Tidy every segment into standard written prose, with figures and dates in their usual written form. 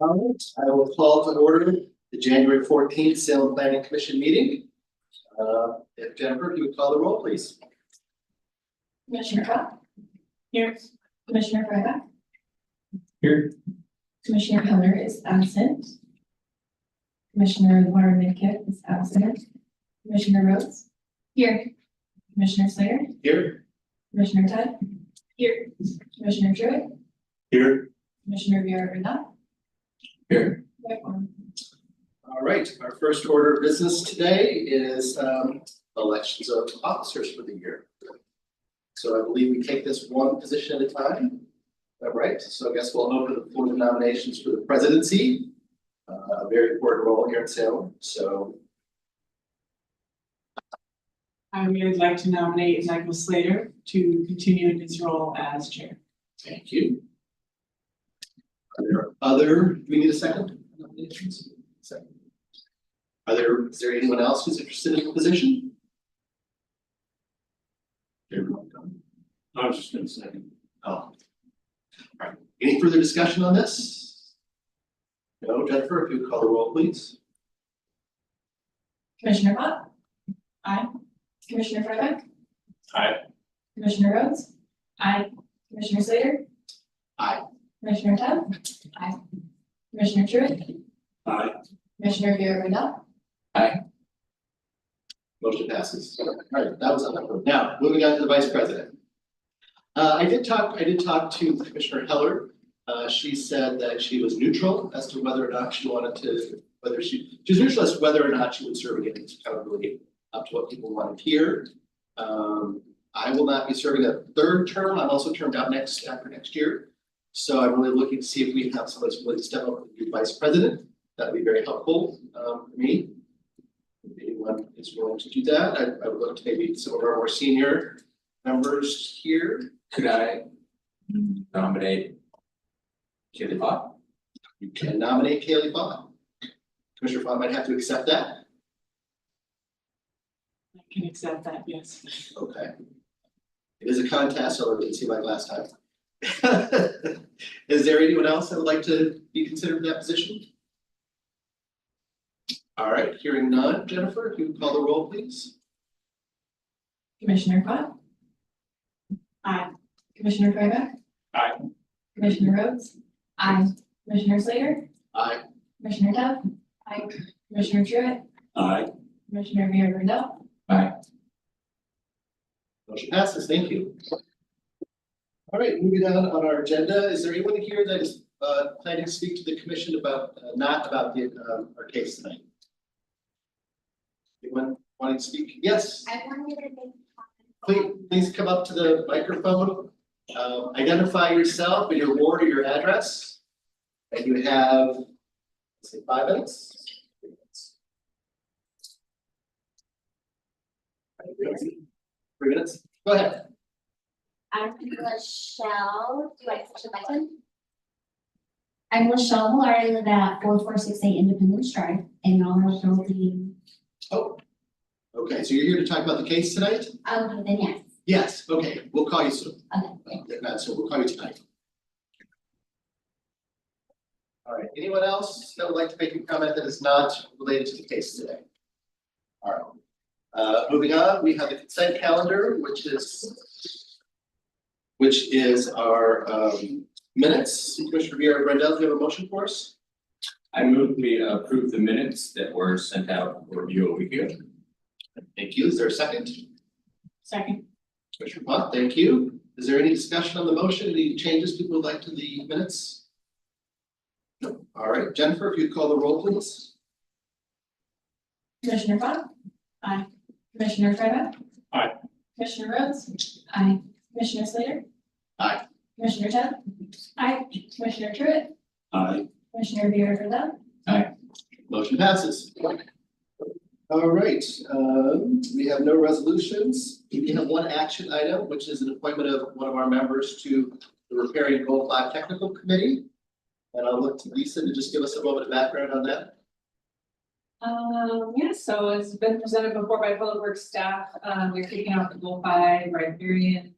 All right, I will call to order the January 14th Salem Planning Commission meeting. If Jennifer, you would call the roll, please. Commissioner Cobb? Here. Commissioner Freyback? Here. Commissioner Heller is absent. Commissioner Lauren Midkiff is absent. Commissioner Rhodes? Here. Commissioner Slater? Here. Commissioner Todd? Here. Commissioner Truitt? Here. Commissioner Villarreal? Here. All right, our first order of business today is elections of officers for the year. So I believe we take this one position at a time. All right, so I guess we'll open the floor to nominations for the presidency. A very important role here in Salem, so. I would like to nominate Michael Slater to continue in his role as chair. Thank you. Are there other, do we need a second? Nominations? Second. Is there anyone else who's interested in the position? I was just gonna say. Oh. All right, any further discussion on this? No, Jennifer, if you would call the roll, please. Commissioner Cobb? Aye. Commissioner Freyback? Aye. Commissioner Rhodes? Aye. Commissioner Slater? Aye. Commissioner Todd? Aye. Commissioner Truitt? Aye. Commissioner Villarreal? Motion passes. All right, that was on that one. Now, moving on to the vice president. I did talk to Commissioner Heller. She said that she was neutral as to whether or not she wanted to, she's neutral as to whether or not she would serve again. It's kind of really up to what people want to hear. I will not be serving a third term. I'm also termed out after next year. So I'm really looking to see if we have someone who's willing to step up and be vice president. That would be very helpful for me. If anyone is willing to do that, I would look to maybe some of our more senior members here. Could I nominate Kaylee Bott? You can nominate Kaylee Bott. Commissioner Fott might have to accept that. I can accept that, yes. Okay. It is a contest, although it didn't seem like last time. Is there anyone else that would like to be considered for that position? All right, hearing none. Jennifer, if you would call the roll, please. Commissioner Cobb? Aye. Commissioner Freyback? Aye. Commissioner Rhodes? Aye. Commissioner Slater? Aye. Commissioner Todd? Aye. Commissioner Truitt? Aye. Commissioner Villarreal? Motion passes. Thank you. All right, moving on our agenda. Is there anyone here that is planning to speak to the commission about not about the our case tonight? Anyone wanting to speak? Yes. I wanted to make a comment. Please come up to the microphone. Identify yourself and your ward or your address. And you have, let's say, 5 minutes. 3 minutes. Go ahead. I'm Michelle. Do I push a button? I'm Michelle Millar. I live at 4468 Independence Drive in North Building. Oh, okay. So you're here to talk about the case tonight? Okay, then yes. Yes. Okay. We'll call you soon. Okay. If not, so we'll call you tonight. All right. Anyone else that would like to make a comment that is not related to the case today? All right. Moving on, we have the consent calendar, which is our minutes. Commissioner Villarreal, do you have a motion for us? I move we approve the minutes that were sent out for review a week ago. Thank you. Is there a second? Second. Commissioner Pott, thank you. Is there any discussion on the motion? Any changes people would like to the minutes? No. All right, Jennifer, if you'd call the roll, please. Commissioner Cobb? Aye. Commissioner Freyback? Aye. Commissioner Rhodes? Aye. Commissioner Slater? Aye. Commissioner Todd? Aye. Commissioner Truitt? Aye. Commissioner Villarreal? Motion passes. All right, we have no resolutions. We have one action item, which is an appointment of one of our members to the Riparian Goal 5 Technical Committee. And I'll look to Lisa to just give us a moment of background on that. Yeah, so it's been presented before by Public Works staff. We're kicking out the Goal 5 Riparian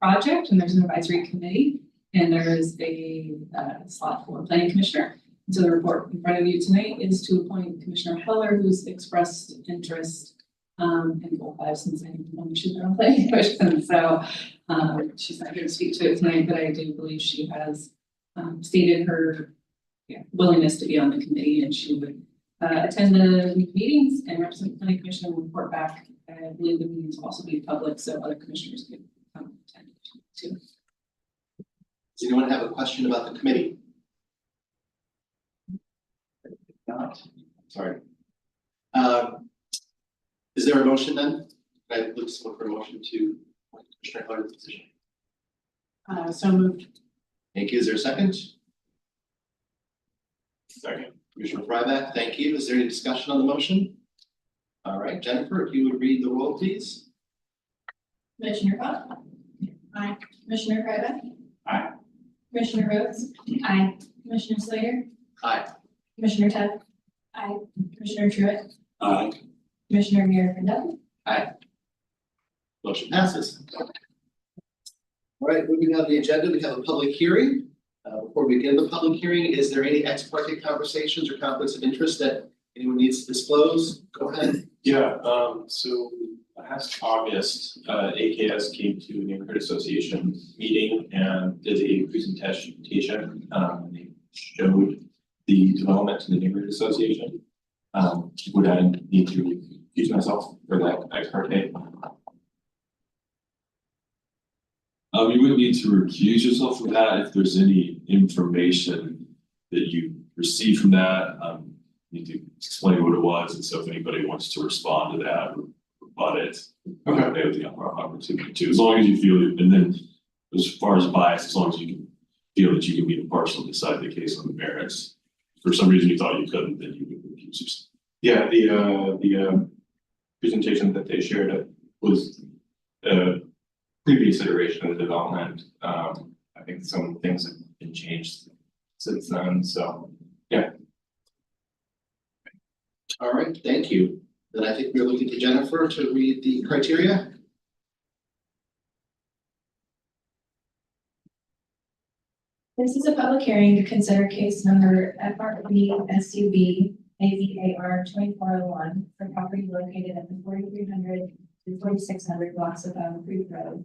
project, and there's an advisory committee. And there is a slot for planning commissioner. And so the report in front of you tonight is to appoint Commissioner Heller, who's expressed interest in goal 5 since I want to choose her own planning commission. So she's not here to speak to it tonight, but I do believe she has stated her willingness to be on the committee, and she would attend the meetings and represent the planning commission and report back. I believe the meetings will also be public, so other commissioners could attend too. Does anyone have a question about the committee? If not, sorry. Is there a motion then? Can I look to someone for a motion to appoint Commissioner Heller to the position? So moved. Thank you. Is there a second? Second. Commissioner Fryback, thank you. Is there any discussion on the motion? All right, Jennifer, if you would read the roll, please. Commissioner Cox? Aye. Commissioner Ryback? Aye. Commissioner Rhodes? Aye. Commissioner Slater? Aye. Commissioner Todd? Aye. Commissioner Truitt? Aye. Commissioner Garrett-Kendall? Motion passes. All right, moving on the agenda, we have a public hearing. Before we begin the public hearing, is there any ex parte conversations or conflicts of interest that anyone needs to disclose? Go ahead. Yeah, so last August, AKS came to a neighborhood association meeting and did a presentation. And they showed the development to the neighborhood association. Would I need to use myself for that ex parte? You wouldn't need to recuse yourself from that if there's any information that you received from that. You need to explain what it was, and so if anybody wants to respond to that or rebut it, Okay. they have the opportunity to, as long as you feel it. And then as far as bias, as long as you can feel that you can be impartial and decide the case on the merits. If for some reason you thought you couldn't, then you would recuse yourself. Yeah, the presentation that they shared was previous iteration of the development. I think some things have been changed since then, so yeah. All right, thank you. Then I think we're looking to Jennifer to read the criteria. This is a public hearing to consider case number FRB SUB AVAR 2401 for property located at the 4300 to 4600 blocks of Battle Creek Road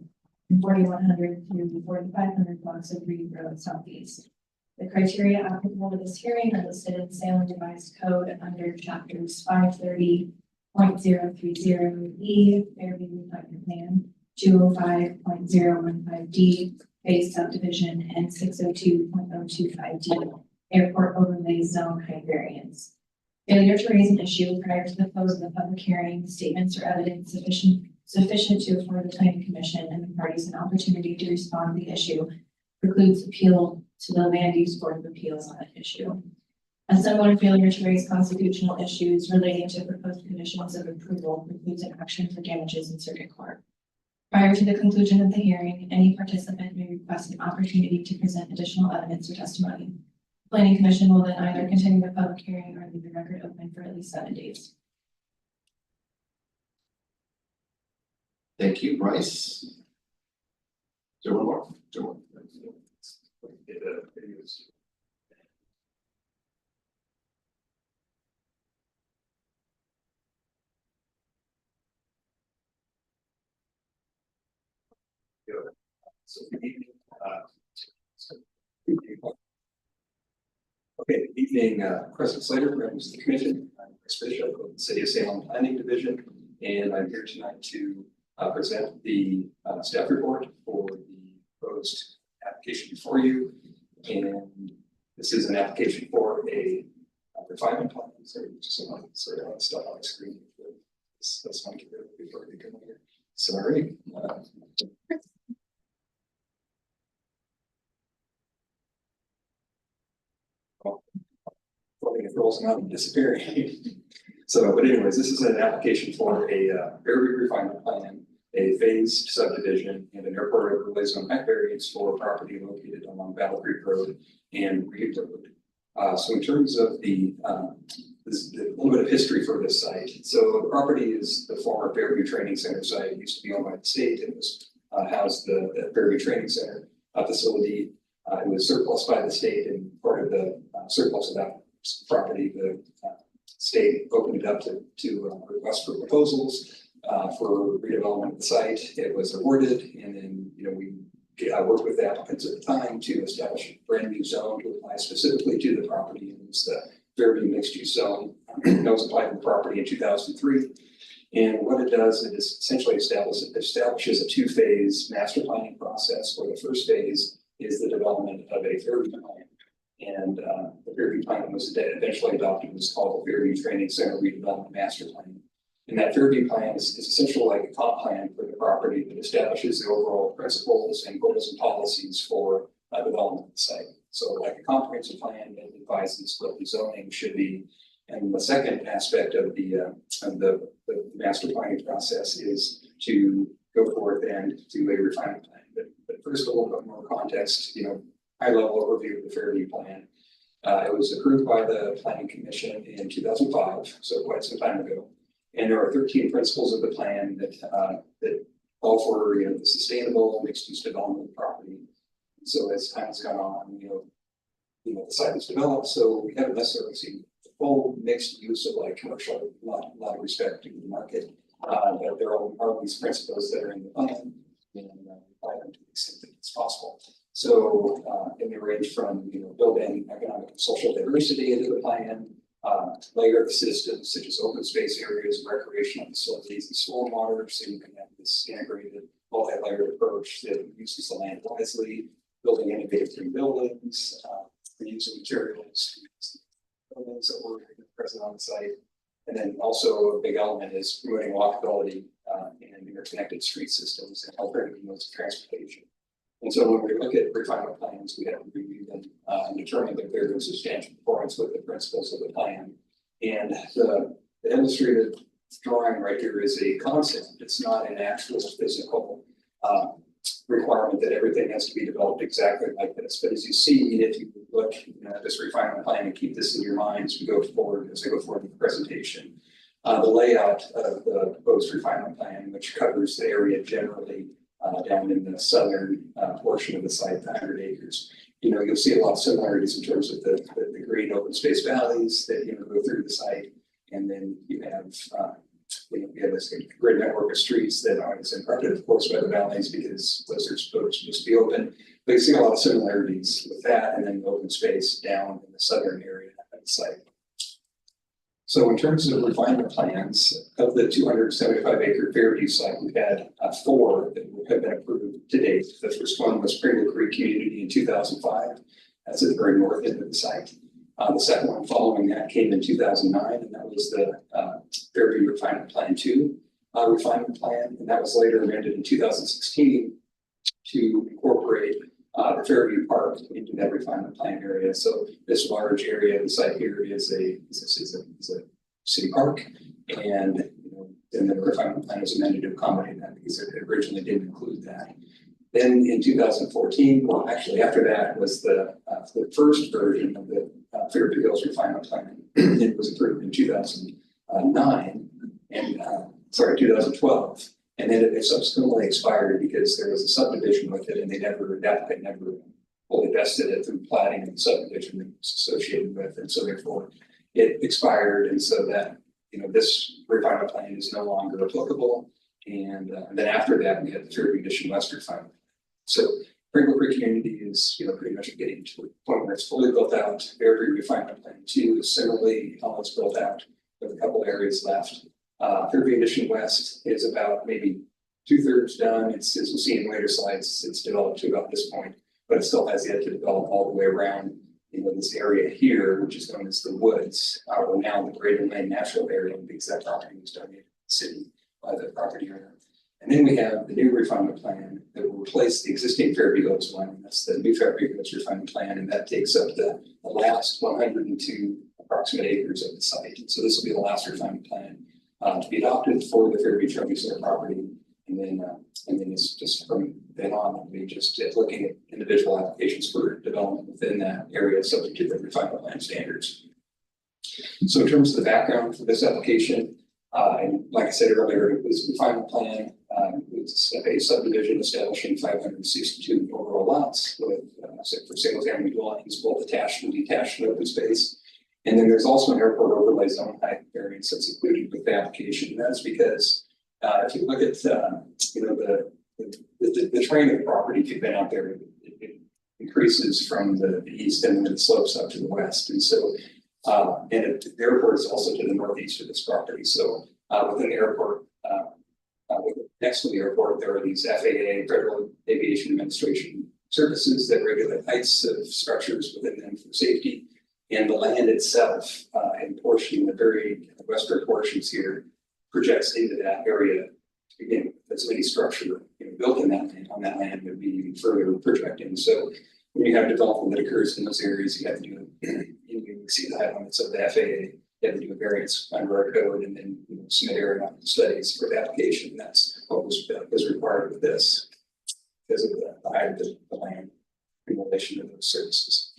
and 4100 to 4500 blocks of Reed Road Southeast. The criteria applicable to this hearing are listed in Salem Revised Code under chapters 530.030E, Fairview Reflective Plan, 205.015D, Phase Subdivision, and 602.025D, Airport Overlay Zone Height Variance. Failure to raise an issue prior to the close of the public hearing, statements or evidence sufficient to afford the planning commission and the parties an opportunity to respond to the issue precludes appeal to the Land Use Board of Appeals on that issue. A similar failure to raise constitutional issues relating to proposed conditions of approval precludes an action for damages in circuit court. Prior to the conclusion of the hearing, any participant may request an opportunity to present additional evidence or testimony. The Planning Commission will then either continue the public hearing or leave the record open for at least 7 days. Thank you, Bryce. Is there one more? Is there one? Okay, good evening, President Slater, members of the commission. I'm Chris Bishop of the City of Salem Planning Division, and I'm here tonight to present the staff report for the proposed application before you. And this is an application for a refinement plan. Sorry, just sorry, I'll stop on the screen. That's my computer before we come here. Sorry. It rolls out and disappearing. So, but anyways, this is an application for a Fairview refinement plan, a phased subdivision, and an airport overlay zone height variance for property located along Battle Creek Road and Reed Road. So in terms of the little bit of history for this site. So the property is the former Fairview Training Center site. It used to be owned by the state. It was housed the Fairview Training Center facility. It was surplus by the state, and part of the surplus of that property, the state opened it up to request for proposals for redevelopment of the site. It was awarded, and then, we worked with the applicants at the time to establish a brand new zone to apply specifically to the property. And it was the Fairview mixed use zone that was applied to the property in 2003. And what it does, it is essentially establishes a two-phase master planning process, where the first phase is the development of a Fairview plan. And the Fairview plan was eventually adopted, was called the Fairview Training Center Redevelopment Master Plan. And that Fairview plan is essentially like a comp plan for the property that establishes the overall principles and goals and policies for development of the site. So like a comprehensive plan that advises what the zoning should be. And the second aspect of the master planning process is to go forth and do a refinement plan. But first, a little bit more context, high level overview of the Fairview plan. It was approved by the Planning Commission in 2005, so quite some time ago. And there are 13 principles of the plan that call for, the sustainable mixed use development of the property. And so as time has gone on, the site is developed, so we haven't necessarily seen the full mixed use of like commercial, a lot of respect to the market. But there are these principles that are in the plan, and apply them to the extent that it's possible. So and they range from building economic and social diversity into the plan, layer of systems such as open space areas, recreational facilities, and stormwater, so you can have this integrated multi-layered approach that uses the land wisely, building innovative green buildings, reusing materials, buildings that were present on the site. And then also a big element is promoting walkability and interconnected street systems and alternative modes of transportation. And so when we look at refinement plans, we have to review them and determine that they're in substantial conformance with the principles of the plan. And the illustrated drawing right here is a concept. It's not an actual physical requirement that everything has to be developed exactly like this. But as you see, if you look at this refinement plan and keep this in your mind as I go forward with the presentation, the layout of the proposed refinement plan, which covers the area generally down in the southern portion of the site, the 100 acres. You'll see a lot of similarities in terms of the green open space valleys that go through the site, and then you have this great network of streets that aren't as impacted, of course, by the valleys because those are supposed to just be open. But you see a lot of similarities with that, and then the open space down in the southern area of the site. So in terms of refinement plans, of the 275 acre Fairview site, we've had 4 that have been approved to date. The first one was Pringle Creek Community in 2005. That's at the very north end of the site. The second one following that came in 2009, and that was the Fairview Refinement Plan 2 refinement plan. And that was later amended in 2016 to incorporate the Fairview Park into that refinement plan area. So this large area, the site here is a city park, and then the refinement plan was amended to accommodate that because it originally didn't include that. Then in 2014, well, actually after that was the first version of the Fairview Hills refinement plan. It was approved in 2009 and 2012. And then it subsequently expired because there was a subdivision with it, and they never fully vested it through platting and the subdivision that was associated with it. So therefore it expired. And so that, this refinement plan is no longer applicable. And then after that, we had the Fairview Addition West refinement. So Pringle Creek Community is, pretty much getting to a point where it's fully built out. Fairview Refinement Plan 2 is similarly almost built out with a couple areas left. Fairview Addition West is about maybe 2/3 done. It's, as we'll see in later slides, it's developed to about this point, but it still has yet to develop all the way around, this area here, which is known as the woods, or now the Greater Lane Natural Area, because that property was donated to the city by the property owner. And then we have the new refinement plan that will replace the existing Fairview Hills one. And that's the new Fairview Hills refinement plan, and that takes up the last 102 approximate acres of the site. And so this will be the last refinement plan to be adopted for the Fairview Training Center property. And then it's just from then on, we'll be just looking at individual applications for development within that area subject to the refinement plan standards. So in terms of the background for this application, and like I said earlier, it was the refinement plan. It's a subdivision establishing 562 overall lots with for single family dwellings, both attached and detached open space. And then there's also an airport overlay zone height variance that's included with the application. And that's because, if you look at, the terrain of the property, if you've been out there, it increases from the east and then it slopes up to the west. And so, the airport is also to the northeast of this property. So, within the airport, next to the airport, there are these FAA, Federal Aviation Administration services that regulate heights of structures within them for safety. And the land itself, in portion, the very western portions here, projects into that area. Again, that's any structure built in that land, on that land would be even further projecting. So when you have development that occurs in those areas, you have to do, you see the height limits of the FAA. You have to do a variance under our code and then submit area studies for the application. That's what was required with this because of the height of the land in relation to those services.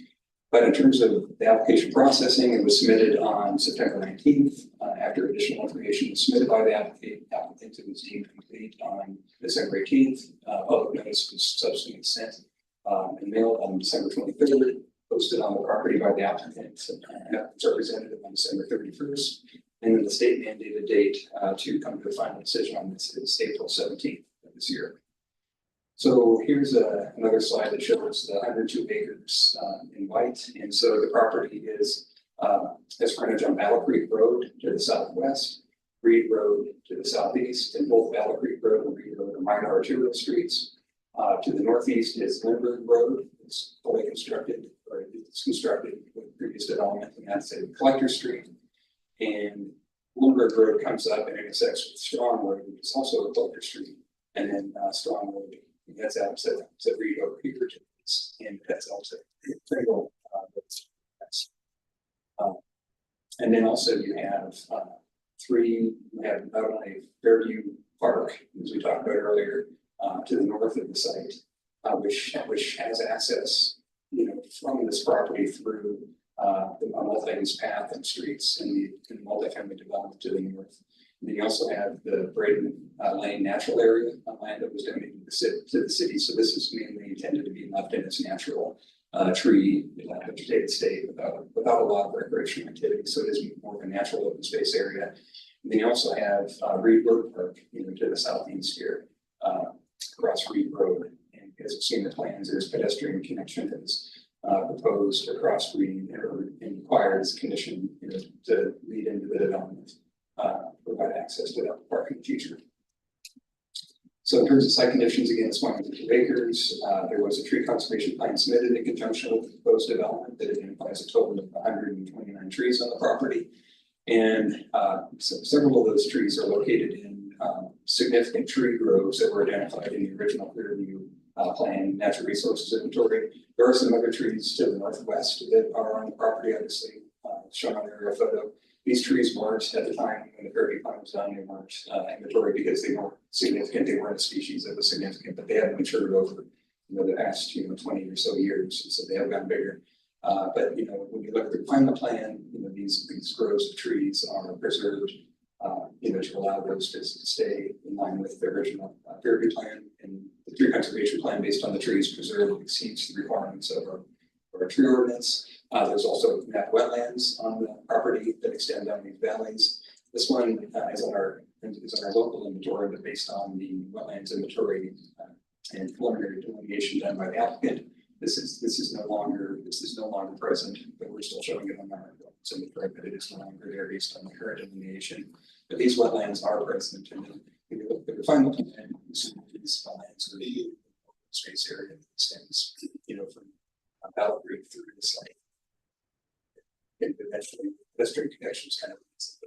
But in terms of the application processing, it was submitted on September 19th. After additional information was submitted by the applicant, it was deemed complete on December 18th. Public notice was subsequently sent and mailed on December 23rd. Posted on the property by the applicant and its representative on December 31st. And then the state mandated date to come to a final decision on this is April 17th of this year. So here's another slide that shows the 102 acres in white. And so the property is has frontage on Battle Creek Road to the southwest, Reed Road to the southeast, and both Battle Creek Road and Reed Road are minor arterial streets. To the northeast is Lindbergh Road. It's fully constructed, or it's constructed with previous development, and that's a collector street. And Lindbergh Road comes up and intersects with Strong Road, which is also a collector street, and then Strong Road. That's out to Reed over here to this, and that's also Pringle. And then also you have you have not only Fairview Park, as we talked about earlier, to the north of the site, which has access, from this property through a multi-use path and streets in the multifamily development to the north. And then you also have the Braden Lane natural area land that was donated to the city. So this is mainly intended to be left in its natural tree vegetated state without a lot of recreational activity. So it is more of a natural open space area. And then you also have Reed Road Park, to the southeast here, across Reed Road. And as you've seen the plans, there's pedestrian connection that's proposed across Reed and required as a condition, to lead into the development, provide access to that park in the future. So in terms of site conditions, again, it's 102 acres. There was a tree conservation plan submitted in conjunction with the proposed development that identifies a total of 129 trees on the property. And several of those trees are located in significant tree groves that were identified in the original Clearview plan natural resources inventory. There are some other trees to the northwest that are on the property, obviously, shown on the aerial photo. These trees weren't at the time when the Clearview plan was done, they weren't inventory because they weren't significant. They weren't a species that was significant, but they have matured over the past 20 or so years, so they have gotten bigger. But when you look at the climate plan, these groves of trees are preserved, to allow those to stay in line with the original Fairview plan. And the tree conservation plan based on the trees preserved exceeds the requirements of our tree ordinance. There's also map wetlands on the property that extend down these valleys. This one is on our local inventory, but based on the wetlands inventory and preliminary delineation done by the applicant. This is no longer present, but we're still showing it on our inventory, but it is no longer there based on the current delineation. But these wetlands are present, and then when you look at the final plan, these wetlands are the space area that extends, from Battle Creek through the site. And eventually, pedestrian connections kind of leads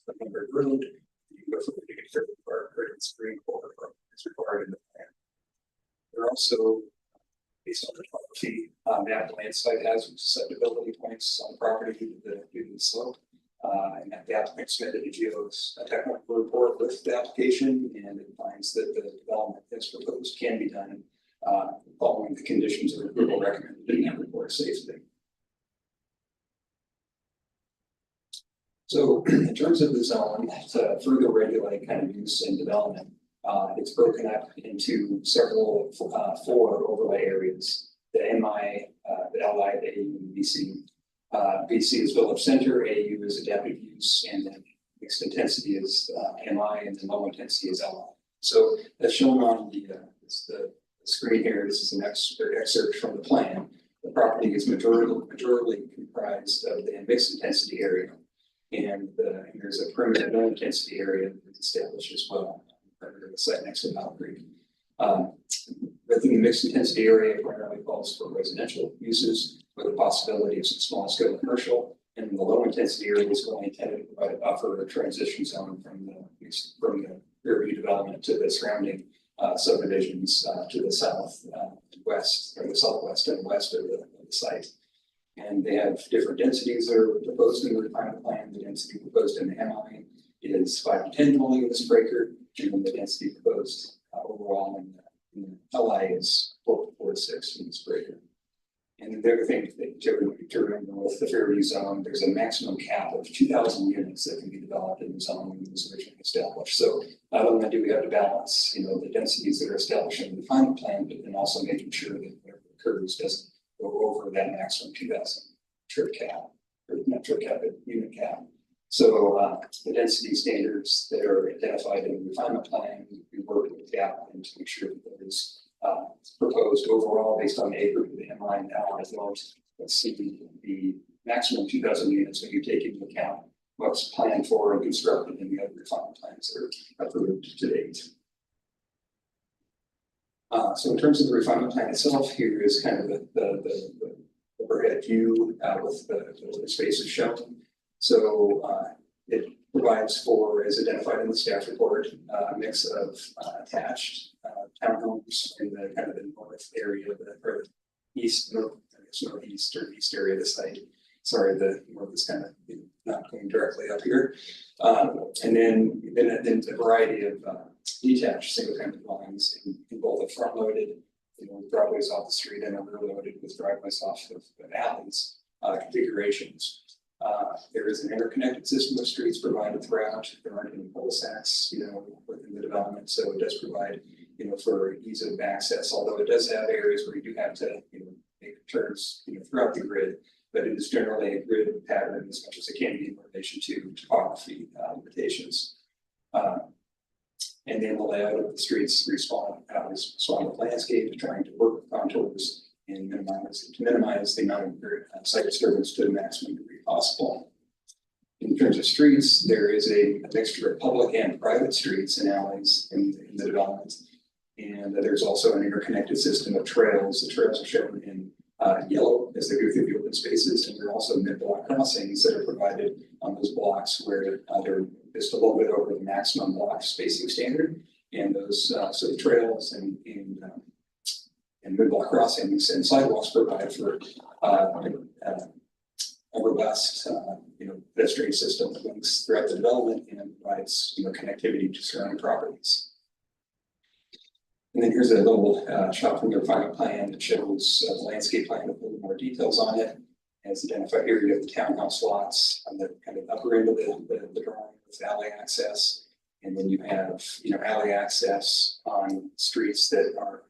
the Lindbergh Road. You can go from the Fairview Park or the Spring Quarter is required in the plan. There are also, based on the topography, map land site has susceptibility points on the property due to the slope. And that the applicant submitted a technical report with the application, and it finds that the development as proposed can be done following the conditions of approval recommended in that report safely. So in terms of the zone, to further regulate kind of use and development, it's broken up into several 4 overlay areas. the MI, the LI, the AU, and VC. VC is village center, AU is adaptive use, and then mixed intensity is MI, and then low intensity is LI. So as shown on the screen here, this is an excerpt from the plan. The property is majorly comprised of the mixed intensity area. And there's a perimeter low intensity area that's established as well. Perimeter of the site next to Mount Creek. Within the mixed intensity area primarily calls for residential uses with the possibility of some small scale commercial. And the low intensity area is only intended to provide a buffer or transition zone from the Fairview development to the surrounding subdivisions to the south, west, or the southwest and west of the site. And they have different densities that are proposed in the refinement plan. The density proposed in the MI is 5 to 10 dwelling units per acre, and the density proposed overall in the LI is 4 to 6 units per acre. And the other thing to remember with the Fairview zone, there's a maximum cap of 2,000 units that can be developed in the zone when it was originally established. So not only do we have to balance, the densities that are established in the final plan, but then also making sure that whatever occurs doesn't go over that maximum 2,000 trip cap, or not trip cap, but unit cap. So the density standards that are identified in the refinement plan, we work with the applicant to make sure that those proposed overall based on the acre of the MI and LI as well as let's see the maximum 2,000 units when you take into account what's planned for and constructed in the other refinement plans that are approved to date. So in terms of the refinement plan itself, here is kind of the overhead view with the spaces shown. So it provides for, as identified in the staff report, a mix of attached townhomes in the kind of the north area, or northeast or east area of the site. Sorry, the north is kind of not going directly up here. And then a variety of detached single-family dwellings in both the front-loaded, driveways off the street and rear-loaded with driveways off of alleys configurations. There is an interconnected system of streets provided throughout. There aren't any cul-de-sacs, within the development, so it does provide, for ease of access. Although it does have areas where you do have to, make turns, throughout the grid, but it is generally a grid pattern as much as it can be in relation to topography limitations. And then the layout of the streets respond with landscape, trying to work with contours and minimize the amount of site disturbance to the maximum degree possible. In terms of streets, there is a mixture of public and private streets and alleys in the development. And there's also an interconnected system of trails. The trails are shown in yellow as they go through the open spaces, and there are also mid-block crossings that are provided on those blocks where they're just a little bit over the maximum block spacing standard. And those so the trails and mid-block crossings and sidewalks provide for a robust pedestrian system that links throughout the development and provides connectivity to surrounding properties. And then here's a little shot from the refinement plan that shows the landscape plan with a little more details on it. As identified area of the townhouse lots on the kind of upper end of the drawing with alley access. And then you have, alley access on streets that are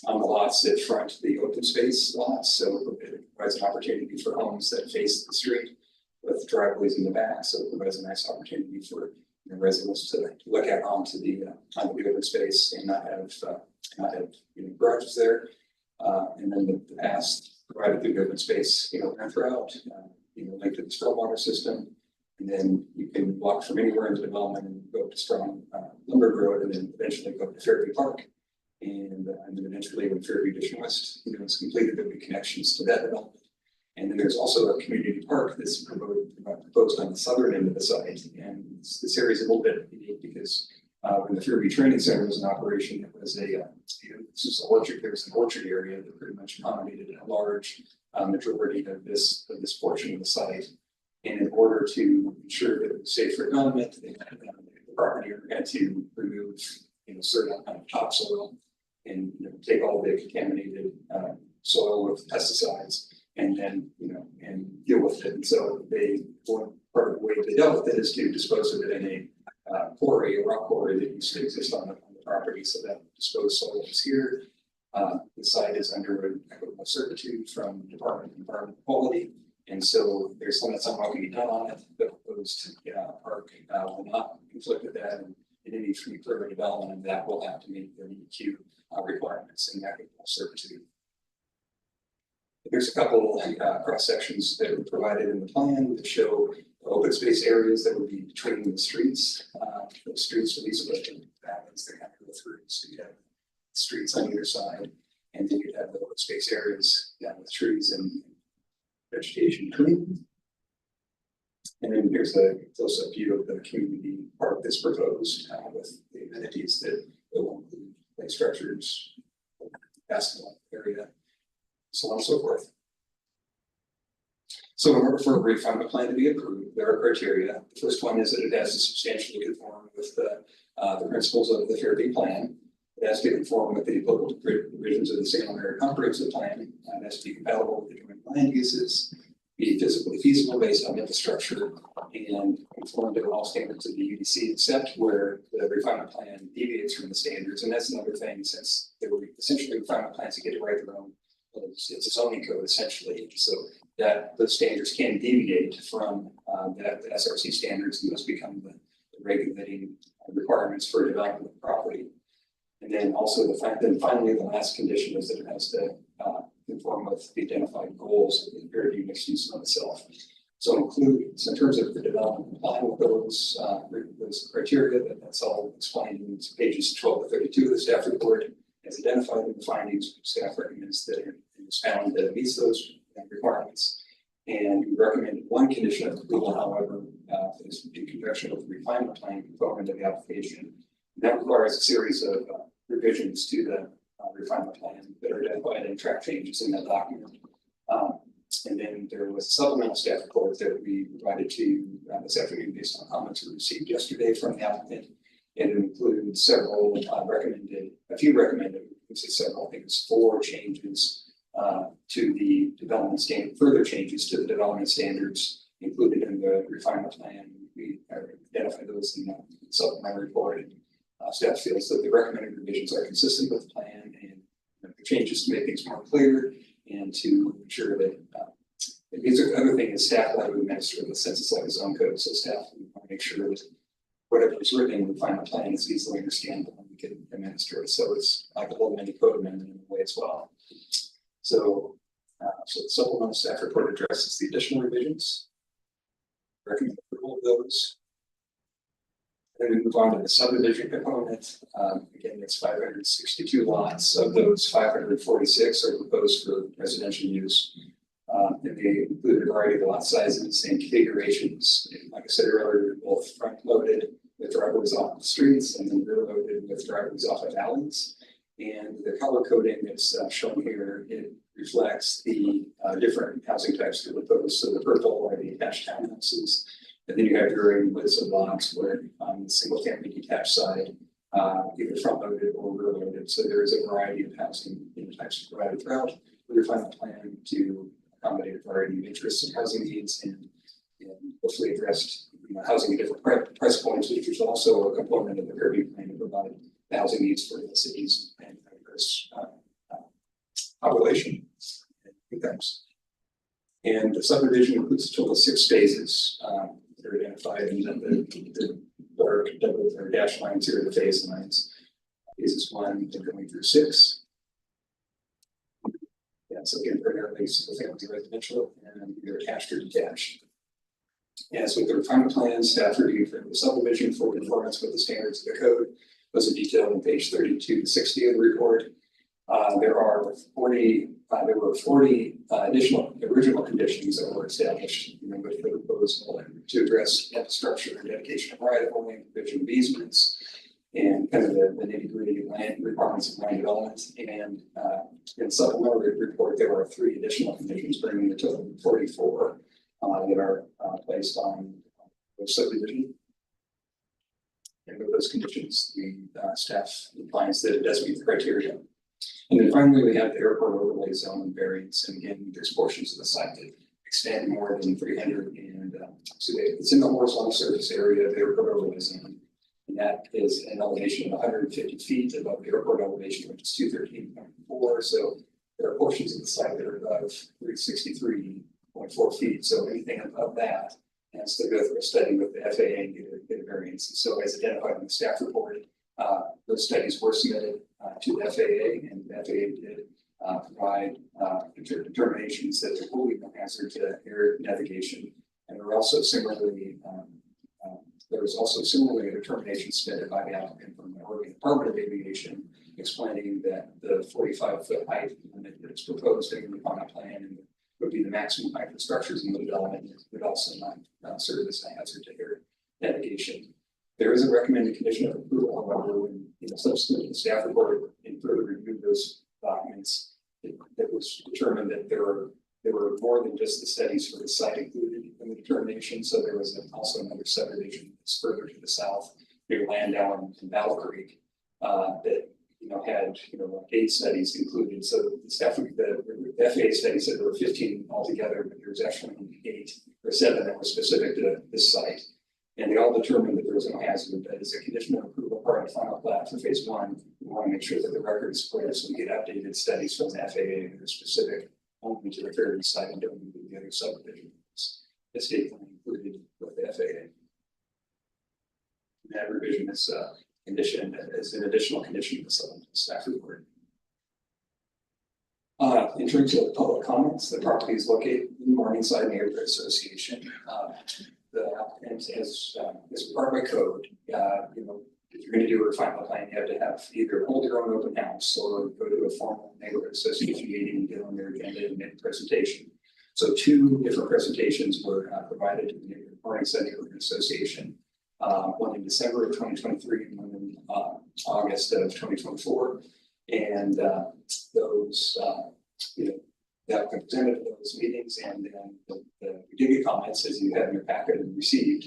on the lots that front the open space lots. So it provides an opportunity for homes that face the street with driveways in the back. So it provides a nice opportunity for residents to look out onto the open space and not have garages there. And then the paths provided through the open space, run throughout, linked to the stormwater system. And then you can walk from anywhere in the development and go to Strong Lumber Road and then eventually go to Fairview Park. And then eventually when Fairview Edition West, is completed, there'll be connections to that development. And then there's also a community park that's proposed on the southern end of the site. And this area is a little bit unique because when the Fairview Training Center was in operation, it was this is an orchard. There was an orchard area that pretty much accommodated a large majority of this portion of the site. And in order to ensure that it was safe for development, the property owner had to remove certain kind of topsoil and take all the contaminated soil with pesticides and then and deal with it. And so one part of the way they dealt with it is to dispose of it in a quarry, a rock quarry that used to exist on the property. So that disposed soil is here. The site is under equitable servitude from Department of Environmental Quality. And so there's limits on what can be done on it. The proposed park will not conflict with that. And any further development of that will have to meet the DEQ requirements and equitable servitude. There's a couple cross sections that are provided in the plan that show open space areas that would be between the streets. The streets are these valleys that kind of go through. So you have streets on either side, and then you have the open space areas down with trees and vegetation between. And then here's a close-up view of the community park that's proposed with the amenities that will include play structures, basketball area, so on and so forth. So in order for a refinement plan to be approved, there are criteria. The first one is that it has to substantially conform with the principles of the Fairview plan. It has to conform with the applicable provisions of the Salem Area Comprehensive Plan. It has to be compatible with the joint land uses, be physically feasible based on infrastructure, and conform to all standards of the UDC, except where the refinement plan deviates from the standards. And that's another thing, since they were essentially refinement plans to get to write their own. It's a zoning code essentially, so that those standards can deviate from the SRC standards and must become the regulating requirements for development of property. And then also finally, the last condition is that it has to conform with the identified goals of the Fairview mixed use zone itself. So in terms of the development complying with those criteria, that's all explained in pages 12 to 32 of the staff report. As identified in the findings, staff recommends that it is found that it meets those requirements. And we recommend one condition of approval, however, is in conjunction with the refinement plan component of the application. That requires a series of revisions to the refinement plan that are identified in track changes in that document. And then there was a supplemental staff report that we provided to this afternoon based on comments we received yesterday from the applicant. And it includes several a few recommended, several, I think it's 4 changes to the development standard, further changes to the development standards included in the refinement plan. We identified those in the supplemental report. And staff feels that the recommended revisions are consistent with the plan, and the changes to make things more clear and to ensure that these are other things staff will administer the census like a zone code. So staff want to make sure that whatever is written in the final plan is easily understandable and we can administer it. So it's like a little mini code amendment in a way as well. So the supplemental staff report addresses the additional revisions. Recommend approval of those. Then we move on to the subdivision component. Again, it's 562 lots. Of those, 546 are proposed for residential use. And they include a variety of lot sizes and configurations. And like I said earlier, both front loaded with driveways off the streets and then rear loaded with driveways off of alleys. And the color coding that's shown here, it reflects the different housing types that are proposed. So the purple are the attached townhouses. And then you have varying widths of lots where on the single family detached side, either front loaded or rear loaded. So there is a variety of housing types provided throughout. We refine the plan to accommodate a variety of interests and housing needs and hopefully addressed housing at different price points, which is also a component of the Fairview plan to provide the housing needs for the cities and diverse population incomes. And the subdivision includes a total of 6 phases. They're identified in the dark double or dash lines here are the phase lines. Phases 1 to going through 6. Yeah, so again, primarily single family residential and either attached or detached. As with the refinement plan, staff reviewed for the subdivision for conformance with the standards of the code. Those are detailed on page 32 to 60 of the report. There were 40 additional original conditions that were established with the proposal to address infrastructure and dedication of right of way, provision of easements, and kind of the nitty-gritty land requirements of land development. And in supplemental report, there were 3 additional conditions, bringing the total to 44 that are placed on the subdivision. And with those conditions, the staff finds that it does meet the criteria. And then finally, we have the airport overlay zone variance. And again, there's portions of the site that extend more than 300. And so it's in the horizontal surface area of the airport overlay zone. And that is an elevation of 150 feet above the airport elevation, which is 213.4. So there are portions of the site that are above 363.4 feet. So anything above that has to go through a study with the FAA and get a variance. So as identified in the staff report, those studies were submitted to the FAA, and the FAA did provide determinations that there will be no hazard to air navigation. And there was also similarly a determination submitted by the applicant from the Oregon Department of Aviation, explaining that the 45-foot height limit that is proposed in the final plan and would be the maximum height for structures in the development, would also not serve as a hazard to air navigation. There is a recommended condition of approval, however, when subsequent to the staff report and further review those documents, it was determined that there were more than just the studies for the site included in the determination. So there was also another subdivision that's further to the south near Landau and Battle Creek that had 8 studies included. So the staff, the FAA study said there were 15 altogether, but there was actually only 8 or 7 that were specific to this site. And they all determined that there was no hazard. But as a condition of approval part of the final plat for phase 1, we want to make sure that the record is clear, so we get updated studies from the FAA that are specific only to the Fairview site and don't include the other subdivisions. The state plan included with the FAA. That revision is conditioned as an additional condition of the staff report. In terms of public comments, the property is located in Morningside Neighborhood Association. The applicant is required by code. If you're going to do a final plan, you have to have either hold your own open house or go to a formal neighborhood association meeting and get on their agenda and make a presentation. So 2 different presentations were provided to the Morningside Neighborhood Association. One in December of 2023 and one in August of 2024. And those, the applicant presented at those meetings, and then we did get comments, as you have in your packet and received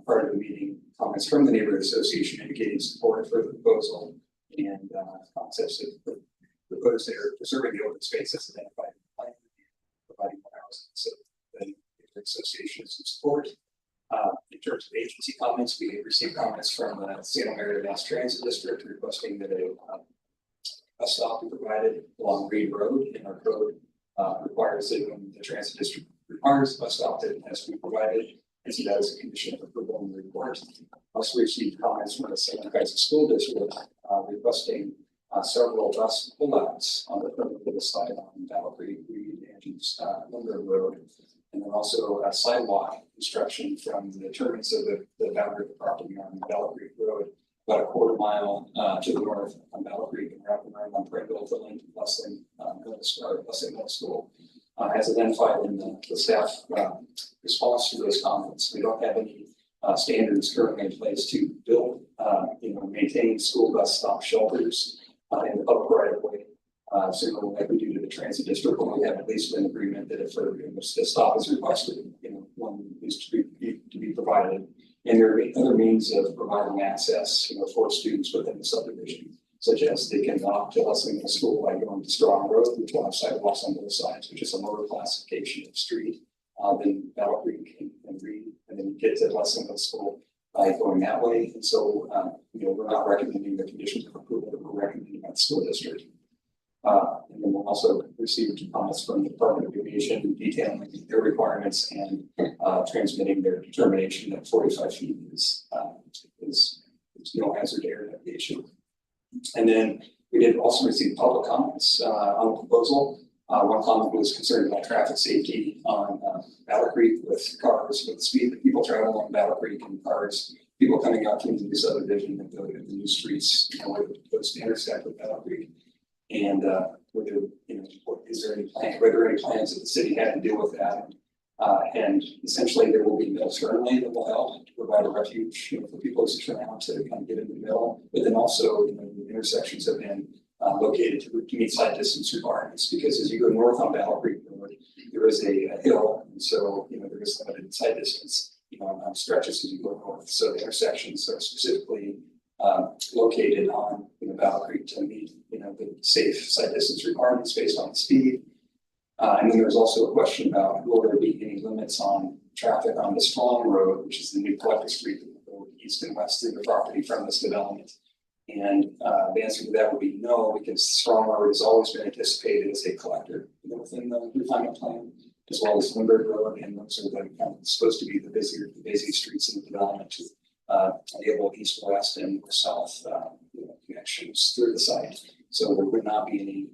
part of the meeting, comments from the neighborhood association indicating support for the proposal and concepts that proposed there, preserving the open spaces identified in the plan, providing more housing. So the neighborhood association is in support. In terms of agency comments, we received comments from the Santa Maria Mass Transit District requesting that a bus stop be provided along Reed Road, and our code requires that when the transit district requires a bus stop, that it has to be provided. And so that is a condition of approval in the report. Also received comments from the Santa Casa School District requesting several bus pullouts on the front of the side on Battle Creek, Reed, and Lumber Road. And then also a sidewalk construction from the terminus of the boundary of the property on Battle Creek Road, about a quarter mile to the north on Battle Creek, and wrapping around on Pringle to Lincoln Blessing Middle School. As identified in the staff response to those comments, we don't have any standards currently in place to build, maintain school bus stop shelters in the public right of way. Similarly, like we do to the transit district, when we have at least an agreement that if a stop is requested, one is to be provided. And there are other means of providing access, for students within the subdivision, such as they can walk to Lessing Middle School by going to Strong Road, which will have sidewalks on both sides, which is a lower classification of street than Battle Creek and Reed, and then get to Lessing Middle School by going that way. And so, we're not recommending the conditions of approval that we're recommending by the school district. And then we'll also receive comments from the Department of Aviation detailing their requirements and transmitting their determination that 45 feet is no hazard to air navigation. And then we did also receive public comments on the proposal. One comment was concerned about traffic safety on Battle Creek with cars, with the speed that people travel on Battle Creek, and cars, people coming out from the new subdivision and the new streets, where those to intersect with Battle Creek. And whether, is there any plan, were there any plans that the city had to deal with that? And essentially there will be no turn lane that will help to provide a refuge, for people to turn out to kind of get in the middle. But then also, the intersections have been located to meet side distance requirements, because as you go north on Battle Creek Road, there is a hill, and so there is limited side distance, on stretches as you go north. So the intersections are specifically located on Battle Creek to meet the safe side distance requirements based on the speed. And then there's also a question about will there be any limits on traffic on the Strong Road, which is the new collector street that will go east and west through the property from this development. And the answer to that would be no, because Strong Road has always been anticipated as a collector within the refinement plan, as well as Lindbergh Road, and those are the kind of supposed to be the busy streets in the development to enable east, west, and south connections through the site. So there would not be any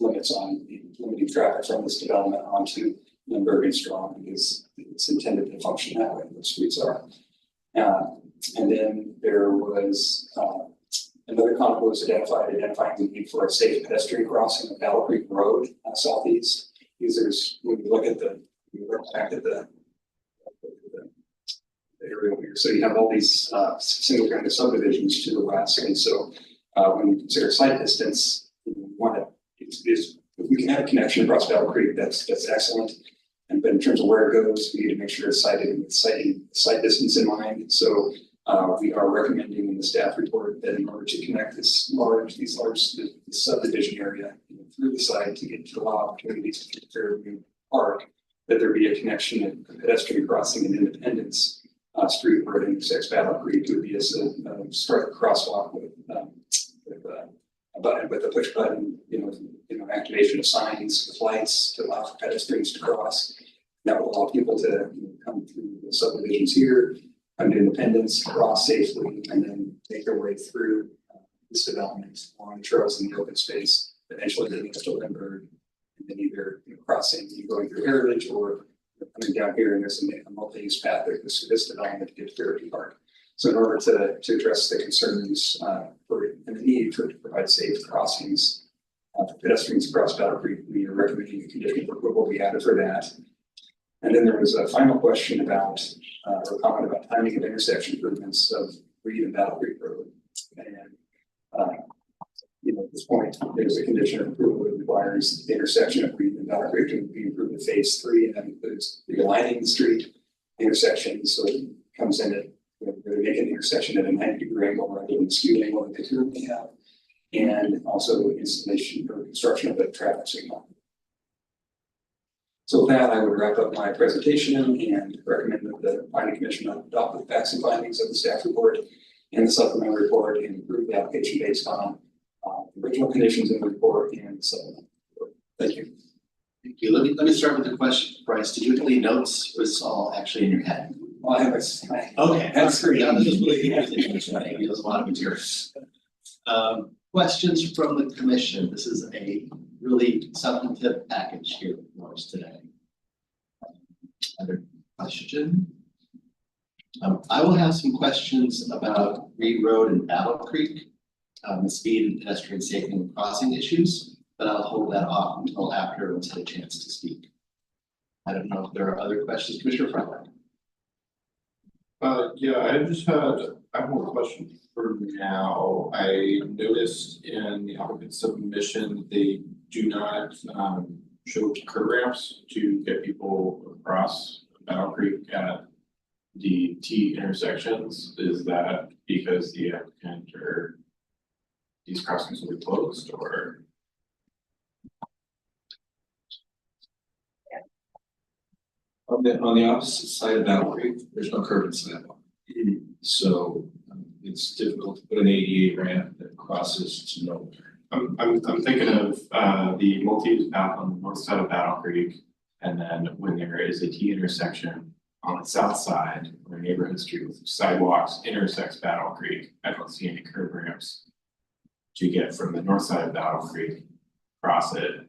limits on limiting traffic from this development onto Lindbergh and Strong, because it's intended to function that way. Those streets are. And then there was another comment was identifying the need for a safe pedestrian crossing of Battle Creek Road southeast. Because there's, when you look at the area over here, so you have all these single family subdivisions to the west, and so when you consider site distance, you want to if we can have a connection across Battle Creek, that's excellent. And but in terms of where it goes, we need to make sure it's sited with site distance in mind. So we are recommending in the staff report that in order to connect this subdivision area through the site to allow opportunities to get Fairview Park, that there be a connection, a pedestrian crossing in Independence Street where it intersects Battle Creek. It would be as a strike crosswalk with a button with a push button, activation of signs with lights to allow for pedestrians to cross. That will allow people to come through the subdivisions here, come to Independence, cross safely, and then make their way through this development along the trails in the open space, eventually getting to Lindbergh, and then either crossing, going through Heritage, or coming down here, and there's a multi-use path there to this development to get to Fairview Park. So in order to address the concerns and the need to provide safe crossings for pedestrians across Battle Creek, we are recommending a condition for approval be added for that. And then there was a final question about, or comment about timing of intersection improvements of Reed and Battle Creek Road. And, at this point, there's a condition of approval that requires the intersection of Reed and Battle Creek to be improved in phase 3, and that includes realigning the street intersection so it comes in at, really make an intersection at a 90-degree angle rather than the skew angle that they currently have, and also installation or construction of a traffic signal. So with that, I would wrap up my presentation and recommend that the planning commission adopt the facts and findings of the staff report and the supplemental report and approve the application based on the original conditions in the report and the supplemental report. Thank you. Thank you. Let me start with the question, Bryce. Did you have any notes, or is this all actually in your head? Well, I have Okay. That's great. Yeah, this is really interesting. There's a lot of material. Questions from the commission. This is a really substantive package here for us today. Other question? I will have some questions about Reed Road and Battle Creek, the speed and pedestrian safety and crossing issues, but I'll hold that off until after everyone's had a chance to speak. I don't know if there are other questions, Commissioner Freilich. Yeah, I have one question for now. I noticed in the applicant submission, they do not show curb ramps to get people across Battle Creek at the T intersections. Is that because the applicant or these crossings will be closed, or? On the opposite side of Battle Creek, there's no curb and sidewalk. So it's difficult to put an ADA ramp that crosses to nowhere. I'm thinking of the multi-use path on the north side of Battle Creek, and then when there is a T intersection on the south side where neighborhood street with sidewalks intersects Battle Creek, I don't see any curb ramps to get from the north side of Battle Creek, cross it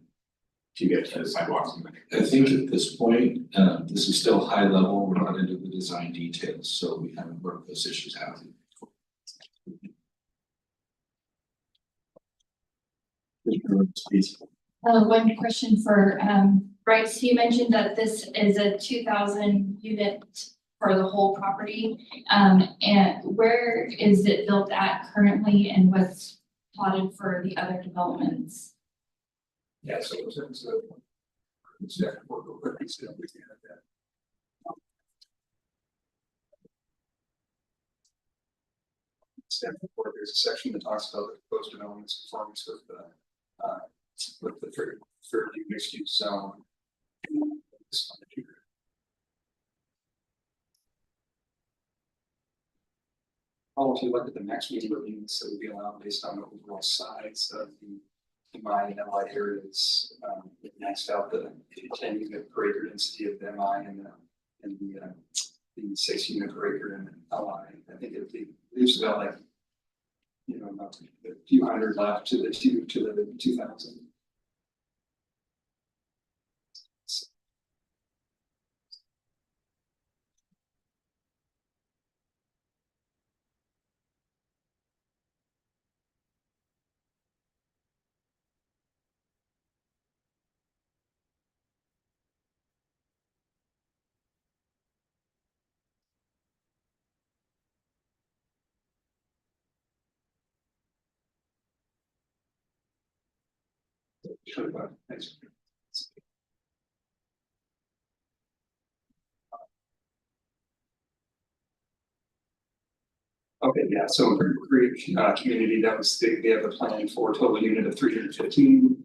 to get to the sidewalks. I think at this point, this is still high level. We're not into the design details, so we haven't worked those issues out. One question for Bryce. You mentioned that this is a 2,000 unit for the whole property. And where is it built at currently, and what's plotted for the other developments? Yeah, so in terms of staff report, real quick, we can add that. Staff report, there's a section that talks about the proposed developments conformance with the Fairview mixed use zone. This one here. if you look at the next meeting reviews that would be allowed based on the overall size of the MI and LI areas, it maxed out the 10 unit per acre density of the MI and the 6 unit per acre in LI. I think it leaves about like, you know, about a few hundred left to the 2,000. Thanks. Okay, yeah, so in Cripple Creek community, that was, they have a plan for a total unit of 315.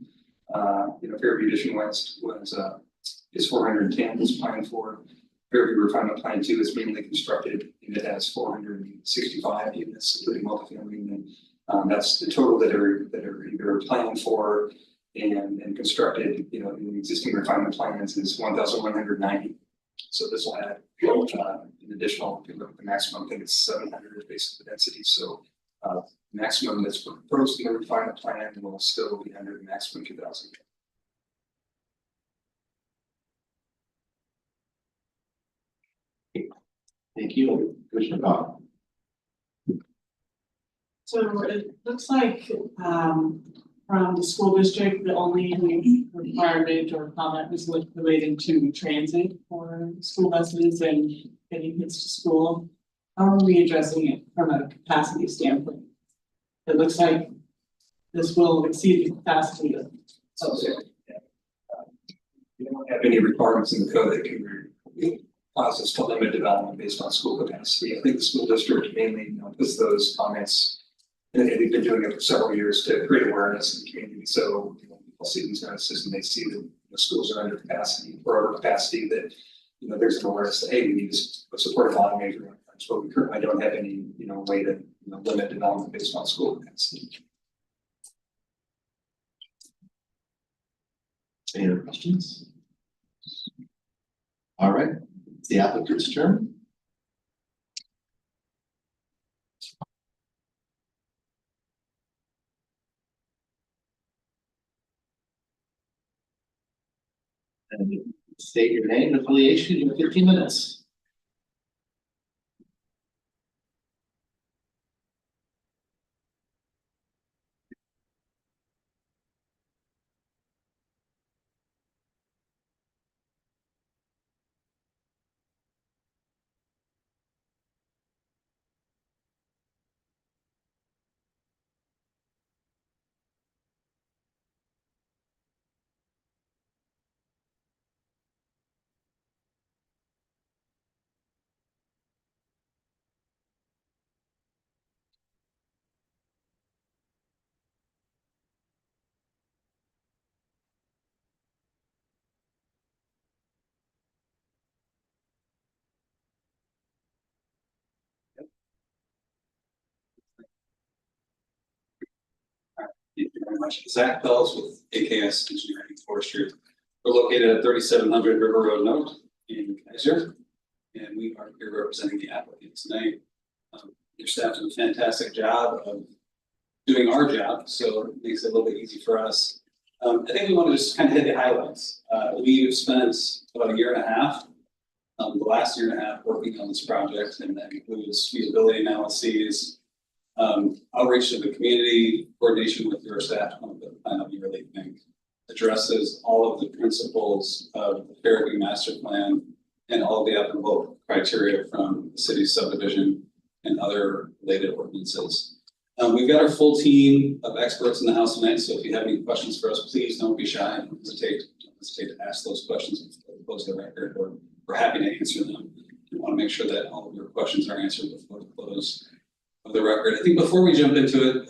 You know, Fairview Edition West is 410 is planned for. Fairview Refinement Plan 2 is mainly constructed and it has 465 units, including multifamily. And that's the total that are either planned for and constructed, you know, in the existing refinement plans is 1,190. So this will add an additional, if you look at the maximum, I think it's 700 based on the density. So maximum that's proposed in the refinement plan will still be under the maximum 2,000. Thank you, Commissioner Cobb. So it looks like from the school district, the only requirement or comment was related to transit for school buses and getting kids to school. How are we addressing it from a capacity standpoint? It looks like this will exceed the capacity of. You don't have any requirements in the code that can cause us to limit development based on school capacity. I think the school district mainly puts those comments. And they've been doing it for several years to create awareness in the community. So people see these notices and they see that the schools are under capacity or over capacity, that there's an awareness that, hey, we need to support a lot of major. But we currently don't have any way to limit development based on school capacity. Any other questions? All right, it's the applicant's turn. And state your name and affiliation in 15 minutes. Thank you very much. Zach Bells with AKS Engineering and Forestry. We're located at 3700 River Road North in Kaiser, and we are here representing the applicant tonight. Your staff did a fantastic job of doing our job, so it makes it a little bit easy for us. I think we want to just kind of hit the highlights. We've spent about a year and a half, the last year and a half, working on this project, and that includes feasibility analyses, outreach to the community, coordination with your staff on the plan that we really think addresses all of the principles of the Fairview Master Plan and all of the applicable criteria from the city's subdivision and other related ordinances. We've got our full team of experts in the house tonight, so if you have any questions for us, please don't be shy. Don't hesitate to ask those questions before we close the record. We're happy to answer them. We want to make sure that all of your questions are answered before we close of the record. I think before we jump into it,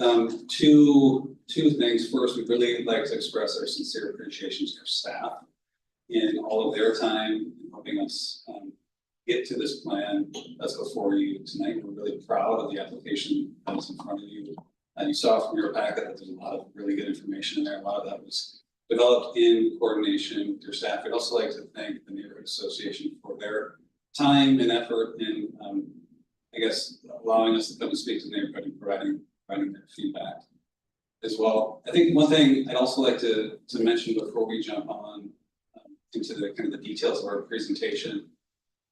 two things. First, we'd really like to express our sincere appreciation to our staff in all of their time in helping us get to this plan that's before you tonight. We're really proud of the application that's in front of you. And you saw from your packet that there's a lot of really good information in there. A lot of that was developed in coordination with your staff. I'd also like to thank the Neighborhood Association for their time and effort in, I guess, allowing us to come and speak to the neighborhood and providing their feedback as well. I think one thing I'd also like to mention before we jump on into the kind of the details of our presentation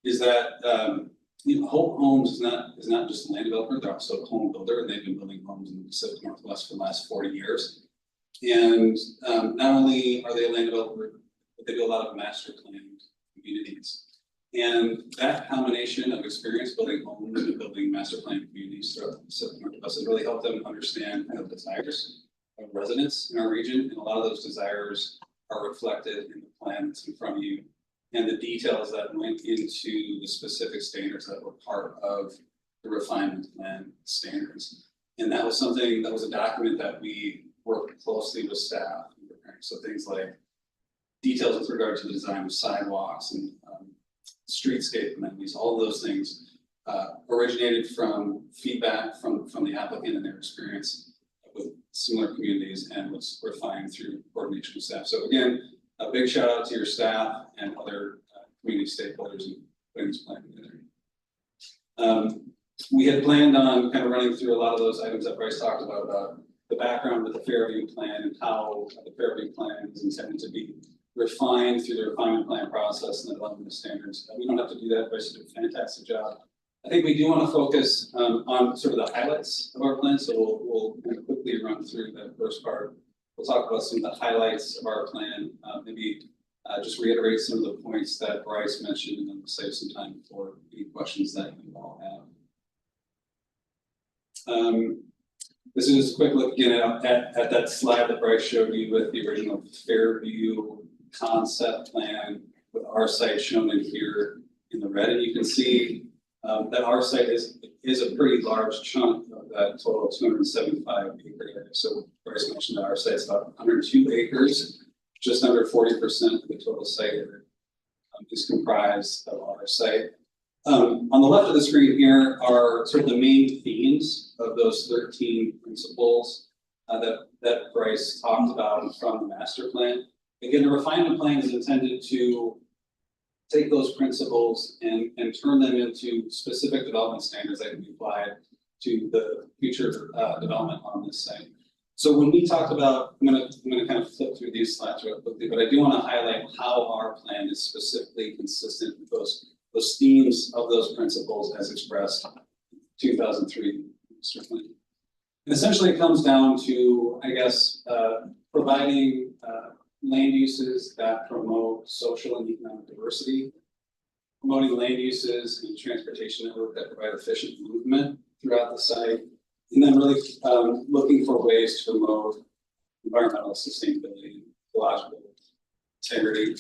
is that Hope Homes is not just a land developer, they're also a home builder, and they've been building homes in the Pacific Northwest for the last 40 years. And not only are they a land developer, but they do a lot of master planned communities. And that combination of experience building homes and building master planned communities throughout the Pacific Northwest has really helped them understand kind of the desires of residents in our region. And a lot of those desires are reflected in the plan that's in front of you and the details that went into the specific standards that were part of the refinement plan standards. And that was something, that was a document that we worked closely with staff in preparing. So things like details with regard to the design of sidewalks and streetscape amenities, all of those things originated from feedback from the applicant and their experience with similar communities and was refined through coordination with staff. So again, a big shout out to your staff and other community stakeholders in putting this plan together. We had planned on kind of running through a lot of those items that Bryce talked about the background of the Fairview plan and how the Fairview plan is intended to be refined through the refinement plan process and the development of standards. We don't have to do that. Bryce did a fantastic job. I think we do want to focus on sort of the highlights of our plan. So we'll kind of quickly run through that first part. We'll talk about some of the highlights of our plan, maybe just reiterate some of the points that Bryce mentioned, and then we'll save some time for any questions that you all have. This is just a quick look again at that slide that Bryce showed you with the original Fairview concept plan with our site shown in here in the red. And you can see that our site is a pretty large chunk of that total 275 acre area. So Bryce mentioned that our site is about 102 acres, just under 40% of the total site area is comprised of our site. On the left of the screen here are sort of the main themes of those 13 principles that Bryce talked about from the master plan. Again, the refinement plan is intended to take those principles and turn them into specific development standards that can be applied to the future development on this site. So when we talked about, I'm gonna kind of flip through these slides real quickly, but I do want to highlight how our plan is specifically consistent with those themes of those principles as expressed in 2003 master plan. And essentially it comes down to, I guess, providing land uses that promote social and economic diversity, promoting land uses and transportation network that provide efficient movement throughout the site, and then really looking for ways to promote environmental sustainability, ecological integrity.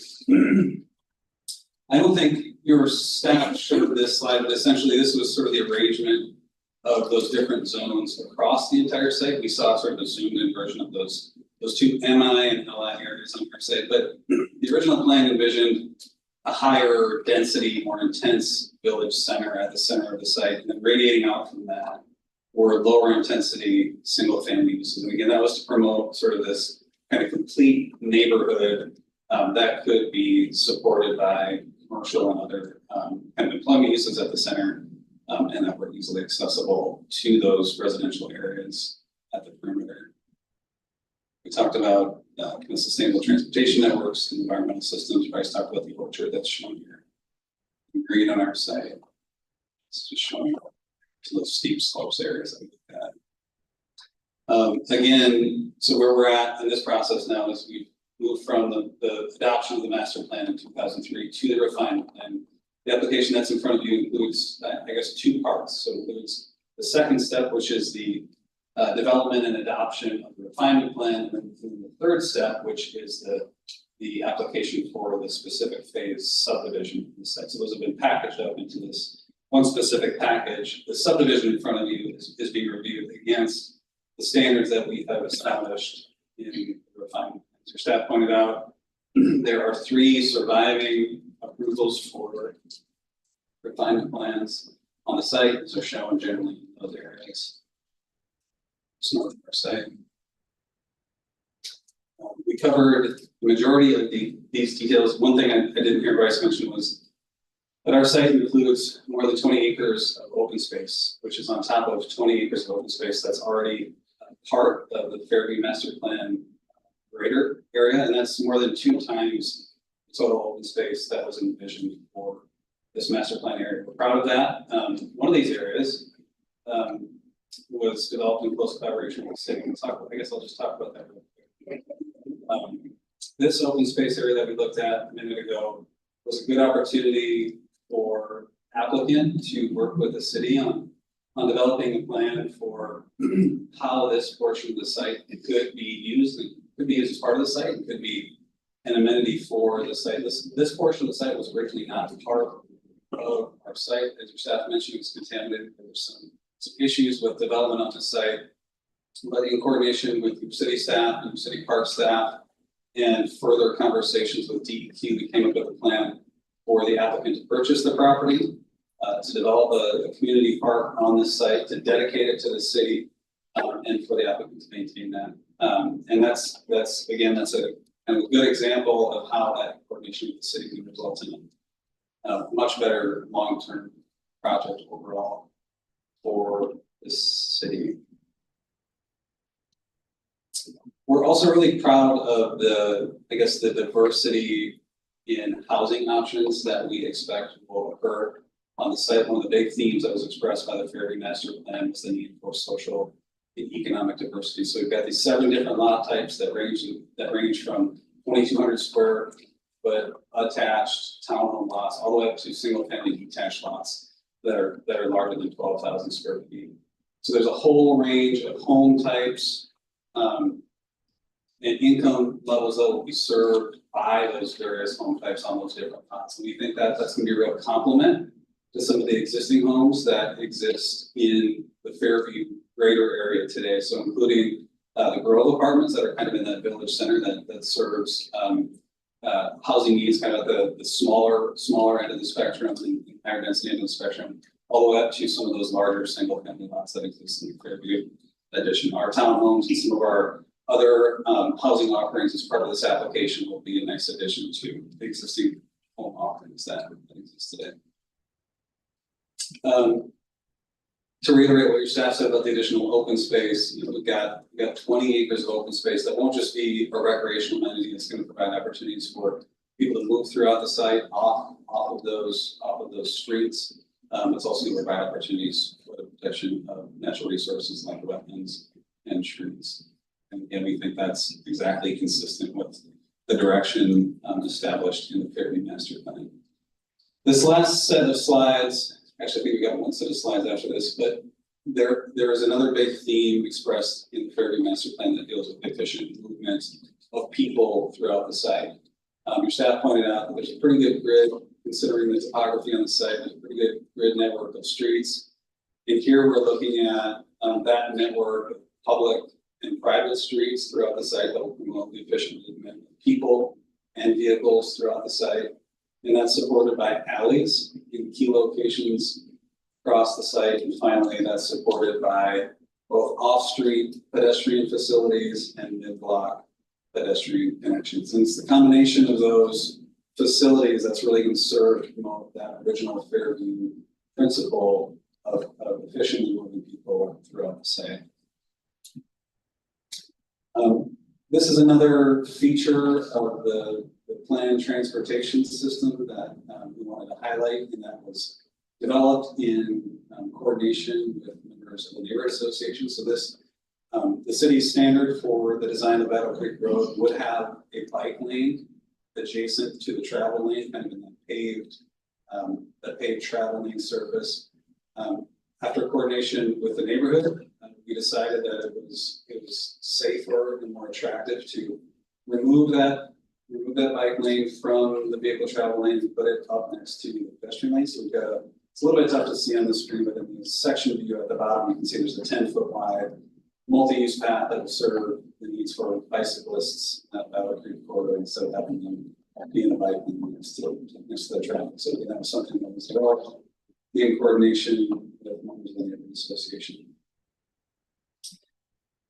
I don't think your staff showed this slide, but essentially this was sort of the arrangement of those different zones across the entire site. We saw sort of a zoomed in version of those two MI and LI areas on our site, but the original plan envisioned a higher density, more intense village center at the center of the site, and then radiating out from that were lower intensity single family uses. And again, that was to promote sort of this kind of complete neighborhood that could be supported by commercial and other kind of employment uses at the center, and that were easily accessible to those residential areas at the perimeter. We talked about kind of sustainable transportation networks and environmental systems. Bryce talked about the orchard that's shown here in green on our site. It's just showing to those steep slopes areas that we looked at. Again, so where we're at in this process now is we've moved from the adoption of the master plan in 2003 to the refinement plan. The application that's in front of you includes, I guess, two parts. So it includes the second step, which is the development and adoption of the refinement plan, and then the third step, which is the application for the specific phase subdivision of the site. So those have been packaged up into this one specific package. The subdivision in front of you is being reviewed against the standards that we have established in the refinement. As your staff pointed out, there are 3 surviving approvals for refinement plans on the site, as are shown generally in those areas. It's north of our site. We covered the majority of these details. One thing I didn't hear Bryce mention was that our site includes more than 20 acres of open space, which is on top of 20 acres of open space that's already part of the Fairview Master Plan greater area, and that's more than 2 times the total open space that was envisioned for this master plan area. We're proud of that. One of these areas was developed in close collaboration with the city. I guess I'll just talk about that real quick. This open space area that we looked at a minute ago was a good opportunity for applicant to work with the city on developing a plan for how this portion of the site could be used. It could be used as part of the site, it could be an amenity for the site. This portion of the site was originally not part of our site. As your staff mentioned, it was contaminated. There were some issues with development on the site. But in coordination with your city staff and city park staff and further conversations with DEQ, we came up with a plan for the applicant to purchase the property, to develop a community park on this site, to dedicate it to the city, and for the applicant to maintain that. And that's a kind of a good example of how that coordination with the city can result in a much better long-term project overall for this city. We're also really proud of the diversity in housing options that we expect will occur on the site. One of the big themes that was expressed by the Fairview Master Plan was the need for social and economic diversity. So we've got these 7 different lot types that range from 2,200 square foot attached townhome lots all the way up to single family detached lots that are larger than 12,000 square feet. So there's a whole range of home types and income levels that will be served by those various home types on those different lots. And we think that that's going to be a real complement to some of the existing homes that exist in the Fairview greater area today. So including the Grove apartments that are kind of in that village center that serves housing needs kind of the smaller end of the spectrum and higher density end of the spectrum, all the way up to some of those larger single family lots that exist in the Fairview addition. Our townhomes and some of our other housing offerings as part of this application will be a nice addition to the existing home offerings that exist today. To reiterate what your staff said about the additional open space, we've got 20 acres of open space that won't just be a recreational amenity. It's going to provide opportunities for people to move throughout the site off of those streets. It's also going to provide opportunities for the protection of natural resources like wetlands and trees. And again, we think that's exactly consistent with the direction established in the Fairview Master Plan. This last set of slides, actually I think we got one set of slides after this, but there is another big theme expressed in the Fairview Master Plan that deals with efficient movement of people throughout the site. Your staff pointed out that there's a pretty good grid, considering the topography on the site, there's a pretty good grid network of streets. And here we're looking at that network of public and private streets throughout the site that will promote the efficient movement of people and vehicles throughout the site. And that's supported by alleys in key locations across the site. And finally, that's supported by both off-street pedestrian facilities and mid-block pedestrian connections. And it's the combination of those facilities that's really going to serve to promote that original Fairview principle of efficiently moving people throughout the site. This is another feature of the planned transportation system that we wanted to highlight, and that was developed in coordination with members of the neighborhood association. So this, the city's standard for the design of Battle Creek Road would have a bike lane adjacent to the travel lane, kind of in that paved travel lane surface. After coordination with the neighborhood, we decided that it was safer and more attractive to remove that bike lane from the vehicle travel lane and put it up next to the pedestrian lane. So we've got it's a little bit tough to see on the screen, but in the section view at the bottom, you can see there's a 10-foot wide multi-use path that will serve the needs for bicyclists at Battle Creek corridor instead of having them be in a bike lane next to the traffic. So that was something that was developed in coordination with members of the neighborhood association.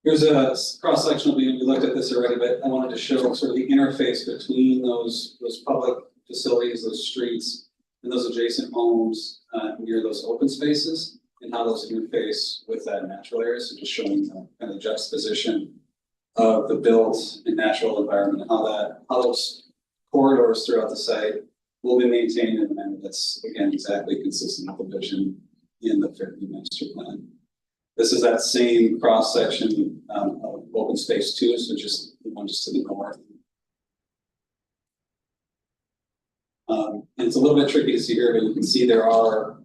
Here's a cross-sectional view. We looked at this already, but I wanted to show sort of the interface between those public facilities, those streets, and those adjacent homes near those open spaces, and how those interface with that natural area. So just showing the kind of juxtaposition of the built and natural environment, and how those corridors throughout the site will be maintained in a manner that's, again, exactly consistent with the vision in the Fairview Master Plan. This is that same cross section of open space too, so just the one just to the north. And it's a little bit tricky to see here, but you can see there are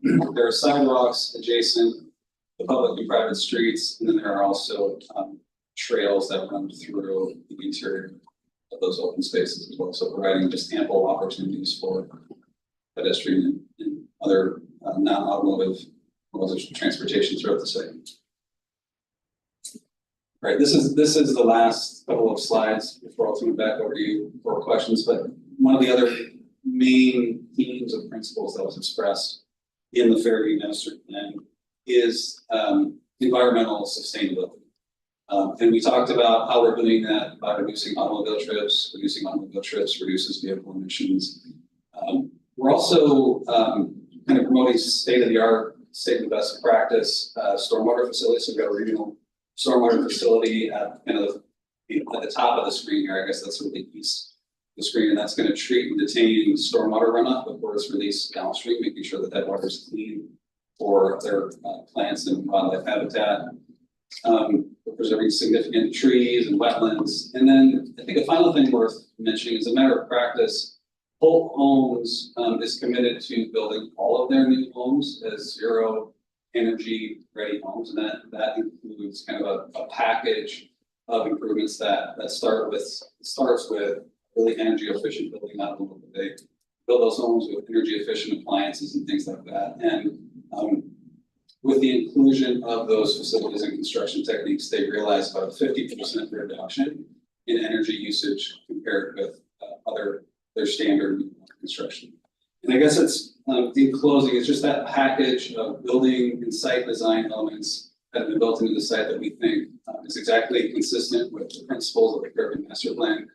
sidewalks adjacent the public and private streets, and then there are also trails that run through the interior of those open spaces as well. So providing just ample opportunities for pedestrian and other non-automotive modes of transportation throughout the site. Right, this is the last couple of slides before I'll turn it back over to you for questions. But one of the other main themes of principles that was expressed in the Fairview Master Plan is environmental sustainability. And we talked about how we're doing that by reducing automobile trips. Reducing automobile trips reduces vehicle emissions. We're also kind of promoting state-of-the-art, state-of-the-best practice stormwater facilities. So we've got a regional stormwater facility at kind of at the top of the screen here. I guess that's sort of the east of the screen, and that's going to treat and detain stormwater runoff before it's released downstream, making sure that that water is clean for their plants and wildlife habitat. We're preserving significant trees and wetlands. And then I think a final thing worth mentioning is a matter of practice. Holt Homes is committed to building all of their new homes as zero energy ready homes, and that includes kind of a package of improvements that starts with really energy efficient building, not only that they build those homes with energy efficient appliances and things like that. And with the inclusion of those facilities and construction techniques, they realize about a 50% reduction in energy usage compared with their standard construction. And I guess it's in closing, it's just that package of building and site design elements that have been built into the site that we think is exactly consistent with the principles of the Fairview Master Plan.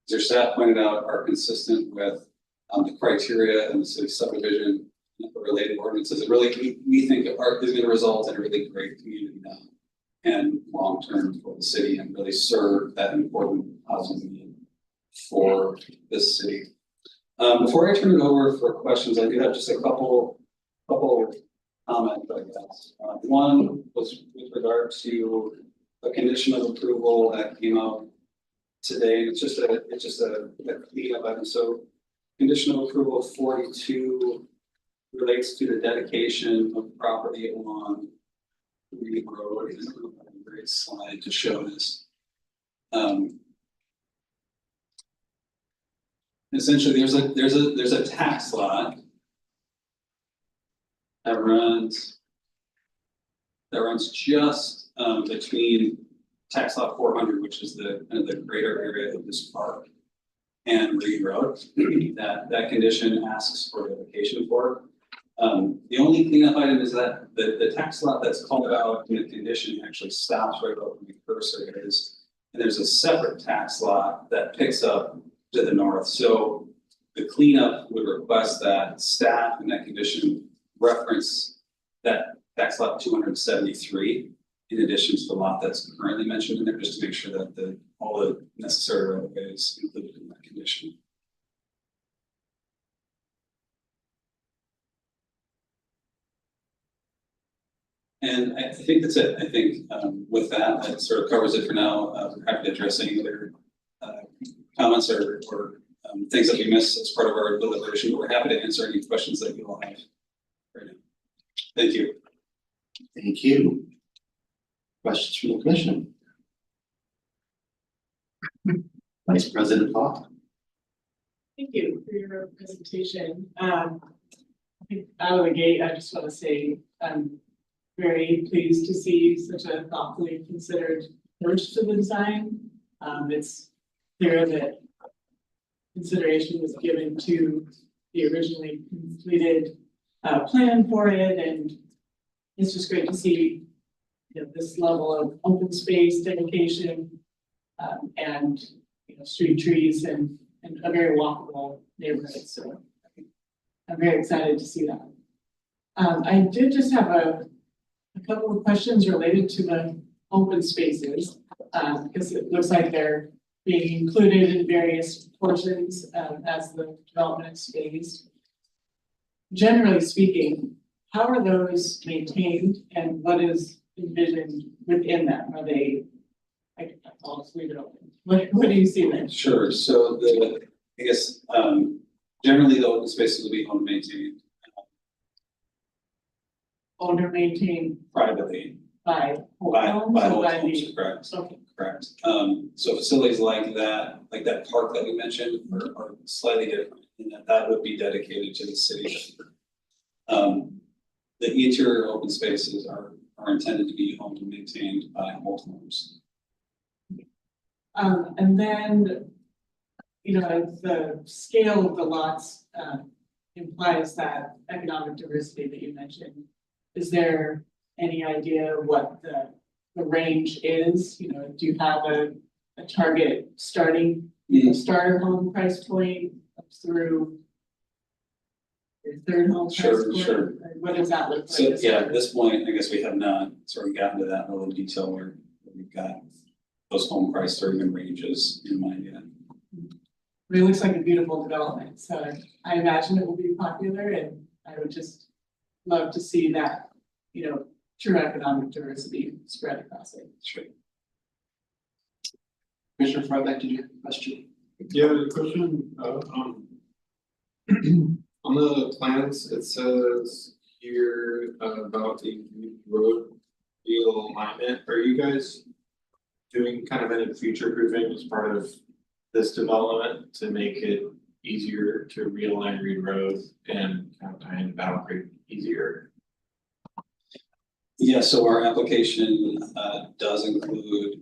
As your staff pointed out, are consistent with the criteria and the city subdivision and the related ordinances. It really, we think is going to result in a really great community now and long term for the city, and really serve that important housing need for this city. Before I turn it over for questions, I do have just a couple comments, I guess. One was with regard to a condition of approval that came out today. It's just a cleanup item. So condition of approval 42 relates to the dedication of property along Reed Road. I don't have a great slide to show this. Essentially, there's a tax lot that runs just between tax lot 400, which is the kind of the greater area of this park, and Reed Road. That condition asks for dedication for. The only cleanup item is that the tax lot that's called out in the condition actually stops right over the cursor is, and there's a separate tax lot that picks up to the north. So the cleanup would request that staff in that condition reference that tax lot 273 in addition to the lot that's currently mentioned in there, just to make sure that all the necessary right of way is included in that condition. And I think that's it. I think with that sort of covers it for now. We're happy to address any other comments or things that we missed as part of our deliberation, but we're happy to answer any questions that you all have right now. Thank you. Thank you. Questions from the commission? Vice President Falk. Thank you for your presentation. I think out of the gate, I just want to say I'm very pleased to see such a thoughtfully considered approach to the design. It's clear that consideration was given to the originally completed plan for it, and it's just great to see, you know, this level of open space dedication, and, you know, street trees and a very walkable neighborhood, so I'm very excited to see that. I did just have a couple of questions related to the open spaces, because it looks like they're being included in various portions, as the development is phased. Generally speaking, how are those maintained and what is envisioned within them? Are they, I'll just leave it open. What do you see there? Sure, so I guess, generally the open spaces will be owned and maintained Owner maintained privately by by homes or by homes, the? correct? Okay. Correct. So facilities like that park that we mentioned are slightly different in that that would be dedicated to the city. The interior open spaces are intended to be owned and maintained by homeowners. And then, you know, the scale of the lots, implies that economic diversity that you mentioned. Is there any idea what the range is? You know, do you have a target starting, starter home price point up through your third home price Sure, point? sure. Or what does that look like? So yeah, at this point, I guess we have not sort of gotten to that level of detail where we've got those home price or even ranges in mind yet. It looks like a beautiful development, so I imagine it will be popular, and I would just love to see that, you know, true economic diversity spread across it. Sure. Commissioner Fryback, did you have a question? Yeah, the question, on the plans, it says here about the road realignment. Are you guys doing kind of any future proofing as part of this development to make it easier to realign Reed Road and kind of tie into Battle Creek easier? Yeah, so our application does include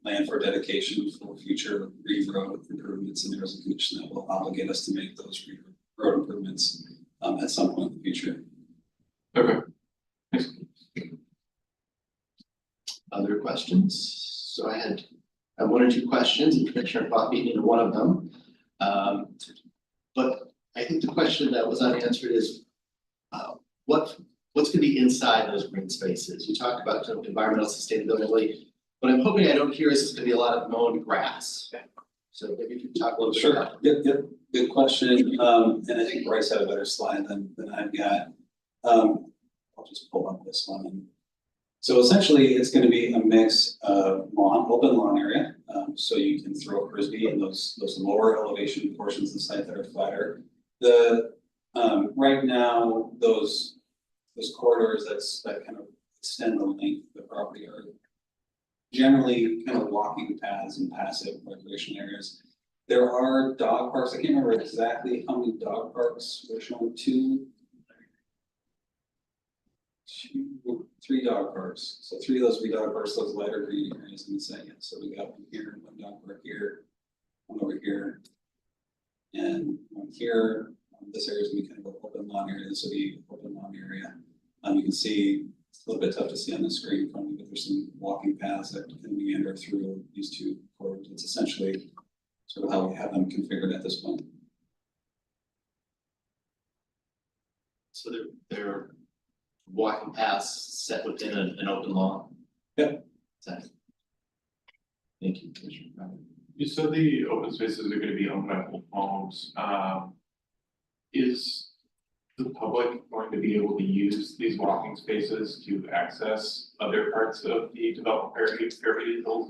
land for dedication for future Reed Road improvements, and there's a condition that will obligate us to make those Reed Road improvements at some point in the future. Okay. Other questions? So I had one or two questions, and Commissioner Pop beat me to one of them. But I think the question that was unanswered is, what's gonna be inside those green spaces? You talked about environmental sustainability, but I'm hoping I don't hear is gonna be a lot of mown grass. So maybe if you could talk a little bit about. Yep, good question. And I think Bryce had a better slide than I've got. I'll just pull up this one. So essentially, it's gonna be a mix of open lawn area. So you can throw a frisbee in those lower elevation portions of the site that are flatter. Right now, those corridors that kind of extend the length of the property are generally kind of walking paths and passive recreation areas. There are dog parks. I can't remember exactly how many dog parks we're showing. Three dog parks. So three of those three dog parks, those lighter green areas in the second. So we got one here, one dog park here, one over here, and one here. This area is gonna be kind of an open lawn area. This will be open lawn area. You can see it's a little bit tough to see on the screen in front of me, but there's some walking paths that can meander through these two corridors. It's essentially sort of how we have them configured at this point. So they're walking paths set within an open lawn? Yep. Exactly. Thank you, Commissioner Brown. You said the open spaces are gonna be owned by homes. Is the public going to be able to use these walking spaces to access other parts of the development area?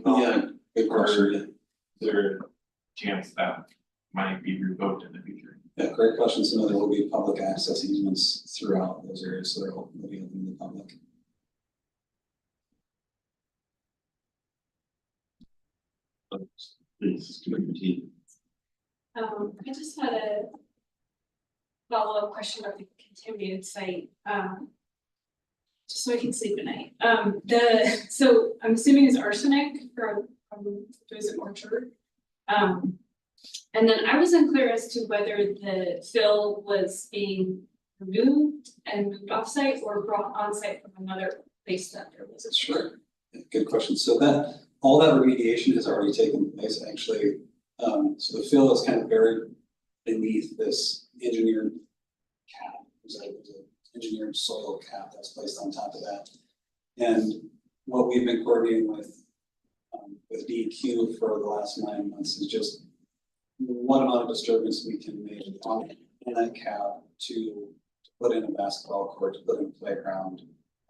Yeah, good question. Is there a chance that might be revoked in the future? Yeah, great question. So no, there will be public access easements throughout those areas, so they'll be open to the public. Please, Commissioner T. I just had a follow-up question about the contaminated site, just so I can sleep at night. So I'm assuming it's arsenic from Joseph Orchard. And then I was unclear as to whether the fill was being removed and moved offsite or brought on-site from another place that there was a. Sure, good question. So that, all that remediation has already taken place, actually. So the fill is kind of buried beneath this engineered cap. There's an engineered soil cap that's placed on top of that. And what we've been coordinating with DEQ for the last 9 months is just what amount of disturbance we can make on in that cap to put in a basketball court, to put in a playground.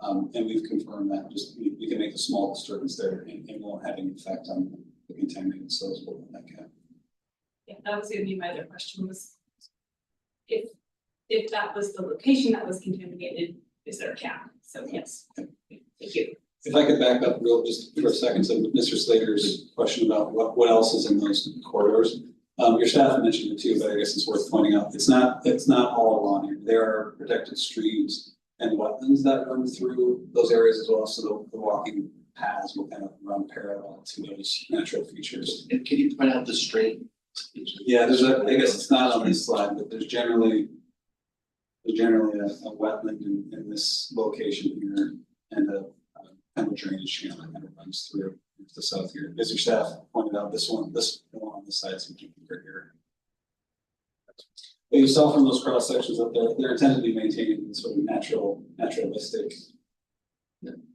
And we've confirmed that just we can make a small disturbance there and won't have any effect on the contaminated soils within that cap. Yeah, that was gonna be my other question was if that was the location that was contaminated, is there a cap? So yes, thank you. If I could back up real just for a second, so Mr. Slater's question about what else is in those corridors. Your staff mentioned it too, but I guess it's worth pointing out, it's not all along here. There are protected streams and wetlands that run through those areas as well, so the walking paths will kind of run parallel to those natural features. And can you point out the stream? Yeah, I guess it's not on this slide, but there's generally a wetland in this location here and a kind of drainage channel that kind of runs through to the south here. As your staff pointed out, this one on the side, so keep it here. But you saw from those cross sections up there, they're intended to be maintained in sort of naturalistic.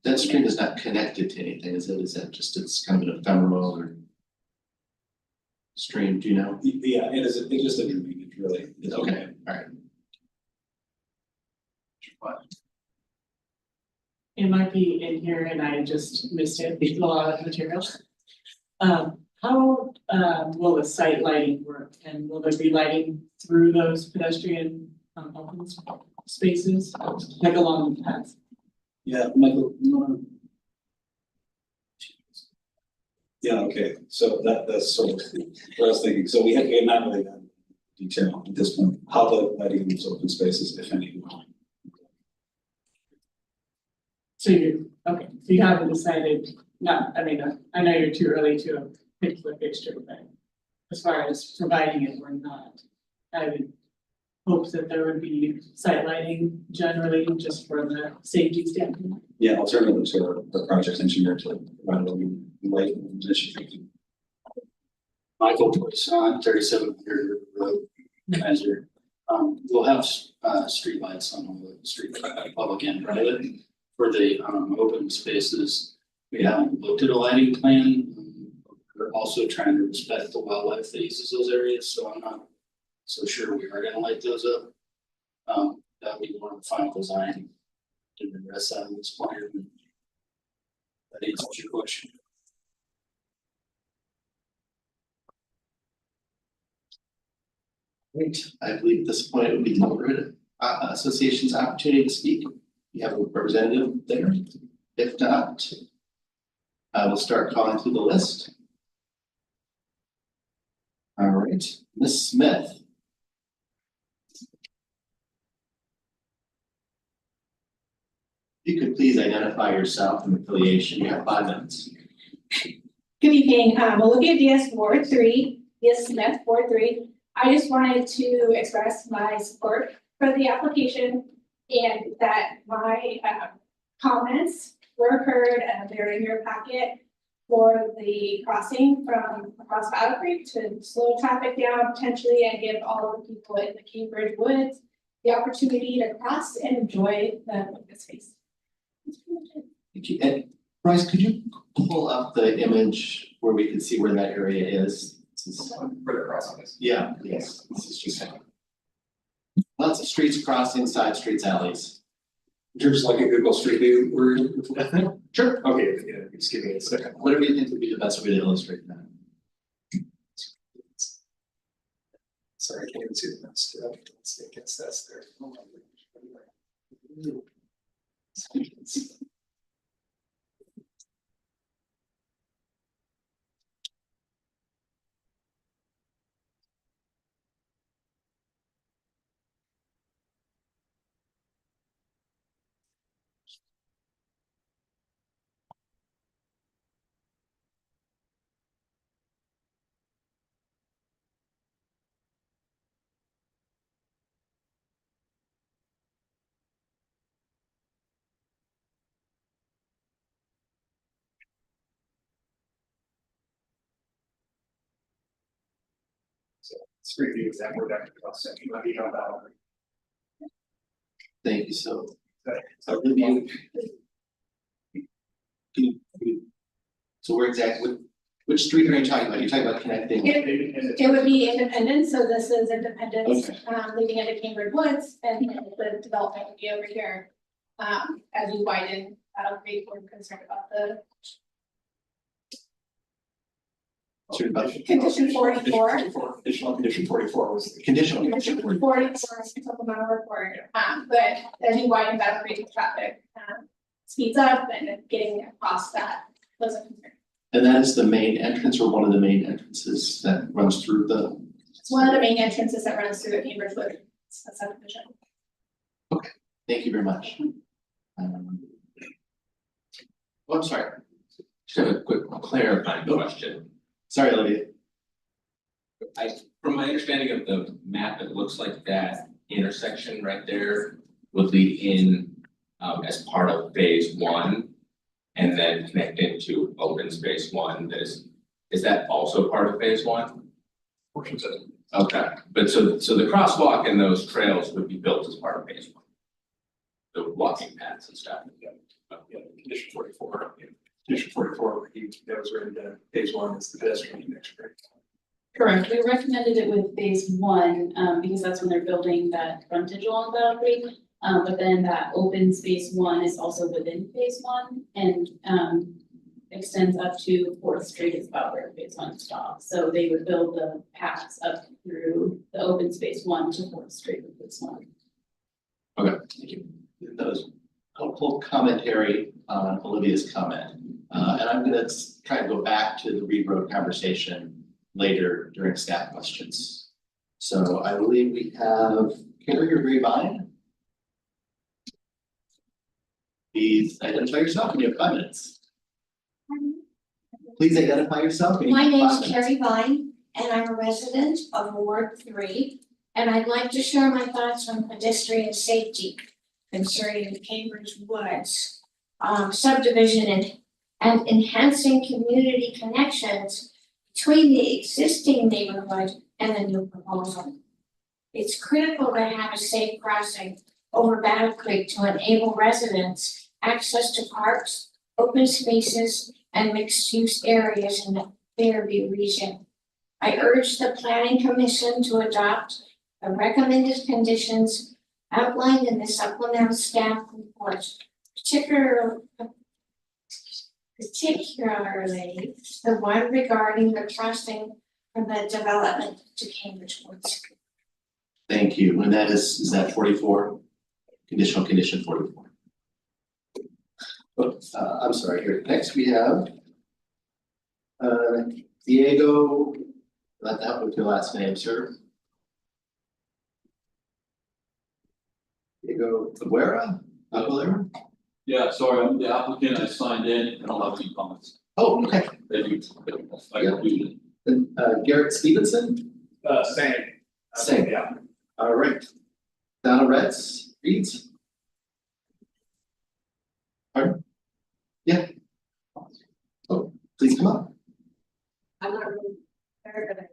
That stream is not connected to anything, is it? Is that just, it's kind of an ephemeral or stream, do you know? Yeah, it's just a drainage, really. Okay, all right. It might be in here and I just missed it, it's a lot of materials. How will the site lighting work and will there be lighting through those pedestrian open spaces, like along the paths? Yeah, Michael, you wanna? Yeah, okay, so that's sort of what I was thinking. So we have not really done detail at this point, how the lighting in these open spaces, if any. So you haven't decided, I know you're too early to pick the fixture, but as far as providing it or not, I would hope that there would be site lighting generally just for the safety standpoint. Yeah, alternative to the project engineer to provide a light initiative. Michael Poisson, 3700 Road, Kaiser. We'll have streetlights on all the street, public and private. For the open spaces, we haven't looked at a lighting plan. We're also trying to respect the wildlife that uses those areas, so I'm not so sure we are gonna light those up. That would be more of the final design to the rest of this plan. That answers your question. Great, I believe at this point it would be the neighborhood association's opportunity to speak. You have a representative there. If not, I will start calling through the list. All right, Ms. Smith. If you could please identify yourself and affiliation, you have 5 minutes. Good evening, Olivia Diaz, Ward 3, Diaz Smith, Ward 3. I just wanted to express my support for the application and that my comments were heard and they're in your packet for the crossing from across Battle Creek to slow traffic down potentially and give all of the people in the Cambridge Woods the opportunity to cross and enjoy the open space. Thank you. And Bryce, could you pull up the image where we can see where that area is? For the crossing. Yeah, yes, this is just lots of streets, crossings, side streets, alleys. In terms of like a Google Street View, we're. Sure. Okay, yeah, just give me a second. Whatever you think would be the best way to illustrate that. Sorry, I can't even see the next step. Let's see, I guess that's there. Oh my goodness. Street view that we're back across section, let me know about it. Thank you so. Okay. So Olivia. So where exactly, which street are you talking about? You're talking about connecting? It would be Independence, so this is Independence, Okay. leading into Cambridge Woods, and then the development would be over here. As you widen Battle Creek, we're concerned about the condition 44. Additional condition 44 was. Conditional. Condition 44 supplemental report, but as you widen Battle Creek, traffic, speeds up and getting across that was a concern. And that is the main entrance or one of the main entrances that runs through the? It's one of the main entrances that runs through the Cambridge Woods subdivision. Okay, thank you very much. Oh, I'm sorry. Just have a quick clarifying question. Sorry, Olivia. From my understanding of the map, it looks like that intersection right there would lead in as part of phase one. And then connect into open space one. Is that also part of phase one? Portions of it. Okay, but so the crosswalk and those trails would be built as part of phase one. The walking paths and stuff. Condition 44. Condition 44, that was written to phase one is the pedestrian connection. Correct, we recommended it with phase one, because that's when they're building that frontage along Battle Creek. But then that open space one is also within phase one and, extends up to Fourth Street is about where phase one stops. So they would build the paths up through the open space one to Fourth Street with this one. Okay, thank you. That was helpful commentary on Olivia's comment. And I'm gonna try and go back to the Reed Road conversation later during staff questions. So I believe we have Carrie or Greenvine. Please identify yourself and you have 5 minutes. Please identify yourself. My name is Carrie Vine, and I'm a resident of Ward 3, and I'd like to share my thoughts on pedestrian safety concerning the Cambridge Woods subdivision and enhancing community connections between the existing neighborhood and the new proposal. It's critical to have a safe crossing over Battle Creek to enable residents access to parks, open spaces, and mixed-use areas in the Fairview region. I urge the Planning Commission to adopt the recommended conditions outlined in the supplemental staff report, particularly the one regarding the crossing from the development to Cambridge Woods. Thank you. And that is that 44? Conditional condition 44. I'm sorry, here, next we have Diego, let that with your last name, sir. Diego Aguilera? Yeah, sorry, I'm the applicant, I signed in, I don't have any comments. Oh, okay. Thank you. And Garrett Stevenson? Same. Same. Yeah. All right. Donna Reeds? Pardon? Yeah. Oh, please come up. I'm not really very good at.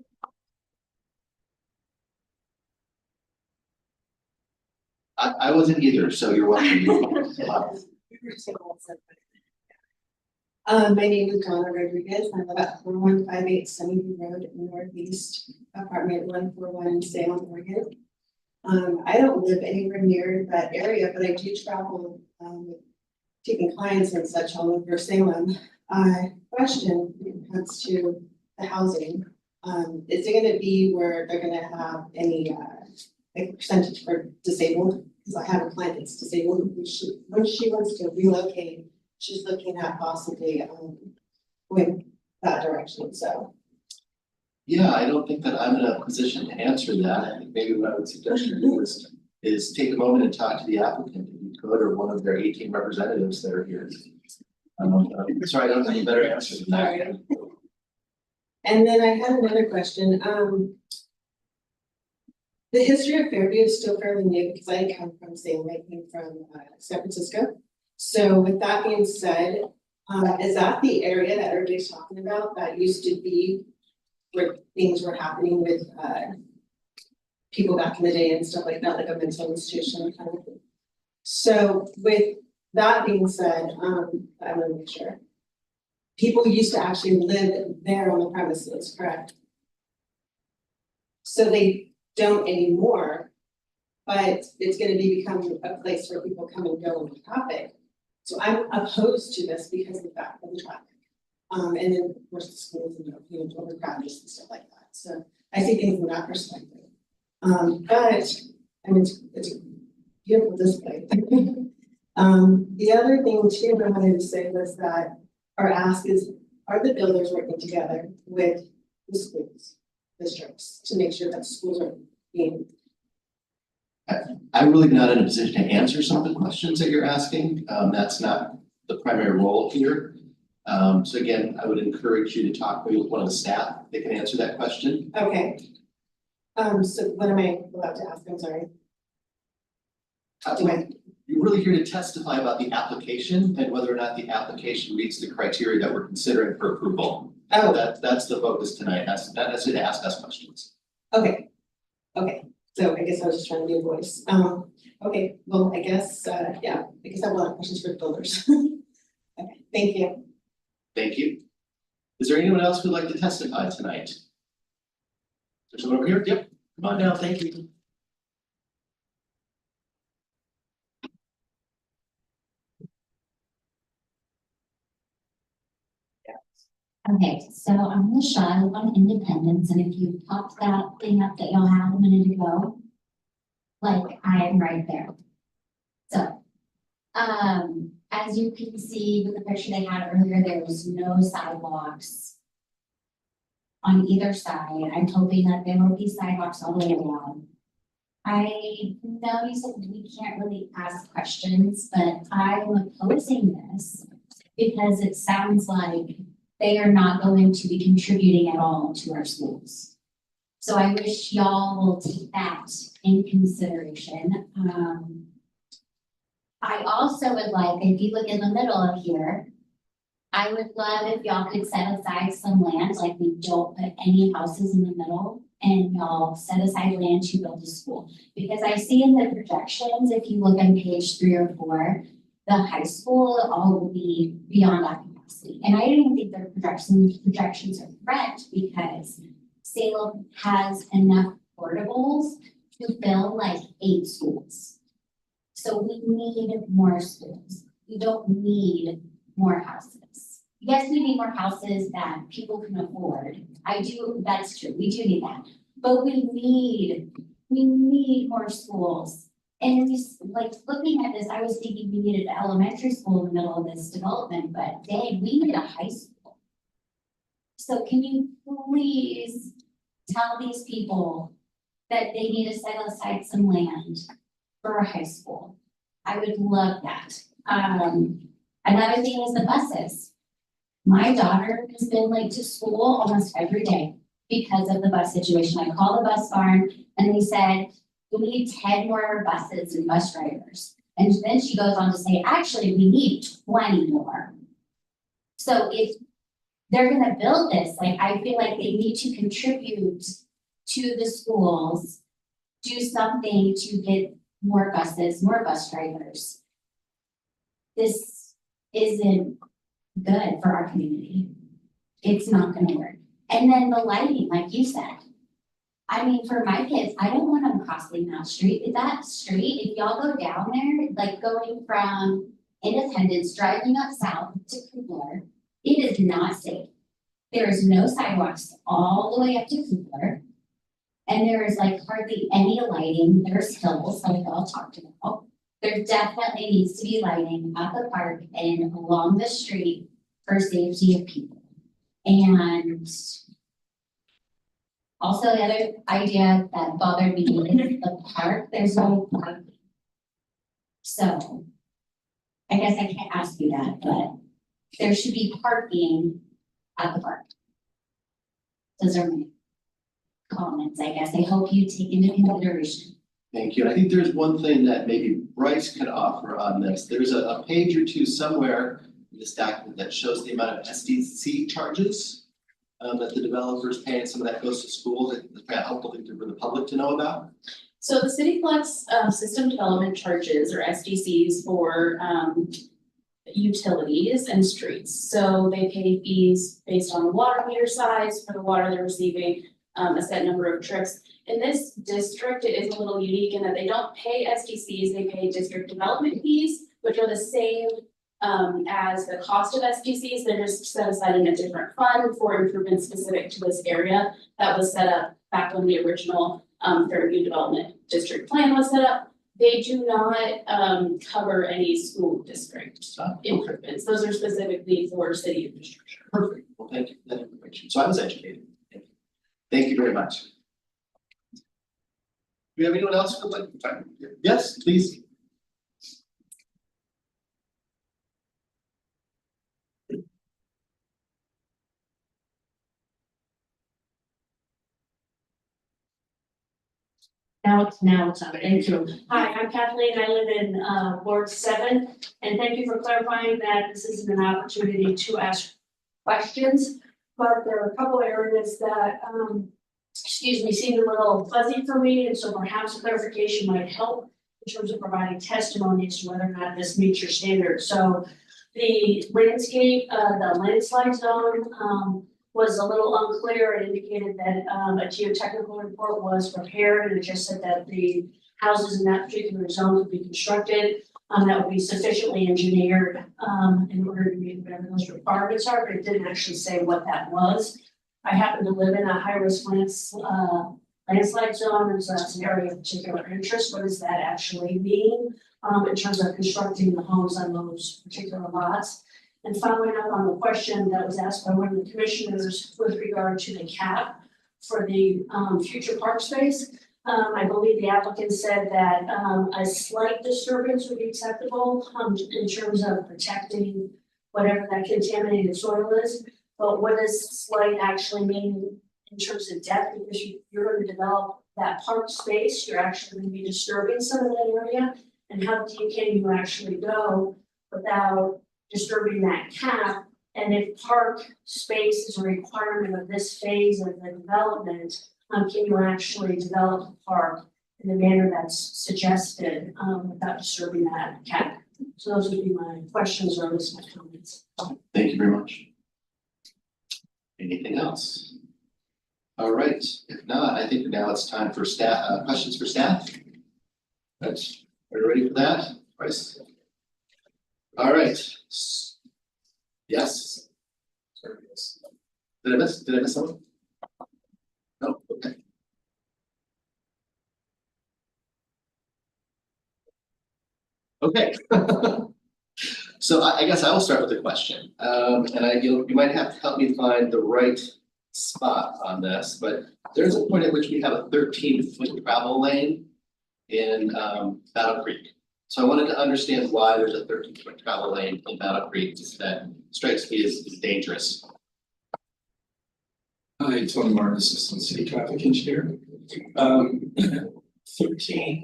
I wasn't either, so you're welcome. My name is Donna Rodriguez. I live at 4158 Sunnyview Road in Northeast, apartment 141 in Salem, Oregon. I don't live anywhere near that area, but I do travel, taking clients and such all over Salem. Question when it comes to the housing, is it gonna be where they're gonna have any, like percentage for disabled? Because I have a client that's disabled, when she wants to relocate, she's looking at possibly, going that direction, so. Yeah, I don't think that I'm in a position to answer that. I think maybe what I would suggest you do is take a moment and talk to the applicant if you could, or one of their 18 representatives that are here. Sorry, I don't have a better answer than that. And then I had another question, the history of Fairview is still fairly new because I come from Salem, I came from San Francisco. So with that being said, is that the area that everybody's talking about that used to be where things were happening with people back in the day and stuff like that, like a mental institution kind of thing. So with that being said, I want to make sure. People used to actually live there on the premises, correct? So they don't anymore, but it's gonna become a place where people come and go and traffic. So I'm opposed to this because of the fact of the traffic. And then of course the schools and, overcrowded and stuff like that. So I see things from that perspective. But I mean, it's a beautiful display. The other thing too I wanted to say was that, or ask is, are the builders working together with the schools, districts, to make sure that schools are being. I'm really not in a position to answer some of the questions that you're asking. That's not the primary role here. So again, I would encourage you to talk maybe with one of the staff. They can answer that question. Okay. So what am I allowed to ask? I'm sorry. You're really here to testify about the application and whether or not the application meets the criteria that we're considering for approval. Oh. That's the focus tonight, not necessarily to ask us questions. Okay. Okay. So I guess I was just trying to be a voice. Okay, well, I guess, yeah, I guess I have a lot of questions for the builders. Okay, thank you. Thank you. Is there anyone else who'd like to testify tonight? There's someone over here? Yep, come on down, thank you. Okay, so I'm Michelle, I live on Independence, and if you popped that thing up that y'all had a minute ago, like I am right there. So, as you can see with the picture they had earlier, there was no sidewalks on either side. I'm hoping that there will be sidewalks all the way around. I know you said we can't really ask questions, but I'm opposing this because it sounds like they are not going to be contributing at all to our schools. So I wish y'all will take that in consideration. I also would like, if you look in the middle of here, I would love if y'all could set aside some land, like we don't put any houses in the middle, and y'all set aside land to build a school. Because I see in the projections, if you look on page 3 or 4, the high school all will be beyond occupancy. And I don't even think their projections are correct because Salem has enough portables to fill like 8 schools. So we need more schools. We don't need more houses. Yes, we need more houses that people can afford. That's true, we do need that. But we need more schools. And just like looking at this, I was thinking we needed an elementary school in the middle of this development, but dang, we need a high school. So can you please tell these people that they need to set aside some land for a high school? I would love that. Another thing is the buses. My daughter has been late to school almost every day because of the bus situation. I called the bus barn and they said, we need 10 more buses and bus drivers. And then she goes on to say, actually, we need 20 more. So if they're gonna build this, like I feel like they need to contribute to the schools, do something to get more buses, more bus drivers. This isn't good for our community. It's not gonna work. And then the lighting, like you said. I mean, for my kids, I don't want them crossing that street. That street, if y'all go down there, like going from Independence, driving up south to Kugler, it is not safe. There is no sidewalks all the way up to Kugler. And there is like hardly any lighting. There's hills, like y'all talked about. There definitely needs to be lighting at the park and along the street for safety of people. And also the other idea that bothered me is the park, there's no park. So I guess I can't ask you that, but there should be parking at the park. Those are my comments, I guess. I hope you take into consideration. Thank you. And I think there's one thing that maybe Bryce could offer on this. There's a page or two somewhere in this document that shows the amount of SDC charges that the developer's paying, some of that goes to schools, and it's kind of helpful thing for the public to know about? So the city collects system development charges or SDCs for utilities and streets. So they pay fees based on the water meter size for the water they're receiving, a set number of trips. In this district, it is a little unique in that they don't pay SDCs, they pay district development fees, which are the same as the cost of SDCs. They're just set aside in a different fund for improvements specific to this area that was set up back when the original Fairview Development District Plan was set up. They do not cover any school district improvements. Those are specifically for city infrastructure. Perfect. Well, thank you for that information. So I was educated. Thank you. Thank you very much. Do we have anyone else who would like to? Yes, please. Now it's on, thank you. Hi, I'm Kathleen, I live in Ward 7, and thank you for clarifying that this isn't an opportunity to ask questions. But there are a couple areas that, seemed a little fuzzy for me, and so perhaps clarification might help in terms of providing testimony as to whether or not this meets your standards. So the landscape, the landslide zone, was a little unclear. It indicated that a geotechnical report was prepared, and it just said that the houses in that particular zone could be constructed. That would be sufficiently engineered in order to meet whatever those requirements are, but it didn't actually say what that was. I happen to live in a high-risk landslide zone, and so that's an area of particular interest. What does that actually mean in terms of constructing the homes on those particular lots? And following up on the question that was asked by one of the commissioners with regard to the cap for the future park space, I believe the applicant said that a slight disturbance would be acceptable in terms of protecting whatever that contaminated soil is. But what does slight actually mean in terms of depth? Because you're going to develop that park space, you're actually going to be disturbing some of that area. And how deep can you actually go without disturbing that cap? And if park space is a requirement of this phase of the development, can you actually develop the park in the manner that's suggested without disturbing that cap? So those would be my questions or at least my comments. Thank you very much. Anything else? All right, if not, I think now it's time for staff, questions for staff. That's, are you ready for that? Bryce? All right. Yes. Sorry, yes. Did I miss someone? No, okay. Okay. So I guess I will start with the question. And you might have to help me find the right spot on this, but there's a point at which we have a 13-foot travel lane in Battle Creek. So I wanted to understand why there's a 13-foot travel lane in Battle Creek that strikes me as dangerous. Hi, Tony Martin, Assistant City Traffic Engineer. 13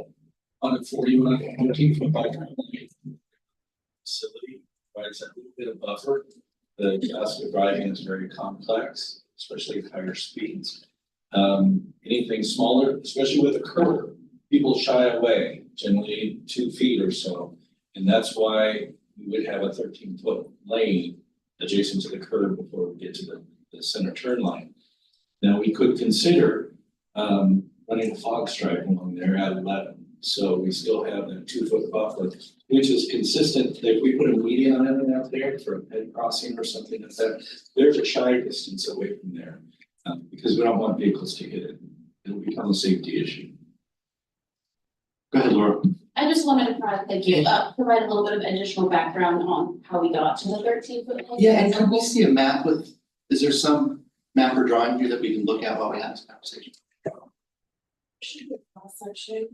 on a 14-foot bike travel lane facility provides a little bit of buffer. The task of driving is very complex, especially at higher speeds. Anything smaller, especially with a curb, people shy away, generally 2 feet or so. And that's why we would have a 13-foot lane adjacent to the curb before we get to the center turn line. Now we could consider running a fog stripe along there at 11. So we still have that 2-foot buffer, which is consistent. If we put a median on it out there for a ped crossing or something like that, there's a shy distance away from there because we don't want vehicles to hit it. It'll become a safety issue. Go ahead, Laura. I just wanted to provide, thank you, provide a little bit of additional background on how we got to the 13-foot lane. Yeah, and can we see a map with, is there some map or drawing here that we can look at while we have this conversation? Should be a cross section.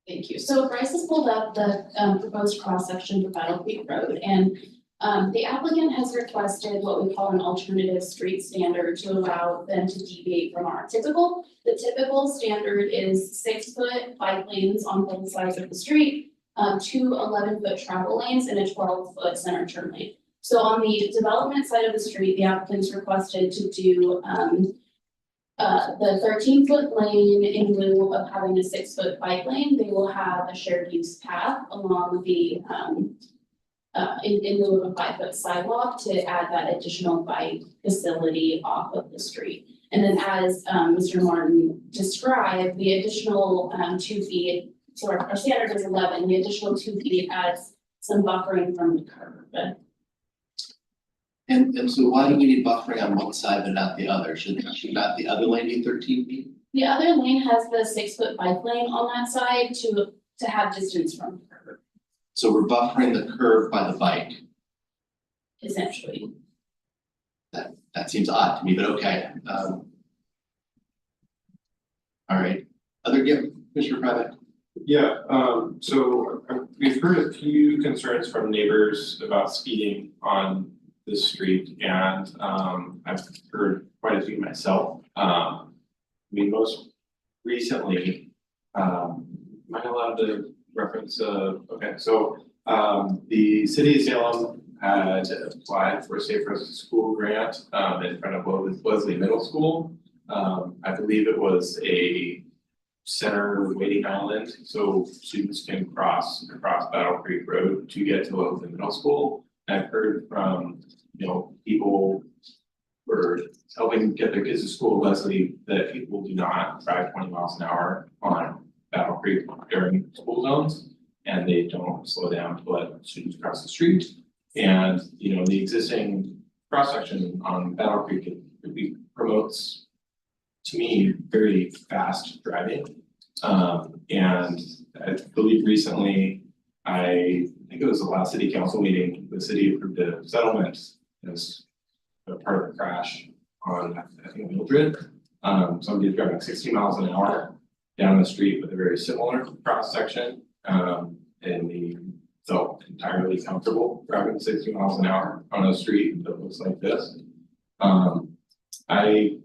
Thank you. So Bryce has pulled up the proposed cross-section for Battle Creek Road, and the applicant has requested what we call an alternative street standard to allow them to deviate from our typical. The typical standard is 6-foot bike lanes on both sides of the street, 2 11-foot travel lanes, and a 12-foot center turn lane. So on the development side of the street, the applicants requested to do the 13-foot lane in lieu of having a 6-foot bike lane. They will have a shared use path along the in lieu of a 5-foot sidewalk to add that additional bike facility off of the street. And then as Mr. Martin described, the additional 2 feet, so our standard is 11, the additional 2 feet adds some buffering from the curb. And so why do we need buffering on one side but not the other? Should not the other lane be 13 feet? The other lane has the 6-foot bike lane on that side to have distance from the curb, So we're buffering the curve by the bike. essentially. That seems odd to me, but okay. All right, Commissioner Pravick. Yeah, so we've heard a few concerns from neighbors about speeding on this street, and I've heard quite a few myself. Most recently, am I allowed to reference, okay, so the city of Salem had applied for a safe roads to school grant in front of Leslie Middle School. I believe it was a center waiting island, so students can cross across Battle Creek Road to get to Leslie Middle School. I've heard from, people who are helping get their kids to school, Leslie, that people do not drive 20 miles an hour on Battle Creek during school zones, and they don't slow down to let students cross the street. And, the existing cross section on Battle Creek, it promotes, to me, very fast driving. And I believe recently, I think it was the last city council meeting, the city approved a settlement as a part of the crash on, I think, Mildred. Somebody driving 60 miles an hour down the street with a very similar cross section. And they felt entirely comfortable driving 60 miles an hour on a street that looks like this. I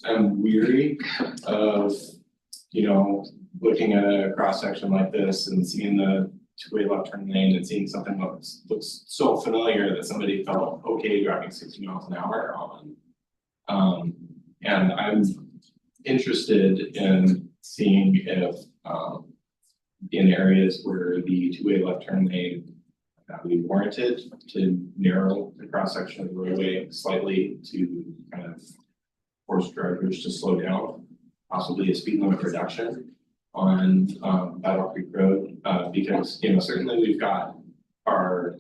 am weary of, looking at a cross section like this and seeing the 2-way left turn lane and seeing something that looks so familiar that somebody felt okay driving 60 miles an hour on. And I'm interested in seeing if in areas where the 2-way left turn lane would be warranted to narrow the cross section of the roadway slightly to kind of force drivers to slow down, possibly a speed limit reduction on Battle Creek Road, because certainly we've got our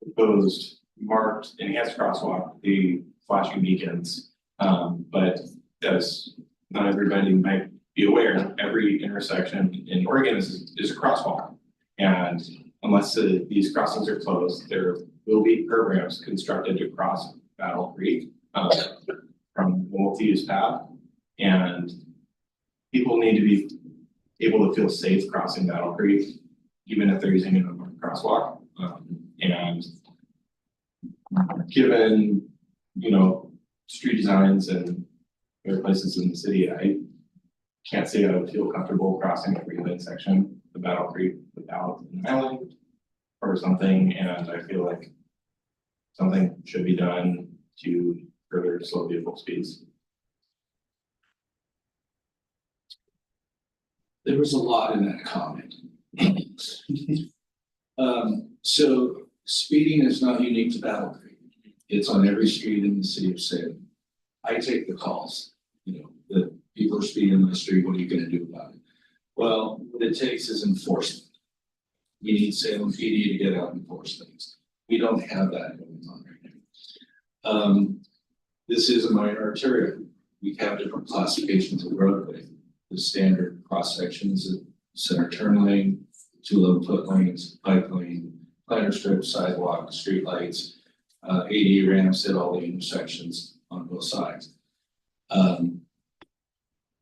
proposed marked enhanced crosswalk, the flashing beacons, but as not everybody might be aware, every intersection in Oregon is a crosswalk, and unless these crossings are closed, there will be programs constructed to cross Battle Creek from the multi-use path, and people need to be able to feel safe crossing Battle Creek, even if they're using a crosswalk. And given, street designs and other places in the city, I can't say I would feel comfortable crossing a 3-lane section of Battle Creek without an island or something, and I feel like something should be done to further slow vehicle speeds. There was a lot in that comment. So speeding is not unique to Battle Creek. It's on every street in the city of Salem. I take the calls, that people are speeding on the street, what are you gonna do about it? Well, what it takes is enforcement. We need Salem PD to get out and enforce things. We don't have that going on right now. This is a minor arterial. We have different classifications of roadway. The standard cross sections, a center turn lane, 2 11-foot lanes, bike lane, planter strip, sidewalk, street lights, ADA ramps at all the intersections on both sides.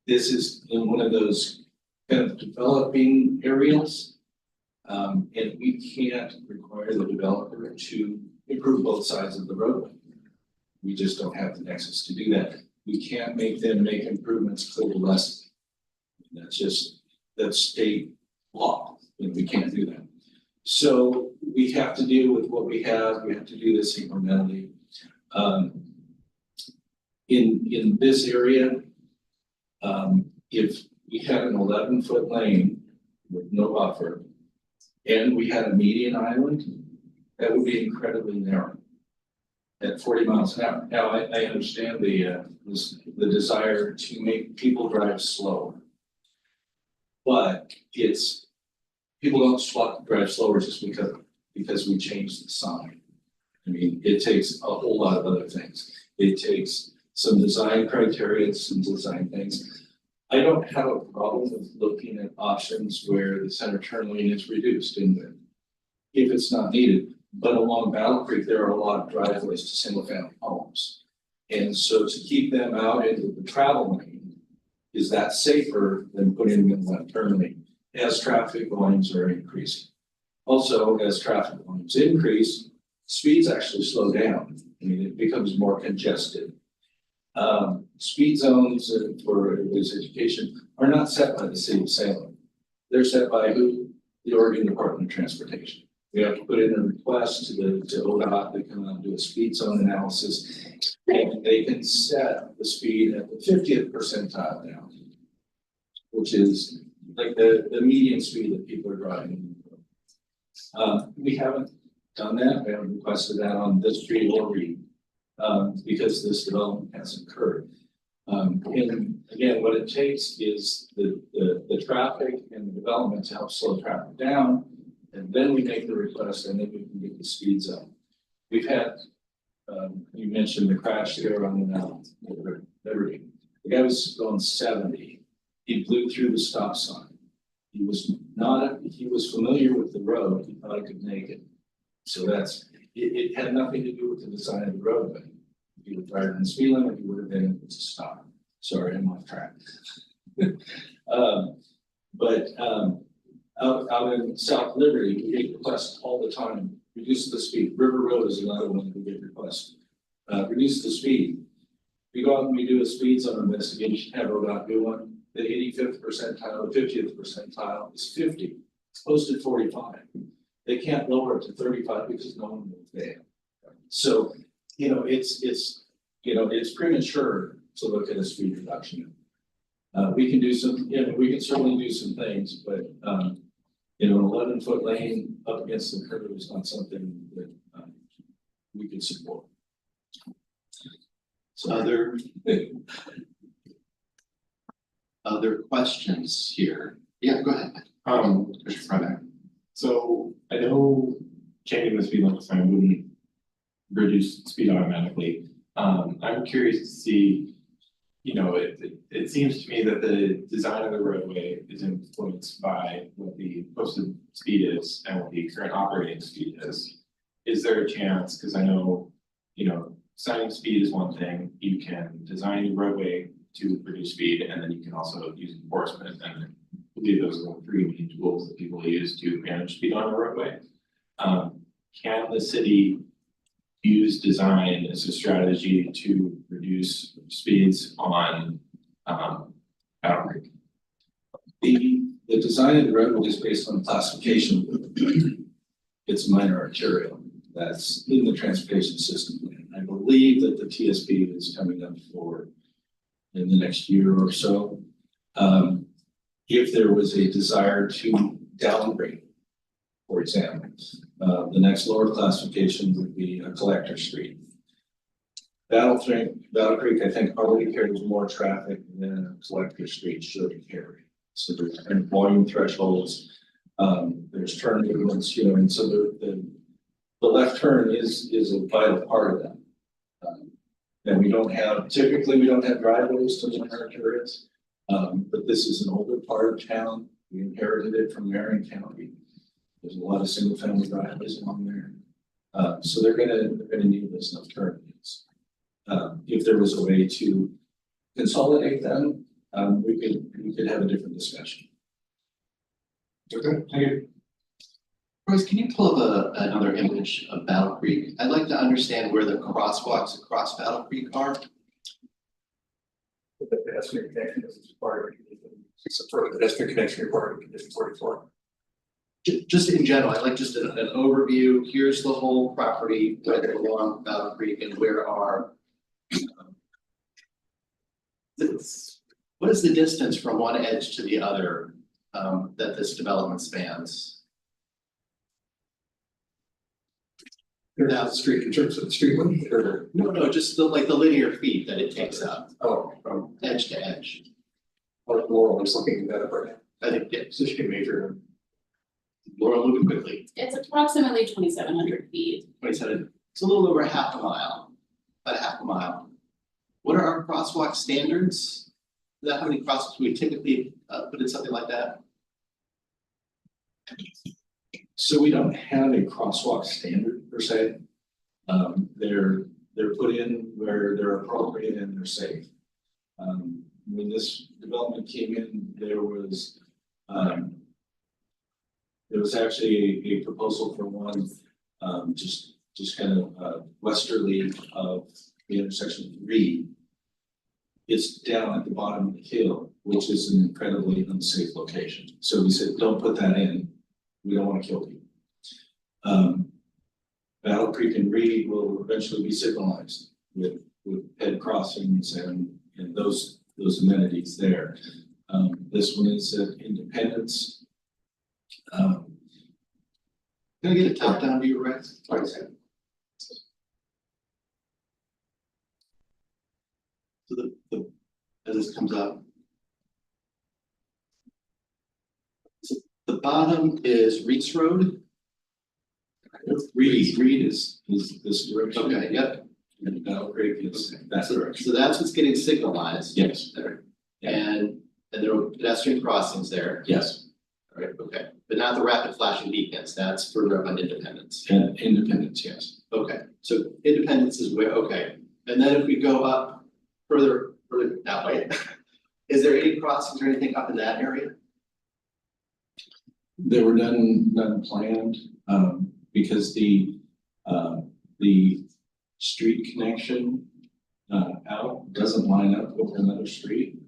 This is in one of those kind of developing areas. And we can't require the developer to improve both sides of the roadway. We just don't have the nexus to do that. We can't make them make improvements clear to Leslie. That's state law, and we can't do that. So we have to deal with what we have. We have to do this incrementally. In this area, if we had an 11-foot lane with no buffer, and we had a median island, that would be incredibly narrow at 40 miles an hour. Now, I understand the desire to make people drive slower, but people don't drive slower just because we changed the sign. I mean, it takes a whole lot of other things. It takes some design criteria, some design things. I don't have a problem with looking at options where the center turn lane is reduced in width, if it's not needed. But along Battle Creek, there are a lot of driveways to single family homes. And so to keep them out into the travel lane, is that safer than putting them in the left turn lane as traffic volumes are increasing? Also, as traffic volumes increase, speeds actually slow down. I mean, it becomes more congested. Speed zones for this education are not set by the city of Salem. They're set by who? The Oregon Department of Transportation. We have to put in a request to ODOT to come out and do a speed zone analysis, and they can set the speed at the 50th percentile now, which is like the median speed that people are driving. We haven't done that. We haven't requested that on this street or Reed, because this development hasn't occurred. And again, what it takes is the traffic and the development to help slow traffic down, and then we make the request, and then we can get the speed zone. We've had, you mentioned the crash there on Liberty. The guy was going 70. He blew through the stop sign. He was familiar with the road. He thought he could make it. So it had nothing to do with the design of the roadway. If he would drive in the speed limit, he would have been able to stop. Sorry, I'm off track. Out in South Liberty, we get requests all the time, reduce the speed. River Road is another one that we get requests. Reduce the speed. We go out and we do a speed zone investigation, have ODOT do one. The 85th percentile, the 50th percentile is 50. It's posted 45. They can't lower it to 35 because no one will pay. So, it's premature to look at a speed reduction. We can do we can certainly do some things, but, an 11-foot lane up against the curb is not something that we can support. So other questions here? Yeah, go ahead. So I know changing the speed limit sign wouldn't reduce speed automatically. I'm curious to see, it seems to me that the design of the roadway is influenced by what the posted speed is and what the current operating speed is. Is there a chance, because I know, signing speed is one thing, you can design your roadway to reduce speed, and then you can also use enforcement, and I believe those are the three main tools that people use to manage speed on a roadway. Can the city use design as a strategy to reduce speeds on Battle Creek? The design of the roadway is based on classification. It's minor arterial. That's in the transportation system plan. I believe that the TSP is coming up for in the next year or so. If there was a desire to downgrade, for example, the next lower classification would be a collector street. Battle Creek, I think, already carries more traffic than a collector street should carry. So there's kind of volume thresholds. There's turn movements, and so the left turn is a vital part of that. And typically we don't have driveways to the arterials, but this is an older part of town. We inherited it from Marion County. There's a lot of single family driveways along there. So they're gonna need this enough turn lanes. If there was a way to consolidate them, we could have a different discussion. Okay, thank you. Royce, can you pull up another image of Battle Creek? I'd like to understand where the crosswalks across Battle Creek are. The pedestrian connection is required, support the pedestrian connection required in condition 44. Just in general, I'd like just an overview. Here's the whole property right along Battle Creek and where are. What is the distance from one edge to the other that this development spans? Now the street in terms of the street width or? No, just the linear feet that it takes up. Oh, from edge to edge. Laurel is looking at that right now. I think, yeah, So she can measure. Laurel, moving quickly. It's approximately 2,700 feet. 27, it's a little over half a mile, about half a mile. What are our crosswalk standards? Is that how many crosswalks we typically put in something like that? So we don't have a crosswalk standard per se. They're put in where they're appropriate and they're safe. When this development came in, there was actually a proposal for one, just kind of westerly of the intersection 3. It's down at the bottom of the hill, which is an incredibly unsafe location. So we said, don't put that in. We don't want to kill people. Battle Creek and Reed will eventually be signalized with head crossings and those amenities there. This one is at Independence. Can I get a top down view, Rex? Sorry, second. So as this comes up. So the bottom is Reeds Road. Reed is this direction. Okay, yep. And Battle Creek is that direction. So that's what's getting signalized. Yes. There. And there are pedestrian crossings there. Yes. All right, okay, but not the rapid flashing beacons, that's further up on Independence. And Independence, yes. Okay, so Independence is where, okay, and then if we go up further that way, is there any crossings or anything up in that area? They were none planned, because the street connection out doesn't line up with another street.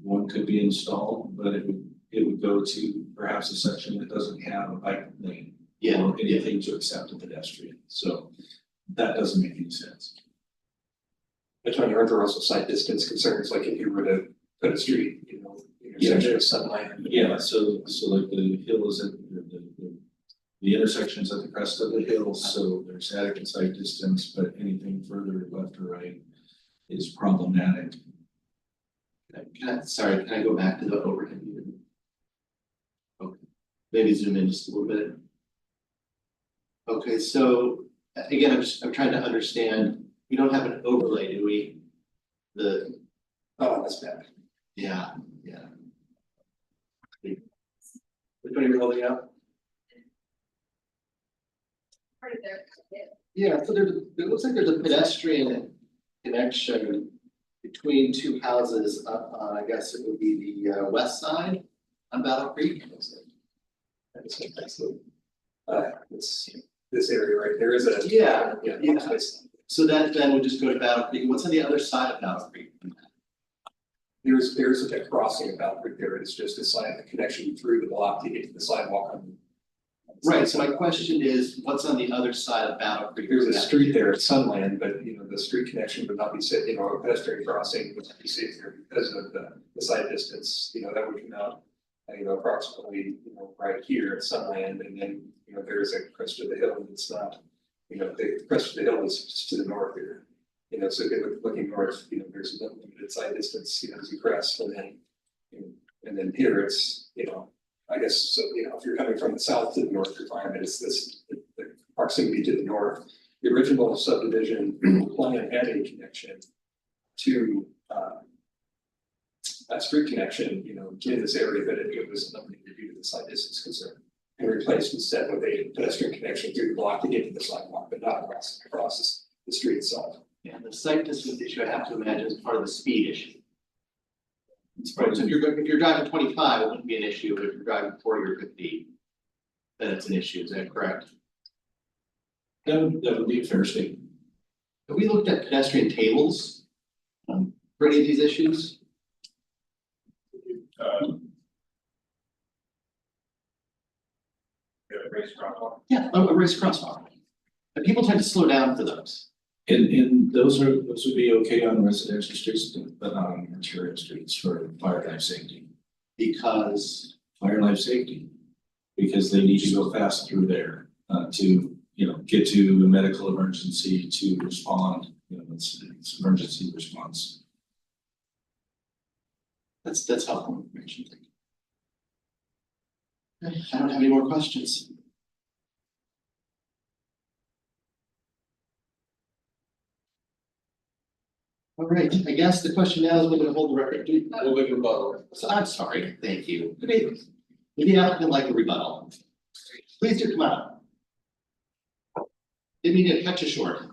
One could be installed, but it would go to perhaps a section that doesn't have a bike lane. Yeah. Or anything to accept a pedestrian, so that doesn't make any sense. Attorney, aren't there also site distance concerns, like if you were to put a street, intersection of Sunline? Yeah, so like the hill is at the intersection's at the crest of the hill, so there's adequate site distance, but anything further left or right is problematic. Sorry, can I go back to the overhead view? Okay, maybe zoom in just a little bit. Okay, so again, I'm trying to understand, we don't have an overlay, do we? Oh, that's bad. Yeah. Which one are you holding up? Right there. Yeah, so it looks like there's a pedestrian connection between two houses up on, I guess it would be the west side on Battle Creek. It's this area right there is a. Yeah. So that then would just go to Battle Creek. What's on the other side of Battle Creek? There's a crossing about right there. It's just a side, the connection through the block to get to the sidewalk on. Right, so my question is, what's on the other side of Battle Creek? There's a street there at Sunland, but the street connection would not be safe, a pedestrian crossing would not be safe there because of the side distance, that would come out. Approximately, right here at Sunland, and then, there's a crest of the hill, and it's not, the crest of the hill is just to the north here. So if you're looking north, there's a limited side distance, as you crest, and then here it's, I guess, so, if you're coming from the south to the north, you're fine, but it's the proximity to the north. The original subdivision plan had a connection to, a street connection, in this area, but it was eliminated due to the side distance concern. And replaced instead with a pedestrian connection through the block to get to the sidewalk, but not across the street itself. Yeah, the site distance issue, I have to imagine is part of the speed issue. Right, so if you're driving 25, it wouldn't be an issue, but if you're driving 40 or 50, then it's an issue, is that correct? That would be a fair statement. Have we looked at pedestrian tables for any of these issues? Yeah, a race crosswalk. And people tend to slow down for those. And those would be okay on residential streets, but not on arterial streets for fire life safety. Because fire life safety. Because they need to go fast through there to, get to a medical emergency to respond, it's emergency response. That's helpful information. Thank you. Okay, I don't have any more questions. All right, I guess the question now is we're gonna hold the record. We'll make a rebuttal. So I'm sorry, thank you. Would the applicant like a rebuttal? Please do come out. Didn't mean to cut you short.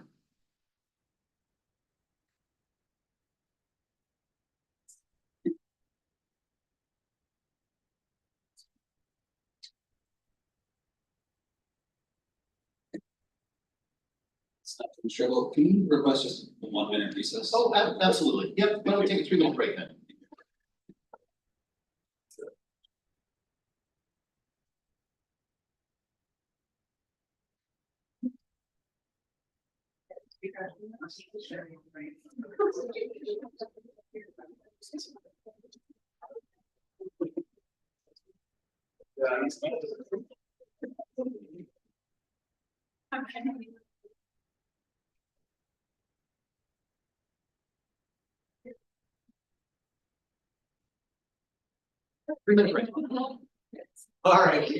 Cheryl, can you request just a 1 minute recess? Oh, absolutely. Yep, why don't we take a 3-minute break then? Three-minute break. All right.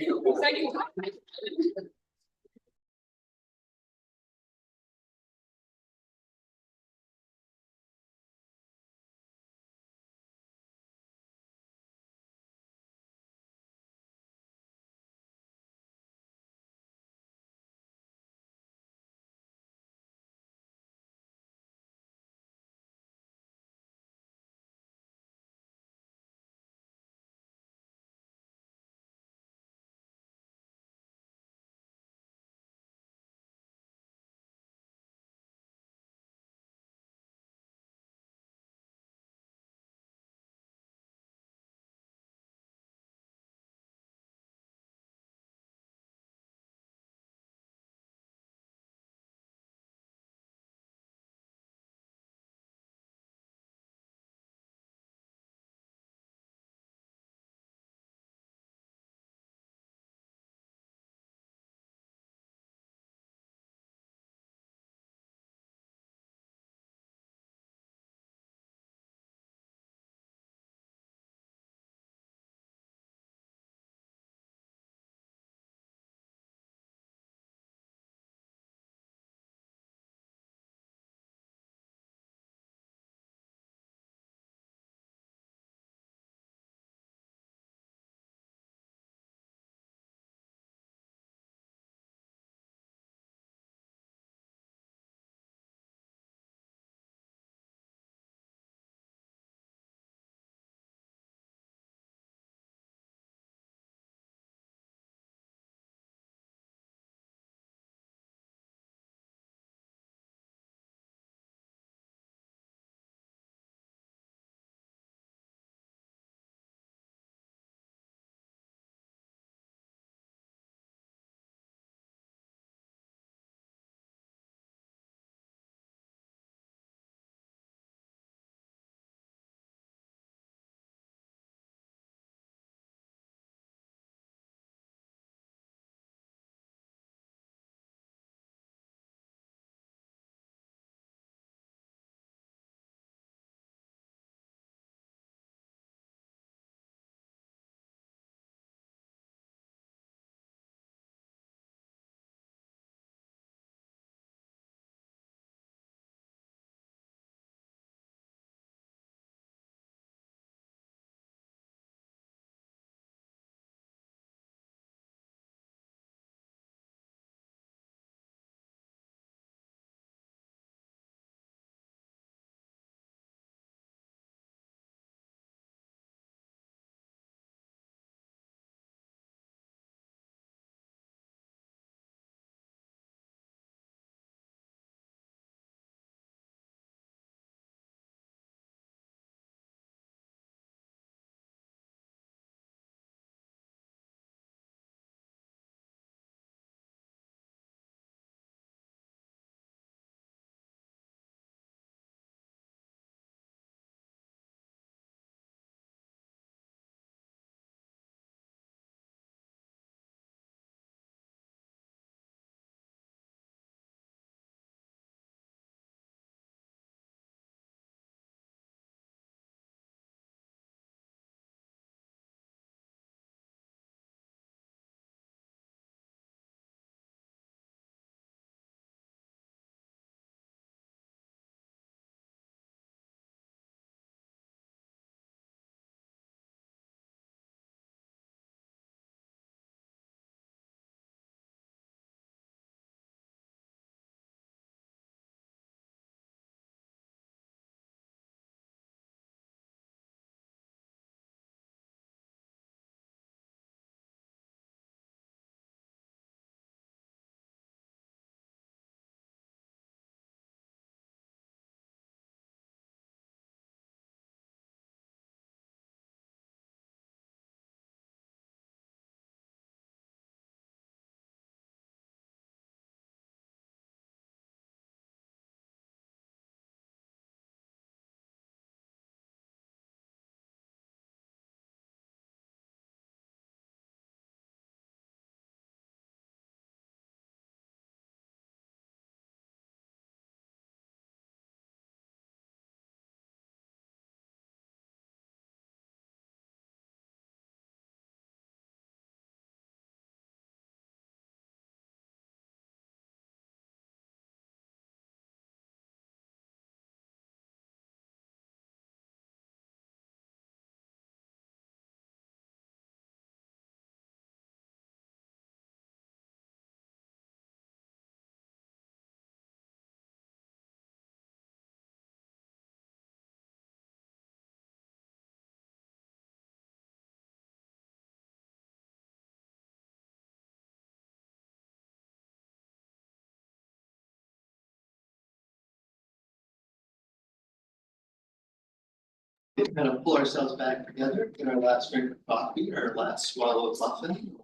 kind of pull ourselves back together, get our last drink of coffee, our last swallow of muffin.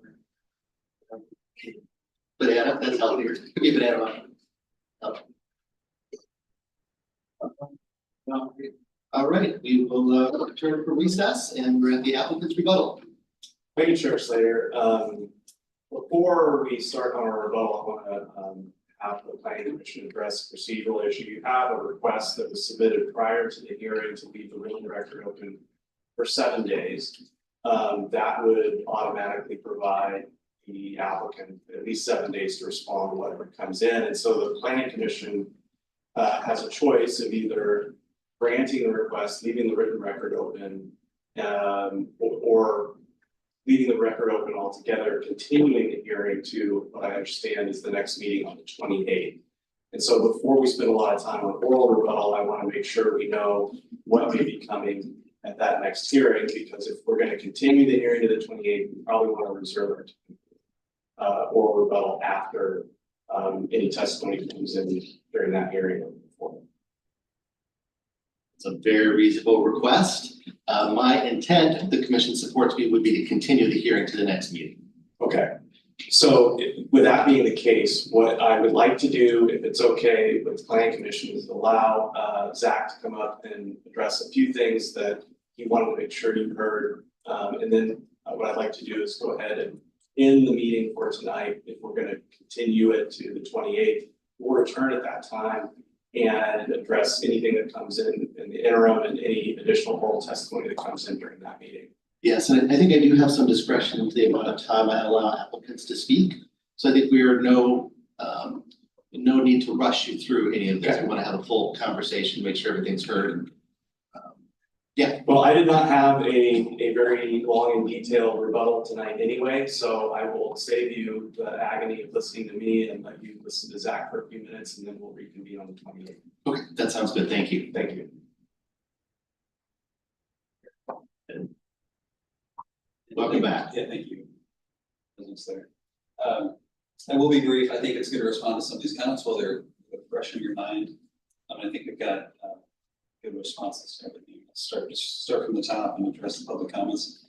Banana, that's healthier. Give me a banana muffin. All right, we will return for recess and we're at the applicant's rebuttal. Thank you, Chair Slater. Before we start on our rebuttal, I want to have the planning commission address a procedural issue. You have a request that was submitted prior to the hearing to leave the written record open for 7 days. That would automatically provide the applicant at least 7 days to respond to whatever comes in. And so the planning commission has a choice of either granting the request, leaving the written record open, or leaving the record open altogether, continuing the hearing to what I understand is the next meeting on the 28th. And so before we spend a lot of time on oral rebuttal, I want to make sure we know what may be coming at that next hearing, because if we're going to continue the hearing to the 28th, we probably want to reserve our oral rebuttal after any testimony comes in during that hearing. It's a very reasonable request. My intent, if the commission supports me, would be to continue the hearing to the next meeting. Okay, so with that being the case, what I would like to do, if it's okay with the planning commission, is allow Zach to come up and address a few things that he wanted to make sure you heard. And then what I'd like to do is go ahead and end the meeting for tonight. If we're going to continue it to the 28th, we'll return at that time and address anything that comes in the interim and any additional oral testimony that comes in during that meeting. Yes, and I think I do have some discretion with the amount of time I allow applicants to speak. So I think we are no need to rush you through any of this. We want to have a full conversation, make sure everything's heard. Yeah. Well, I did not have a very long and detailed rebuttal tonight anyway, so I will save you the agony of listening to me and let you listen to Zach for a few minutes, and then we'll reconvene on the 28th. Okay, that sounds good. Thank you. Thank you. Welcome back. Yeah, thank you. I will be brief. I think it's good to respond to some of these comments while they're fresh in your mind. I think we've got good responses to everything. Start from the top and address the public comments.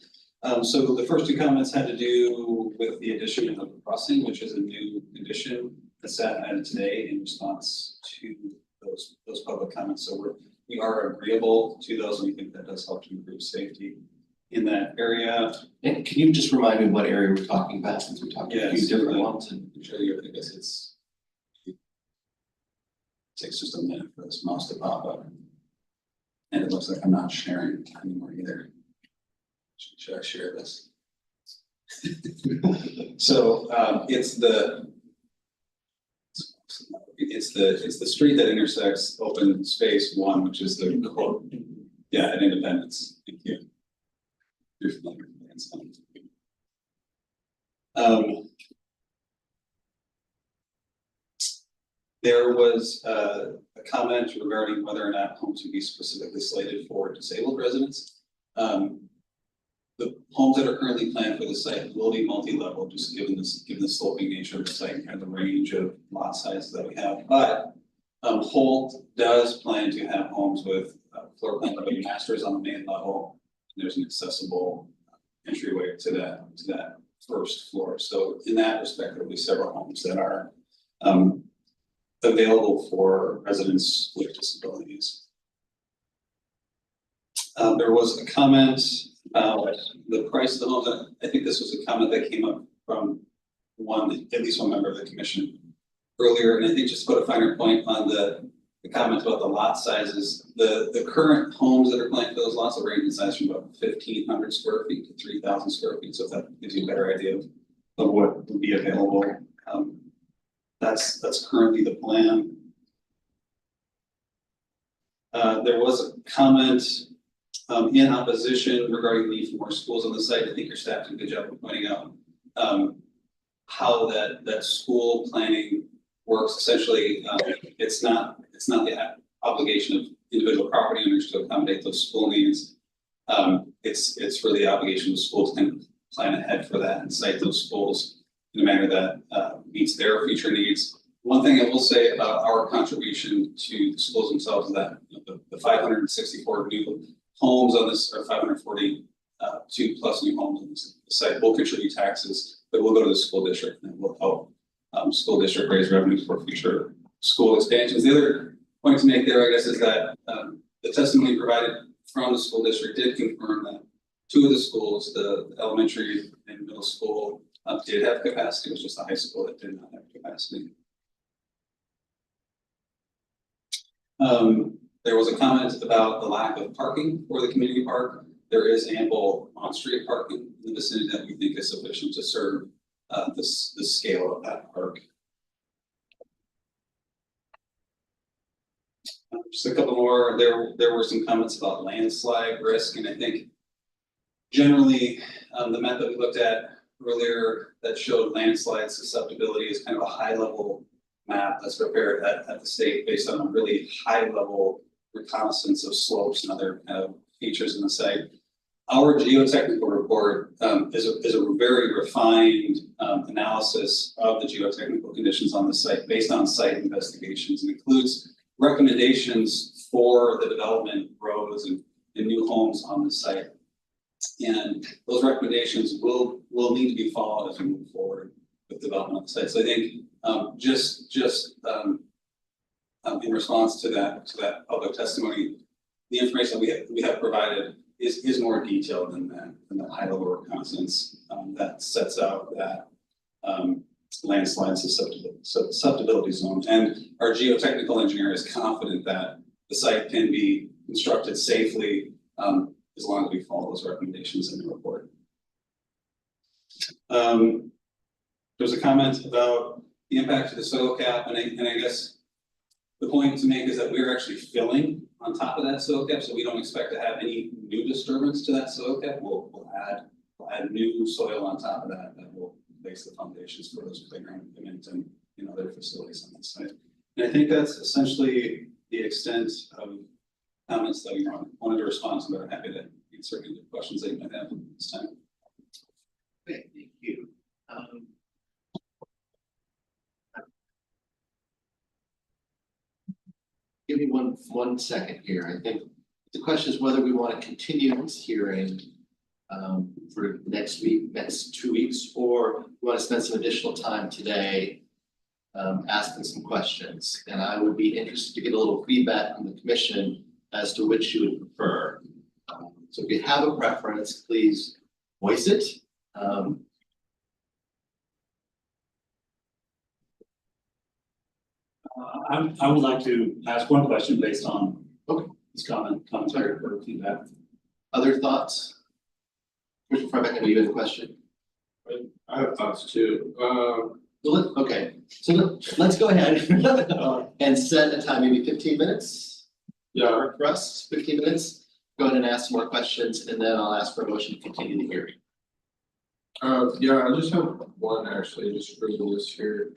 So the first two comments had to do with the addition of the crossing, which is a new addition that's added today in response to those public comments. So we are agreeable to those, and we think that does help to improve safety in that area. And can you just remind me what area we're talking about, since we're talking a few different ones? And I'm sure you, I guess it takes just a minute for this mouse to pop up. And it looks like I'm not sharing anymore either. Should I share this? So it's the street that intersects open space 1, which is the at Independence. Thank you. You're familiar with that. There was a comment regarding whether or not homes would be specifically slated for disabled residents. The homes that are currently planned for the site will be multi-level, just given the sloping nature of the site and the range of lot sizes that we have. But Holt does plan to have homes with floor plan living masters on the main level. And there's an accessible entryway to that first floor. So in that respect, there will be several homes that are available for residents with disabilities. There was a comment about the price of the homes. I think this was a comment that came up from at least one member of the commission earlier. And I think just to put a finer point on the comment about the lot sizes, the current homes that are planned for those lots are ranging in size from about 1,500 square feet to 3,000 square feet. So if that gives you a better idea of what would be available. That's currently the plan. There was a comment in opposition regarding the need for more schools on the site. I think your staff did a good job of pointing out how that school planning works. Essentially, it's not the obligation of individual property owners to accommodate those school needs. It's really the obligation of the school to kind of plan ahead for that and site those schools in a manner that meets their future needs. One thing I will say about our contribution to the schools themselves is that the 564 new homes on this, or 542 plus new homes on this site will contribute taxes that will go to the school district and will help school district raise revenues for future school expansions. The other point to make there, I guess, is that the testimony provided from the school district did confirm that two of the schools, the elementary and middle school, did have capacity. It was just the high school that did not have capacity. There was a comment about the lack of parking for the community park. There is ample on-street parking in the vicinity that we think is sufficient to serve the scale of that park. Just a couple more. There were some comments about landslide risk, and I think generally the map that we looked at earlier that showed landslide susceptibility is kind of a high-level map that's prepared at the state based on a really high-level reconnaissance of slopes and other kind of features in the site. Our geotechnical report is a very refined analysis of the geotechnical conditions on the site based on site investigations, and includes recommendations for the development of roads and new homes on the site. And those recommendations will need to be followed as we move forward with development of the site. So I think in response to that public testimony, the information that we have provided is more detailed than the high level reconnaissance that sets out that landslide susceptibility zone. And our geotechnical engineer is confident that the site can be constructed safely as long as we follow those recommendations in the report. There's a comment about the impact of the soil cap, and I guess the point to make is that we're actually filling on top of that soil cap, so we don't expect to have any new disturbance to that soil cap. We'll add new soil on top of that will place the foundations for those playground equipment and other facilities on the site. And I think that's essentially the extent of comments that we wanted to respond to, but I'm happy to answer any questions that you might have this time. Okay, thank you. Give me one second here. I think the question is whether we want to continue this hearing for next 2 weeks, or we want to spend some additional time today asking some questions. And I would be interested to get a little feedback from the commission as to which you would prefer. So if you have a preference, please voice it. I would like to ask one question based on this commentary or feedback. Other thoughts? Commissioner Frybeck, have you had a question? I have thoughts too. Okay, so let's go ahead and set a time, maybe 15 minutes. Yeah. For us, 15 minutes. Go ahead and ask some more questions, and then I'll ask for a motion to continue the hearing. Yeah, I just have one actually, just for this here.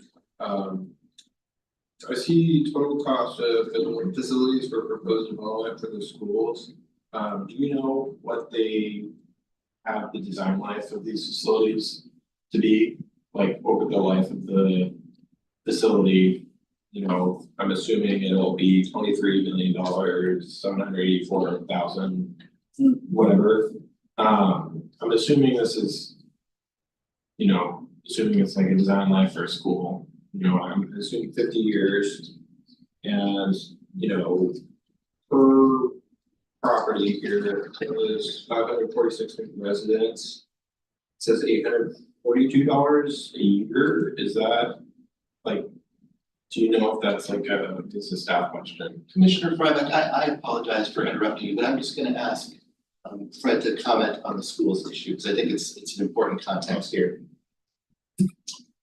I see total cost of facilities for proposed development for the schools. Do you know what they have the design life of these facilities to be, like over the life of the facility? I'm assuming it'll be $23 million, 784,000, whatever. I'm assuming this is, assuming it's like a design life for a school. I'm assuming 50 years, and per property here, there's 546 residents. It says $842 a year. Is that like? Do you know if that's like it's a staff question? Commissioner Frybeck, I apologize for interrupting you, but I'm just going to ask Fred to comment on the schools issue, because I think it's an important context here.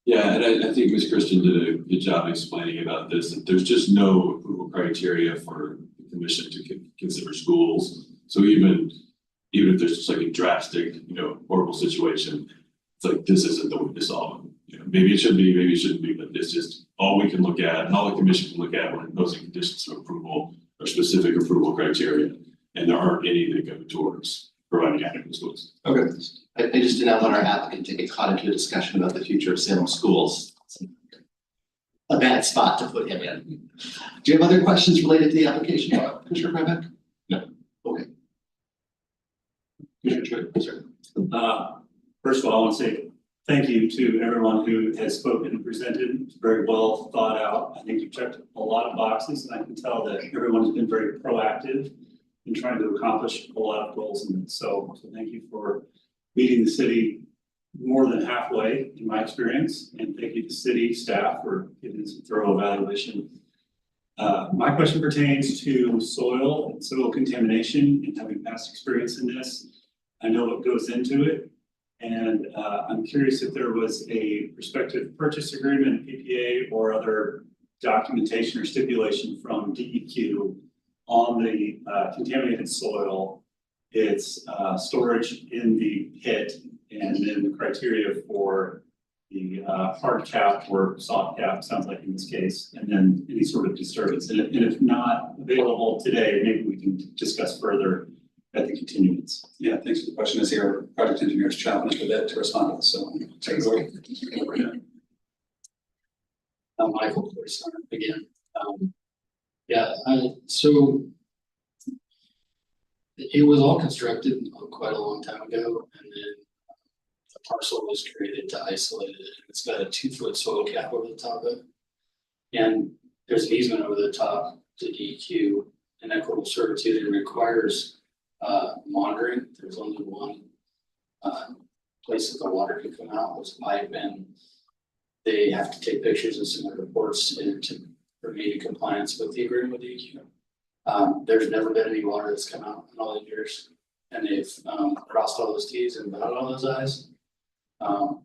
Yeah, and I think Ms. Christian did a good job explaining about this, that there's just no approval criteria for the commission to consider schools. So even if there's just like a drastic, horrible situation, it's like, this isn't the way to solve it. Maybe it should be, maybe it shouldn't be, but it's just all we can look at, and all the commission can look at when imposing conditions of approval or specific approval criteria. And there aren't any that go towards providing adequate schools. Okay. I just did not want our applicant to get caught into a discussion about the future of Salem schools. It's a bad spot to put him in. Do you have other questions related to the application, Commissioner Frybeck? No. Okay. First of all, I want to say thank you to everyone who has spoken and presented. It's very well thought out. I think you've checked a lot of boxes, and I can tell that everyone has been very proactive in trying to accomplish a lot of goals in it. So thank you for meeting the city more than halfway, in my experience, and thank you to city staff for giving us a thorough evaluation. My question pertains to soil and soil contamination and having past experience in this. I know what goes into it. And I'm curious if there was a prospective purchase agreement, PPA, or other documentation or stipulation from DEQ on the contaminated soil, its storage in the pit, and then the criteria for the hard cap or soft cap, sounds like in this case, and then any sort of disturbance. And if not available today, maybe we can discuss further at the continuance. Yeah, thanks for the question. As our project engineer's challenged a bit to respond to this, so take it away. Michael, please, again. So it was all constructed quite a long time ago, and then the parcel was created to isolate it. It's got a 2-foot soil cap over the top of it. And there's an easement over the top to DEQ and equitable servitude. It requires monitoring. There's only one place that the water can come out, was pipe, and they have to take pictures and submit reports to remain in compliance with the agreement with DEQ. There's never been any water that's come out in all the years, and they've crossed all those T's and dotted all those I's.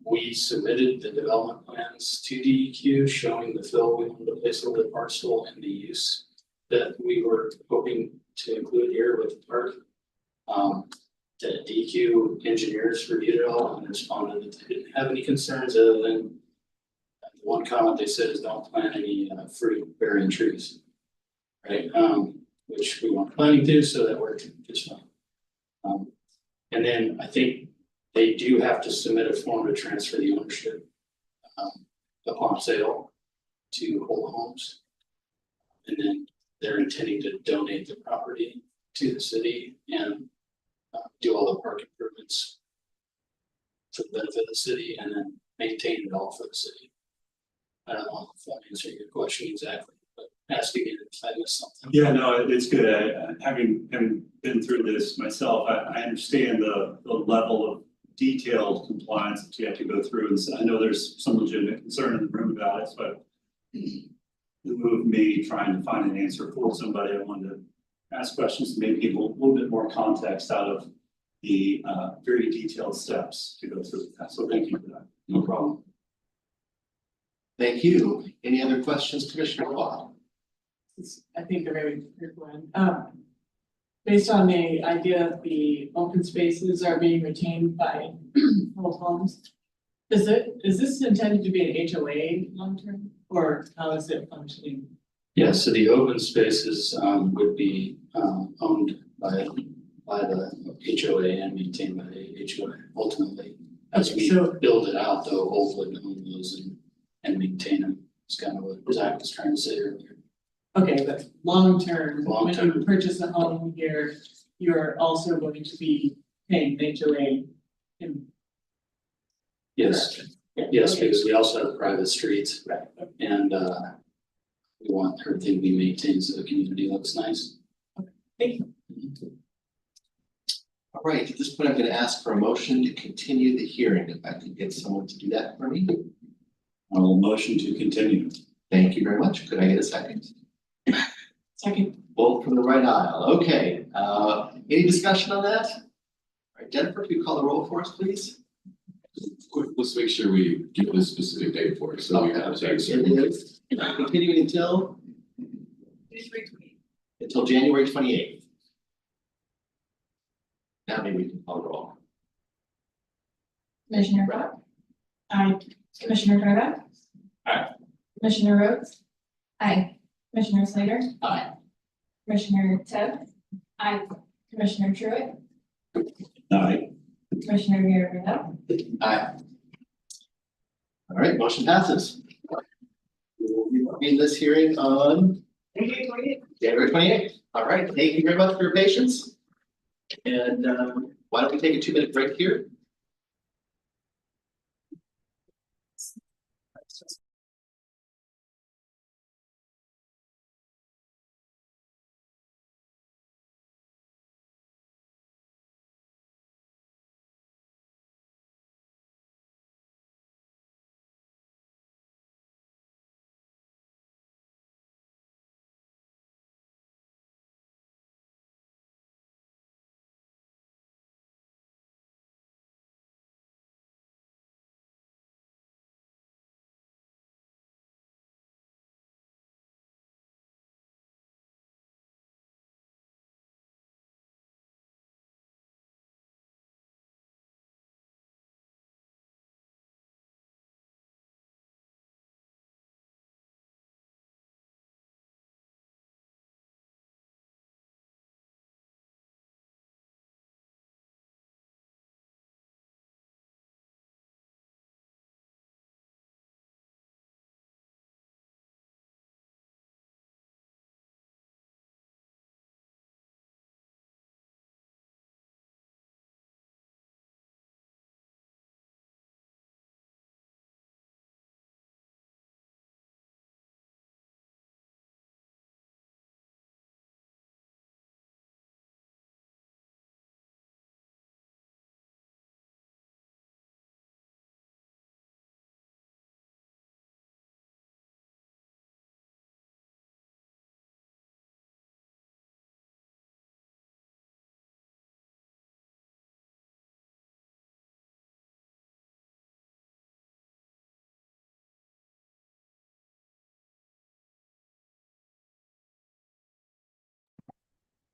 We submitted the development plans to DEQ showing the fill we wanted to place over the parcel and the use that we were hoping to include here with the park. The DEQ engineers reviewed it all and responded that they didn't have any concerns other than one comment they said is don't plant any fruit bearing trees. Right, which we weren't planning to, so that worked just fine. And then I think they do have to submit a form to transfer the ownership upon sale to Whole Homes. And then they're intending to donate the property to the city and do all the park improvements for the benefit of the city, and then maintain it all for the city. I don't know if I'm answering your question exactly, but ask again if I missed something. Yeah, no, it's good. Having been through this myself, I understand the level of detailed compliance that you have to go through. And so I know there's some legitimate concern in the room about it, but it moved me trying to find an answer for somebody. I wanted to ask questions to maybe give a little bit more context out of the very detailed steps to go through that. So thank you for that. No problem. Thank you. Any other questions, Commissioner Watt? I think a very good one. Based on the idea that the open spaces are being retained by Whole Homes, is this intended to be an HOA long term, or how is it functioning? Yeah, so the open spaces would be owned by the HOA and maintained by the HOA ultimately. As we build it out, though, hopefully own those and maintain them. It's kind of what Zach was trying to say earlier. Okay, but long term, when you purchase a home here, you're also going to be paying HOA. Yes, yes, because we also have private streets. Right. And we want everything to be maintained so the community looks nice. Thank you. All right, at this point, I'm going to ask for a motion to continue the hearing. If I could get someone to do that for me. I will motion to continue. Thank you very much. Could I get a second? Second. Both from the right aisle. Okay, any discussion on that? All right, Jennifer, if you call the roll for us, please. Quick, let's make sure we give a specific date for it, so we have to. Continuing until? Until January 28th. Now maybe we can call the roll. Commissioner Brock? Aye. Commissioner Turner? Aye. Commissioner Rhodes? Aye. Commissioner Slater? Aye. Commissioner Tebb? Aye. Commissioner Truitt? Aye. Commissioner Villarreal? Aye. All right, motion passes. We will be having this hearing on January 28th. All right, thank you very much for your patience. And why don't we take a 2-minute break here?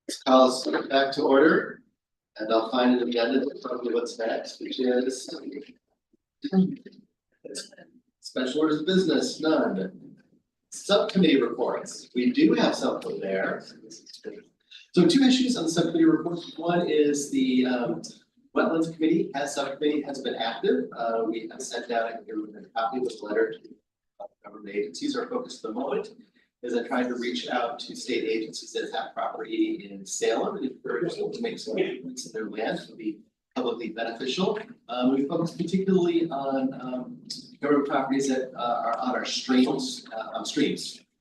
Let's call us back to order, and I'll find an agenda to tell you what's next, which is special orders of business, none. Subcommittee reports, we do have something there. So 2 issues on the subcommittee reports. One is the Wetlands Committee subcommittee has been active. We have sent out a copy of this letter to government agencies. Our focus at the moment is I tried to reach out to state agencies that have property in Salem and encourage them to make some improvements in their land to be publicly beneficial. We focus particularly on government properties that are on our streams,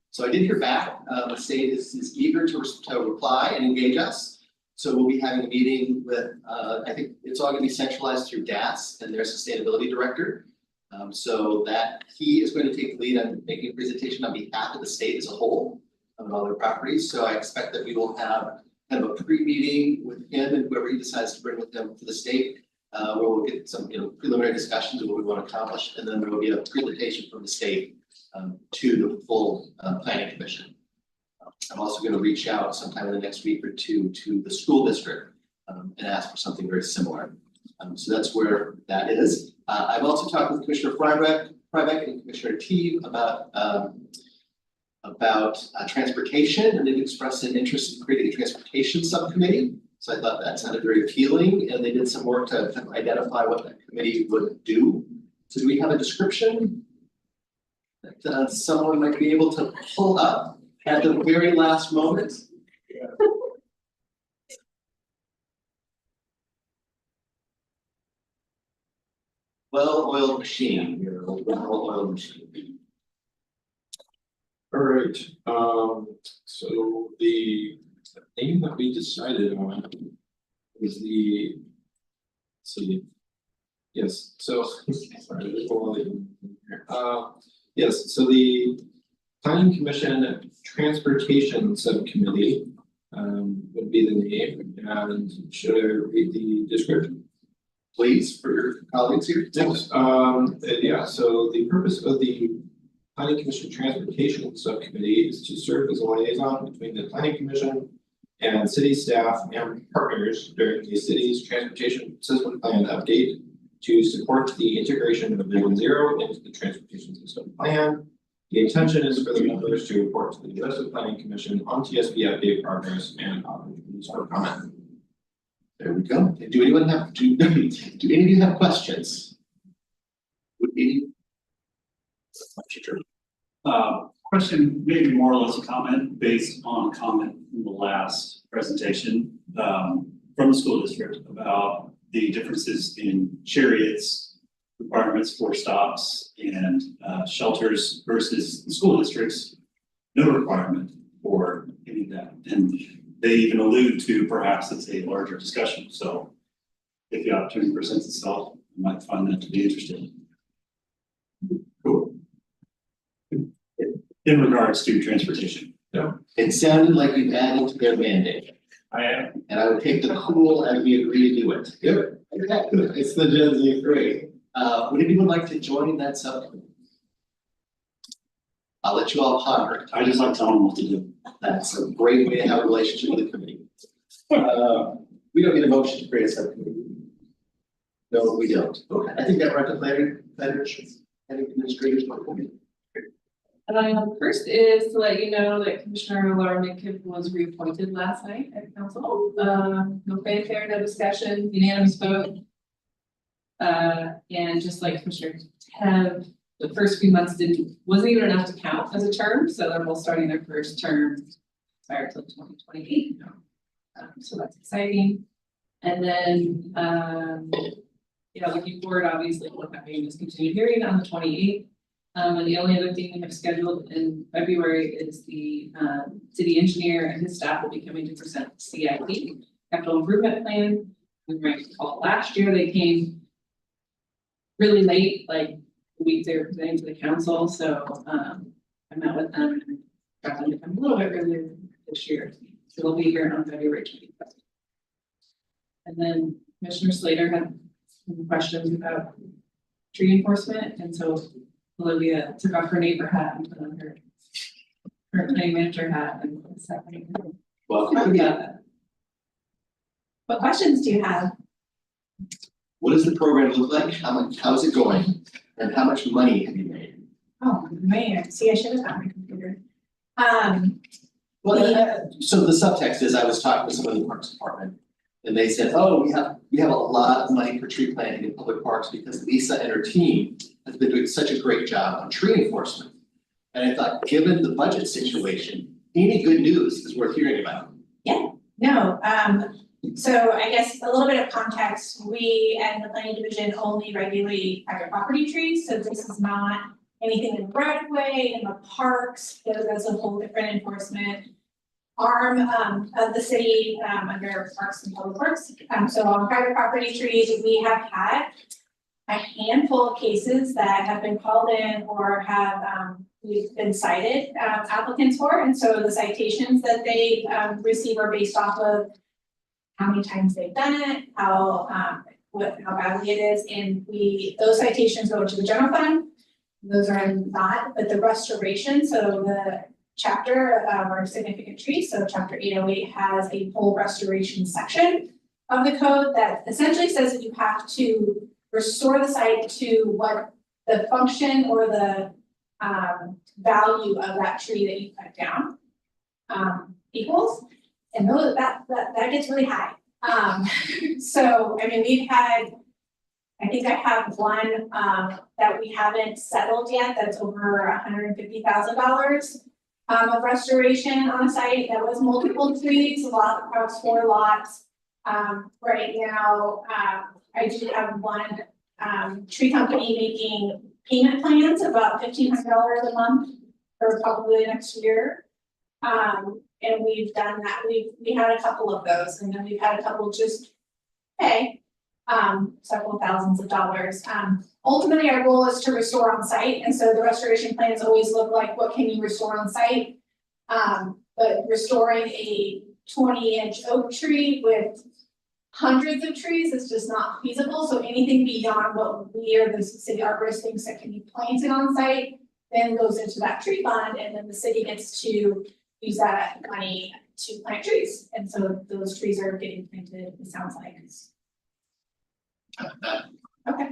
So I did hear back. The state is eager to reply and engage us. So we'll be having a meeting with, I think it's all going to be centralized through DAS and their sustainability director. So that he is going to take the lead on making a presentation on behalf of the state as a whole on all their properties. So I expect that we will have kind of a pre-meeting with him and whoever he decides to bring with him to the state. Where we'll get some preliminary discussions of what we want to accomplish, and then there will be a presentation from the state to the full planning commission. I'm also going to reach out sometime in the next week or two to the school district and ask for something very similar. So that's where that is. I've also talked with Commissioner Freibeck and Commissioner Teague about transportation, and they've expressed an interest in creating a transportation subcommittee. So I thought that sounded very appealing, and they did some work to kind of identify what that committee would do. So do we have a description that someone might be able to pull up at the very last moment? Yeah. Well-oiled machine, here, well-oiled machine. All right, so the name that we decided on was the, let's see. Yes, so, sorry, there's a lot in here. Yes, so the Planning Commission Transportation Subcommittee would be the name, and should I read the description? Please, for your colleagues here. Yes, yeah, so the purpose of the Planning Commission Transportation Subcommittee is to serve as a liaison between the Planning Commission and city staff and partners during the city's transportation system plan update to support the integration of Vision Zero into the transportation system plan. The intention is for the members to report to the Municipal Planning Commission on TSP update progress and opportunities for comment. There we go. Do anyone have do any of you have questions? Would any? Question, maybe more or less a comment based on comment from the last presentation. from the school district about the differences in chariots, requirements for stops and shelters versus the school districts. No requirement for any of that, and they even allude to perhaps it's a larger discussion, so if the opportunity presents itself, I might find that to be interesting. Cool. In regards to transportation. It sounded like you added to their mandate. I am. And I would take the cool as we agree to do it. Good. It's the Gen Z three. Would anyone like to join that subcommittee? I'll let you all ponder. I just like telling them what to do. That's a great way to have a relationship with the committee. We don't need a motion to create a subcommittee. No, we don't. Okay, I think that we're at the planning administrators. First is to let you know that Commissioner Laura McKibben was reappointed last night at council. No fanfare, no discussion, unanimous vote. And just like Commissioner Tev, the first few months wasn't even enough to count as a term, so they're both starting their first term prior to 2028. So that's exciting. And then, looking forward, obviously, we're having this continued hearing on the 28th. And the only other thing we have scheduled in February is the city engineer and his staff will be coming to present the CIP, capital improvement plan. We might recall last year they came really late, like the week they were presenting to the council. So I met with them and got them to come a little bit earlier this year. So they'll be here on February 25th. And then Commissioner Slater had some questions about tree enforcement, and so Olivia took off her neighbor hat and put on her planning manager hat and second. Well, What questions do you have? what does the program look like? How is it going? And how much money have you made? Oh, man, see, I should have got my computer. So the subtext is I was talking to someone in the Parks Department and they said, oh, we have a lot of money for tree planting in public parks because Lisa and her team has been doing such a great job on tree enforcement. And I thought, given the budget situation, any good news is worth hearing about. Yeah, no, so I guess a little bit of context, we and the planning division only regulate private property trees, so this is not anything in the right of way, in the parks, that's a whole different enforcement arm of the city under Parks and Public Works. So on private property trees, we have had a handful of cases that have been called in or have we've been cited applicants for, and so the citations that they receive are based off of how many times they've done it, how badly it is, and those citations go to the general fund. Those are not, but the restoration, so the chapter or significant trees, so chapter 808 has a full restoration section of the code that essentially says that you have to restore the site to what the function or the value of that tree that you cut down equals. And those, that gets really high. So, I mean, we've had, I think I have one that we haven't settled yet that's over $150,000 of restoration on a site that was multiple trees, a lot across 4 lots. Right now, I do have one tree company making payment plans about $1,500 a month for probably the next year. And we've done that. We had a couple of those, and then we've had a couple just pay several thousands of dollars. Ultimately, our goal is to restore on site, and so the restoration plans always look like what can you restore on site. But restoring a 20-inch oak tree with hundreds of trees is just not feasible. So anything beyond what we or the city arborist thinks that can be planted on site then goes into that tree fund, and then the city gets to use that money to plant trees. And so those trees are getting planted, it sounds like. Okay.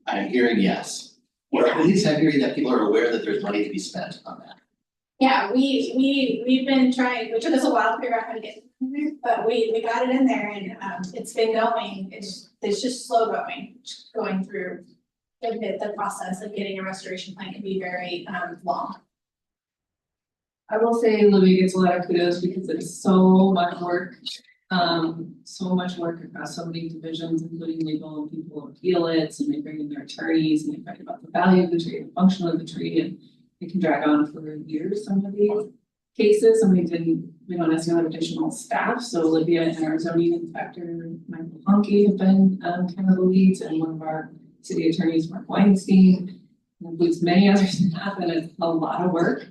I'm hearing yes. Or at least I'm hearing that people are aware that there's money to be spent on that. Yeah, we've been trying, it took us a while to figure out how to get it in there, but we got it in there, and it's been going, it's just slow going through the process of getting a restoration plan can be very long. I will say Olivia gets a lot of kudos because it's so much work So much work across so many divisions, including legal, and people appeal it, and they bring in their attorneys, and they fight about the value of the tree, the function of the tree, and it can drag on for years, some of these cases, and we don't necessarily have additional staff, so Olivia and our zoning inspector, Michael Honke, have been kind of the leads, and one of our city attorneys, Mark Weinstein, includes many other staff, and it's a lot of work.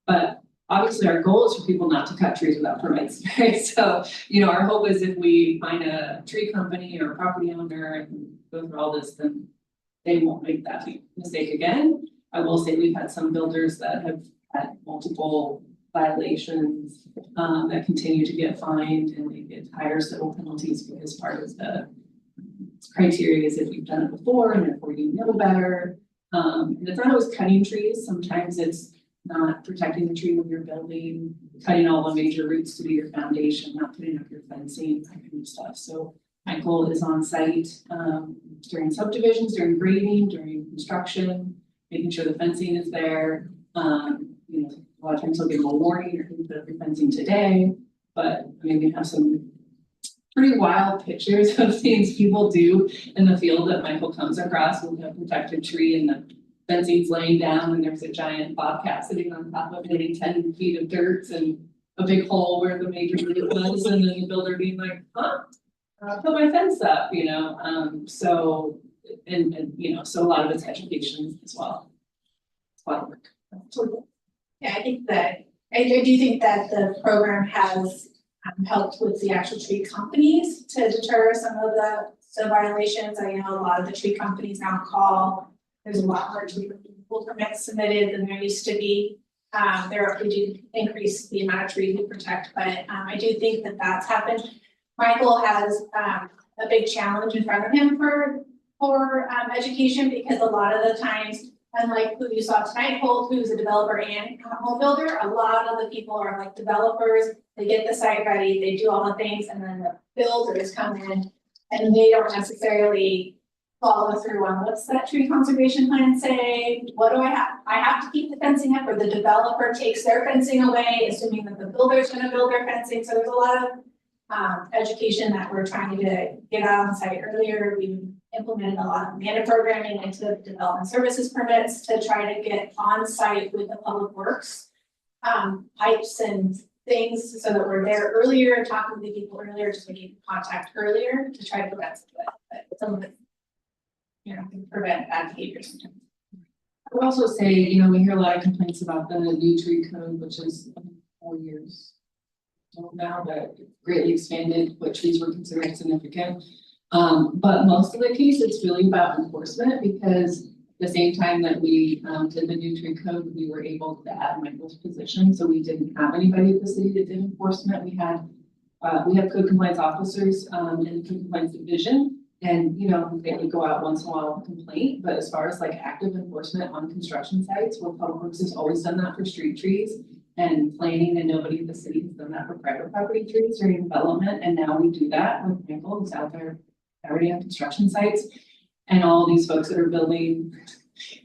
But obviously our goal is for people not to cut trees without permits, right? So, our hope is if we find a tree company or a property owner and go through all this, then they won't make that mistake again. I will say we've had some builders that have had multiple violations that continue to get fined, and they get higher civil penalties because part of the criteria is if you've done it before and therefore you know better. And it's not always cutting trees. Sometimes it's not protecting the tree when you're building, cutting all the major roots to do your foundation, not putting up your fencing, that kind of stuff. So Michael is on site during subdivisions, during grading, during construction, making sure the fencing is there. A lot of times he'll give them a warning, or he'll put up your fencing today. But we have some pretty wild pictures of things people do in the field that Michael comes across with a protected tree and the fencing's laying down and there's a giant bobcat sitting on top of it, hitting 10 feet of dirt and a big hole where the major root was, and then the builder being like, put my fence up, so a lot of it's education as well. It's a lot of work. Yeah, I do think that the program has helped with the actual tree companies to deter some of the violations. I know a lot of the tree companies now call. There's a lot more tree permits submitted than there used to be. We do increase the amount of trees we protect, but I do think that that's happened. Michael has a big challenge in front of him for education, because a lot of the times, unlike who you saw tonight, Holt, who's a developer and home builder, a lot of the people are like developers. They get the site ready, they do all the things, and then the builders come in and they don't necessarily follow through on what's that tree conservation plan say? What do I have? I have to keep the fencing up, or the developer takes their fencing away, assuming that the builder's gonna build their fencing. So there's a lot of education that we're trying to get out on site earlier. We implemented a lot of MANA programming into the development services permits to try to get on site with the public works pipes and things, so that we're there earlier, talking to people earlier, just making contact earlier to try to prevent some of it. But some of it, can prevent bad behavior sometimes. I would also say, we hear a lot of complaints about the new tree code, which is 4 years old now, but greatly expanded what trees were considered significant. But most of the case, it's really about enforcement, because at the same time that we did the new tree code, we were able to add Michael's position. So we didn't have anybody at the city that did enforcement. We have code compliance officers in the code compliance division. And, they would go out once in a while with a complaint, but as far as like active enforcement on construction sites, where Public Works has always done that for street trees and planning, and nobody in the city has done that for private property trees during development. And now we do that with Michael, who's out there already on construction sites, and all these folks that are building,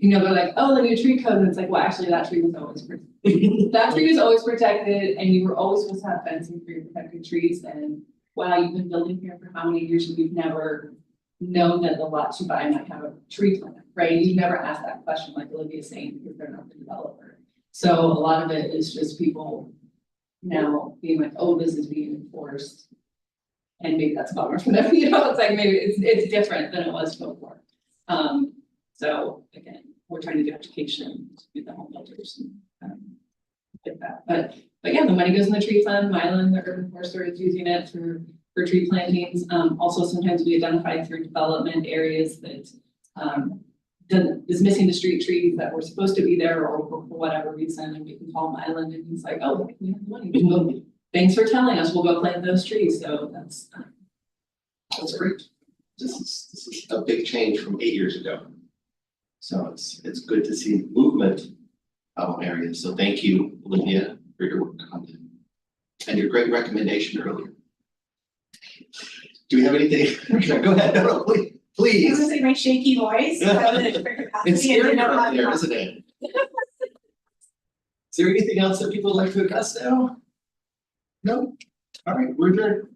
they're like, oh, the new tree code. And it's like, well, actually that tree was always protected. That tree was always protected, and you were always supposed to have fencing for your protected trees. And wow, you've been building here for how many years, and you've never known that the lots you buy might have a tree plant, right? You've never asked that question, like Olivia is saying, because they're not the developer. So a lot of it is just people now being like, oh, this is being enforced. And maybe that's a bummer for them, it's like maybe it's different than it was before. So again, we're trying to get education with the home builders and get that. But yeah, the money goes in the tree fund. Mylan, the urban forester, is using it for tree plantings. Also, sometimes we identify through development areas that is missing the street trees that were supposed to be there, or for whatever reason, and we can call Mylan, and he's like, oh, we have the money. Well, thanks for telling us. We'll go plant those trees. So that's great. This is a big change from 8 years ago. So it's good to see movement out in areas. So thank you, Olivia, for your work on it and your great recommendation earlier. Do we have anything? Go ahead, no, please. I was say my shaky voice. It's scary out there, isn't it? Is there anything else that people would like to address now? No? All right, we're adjourned.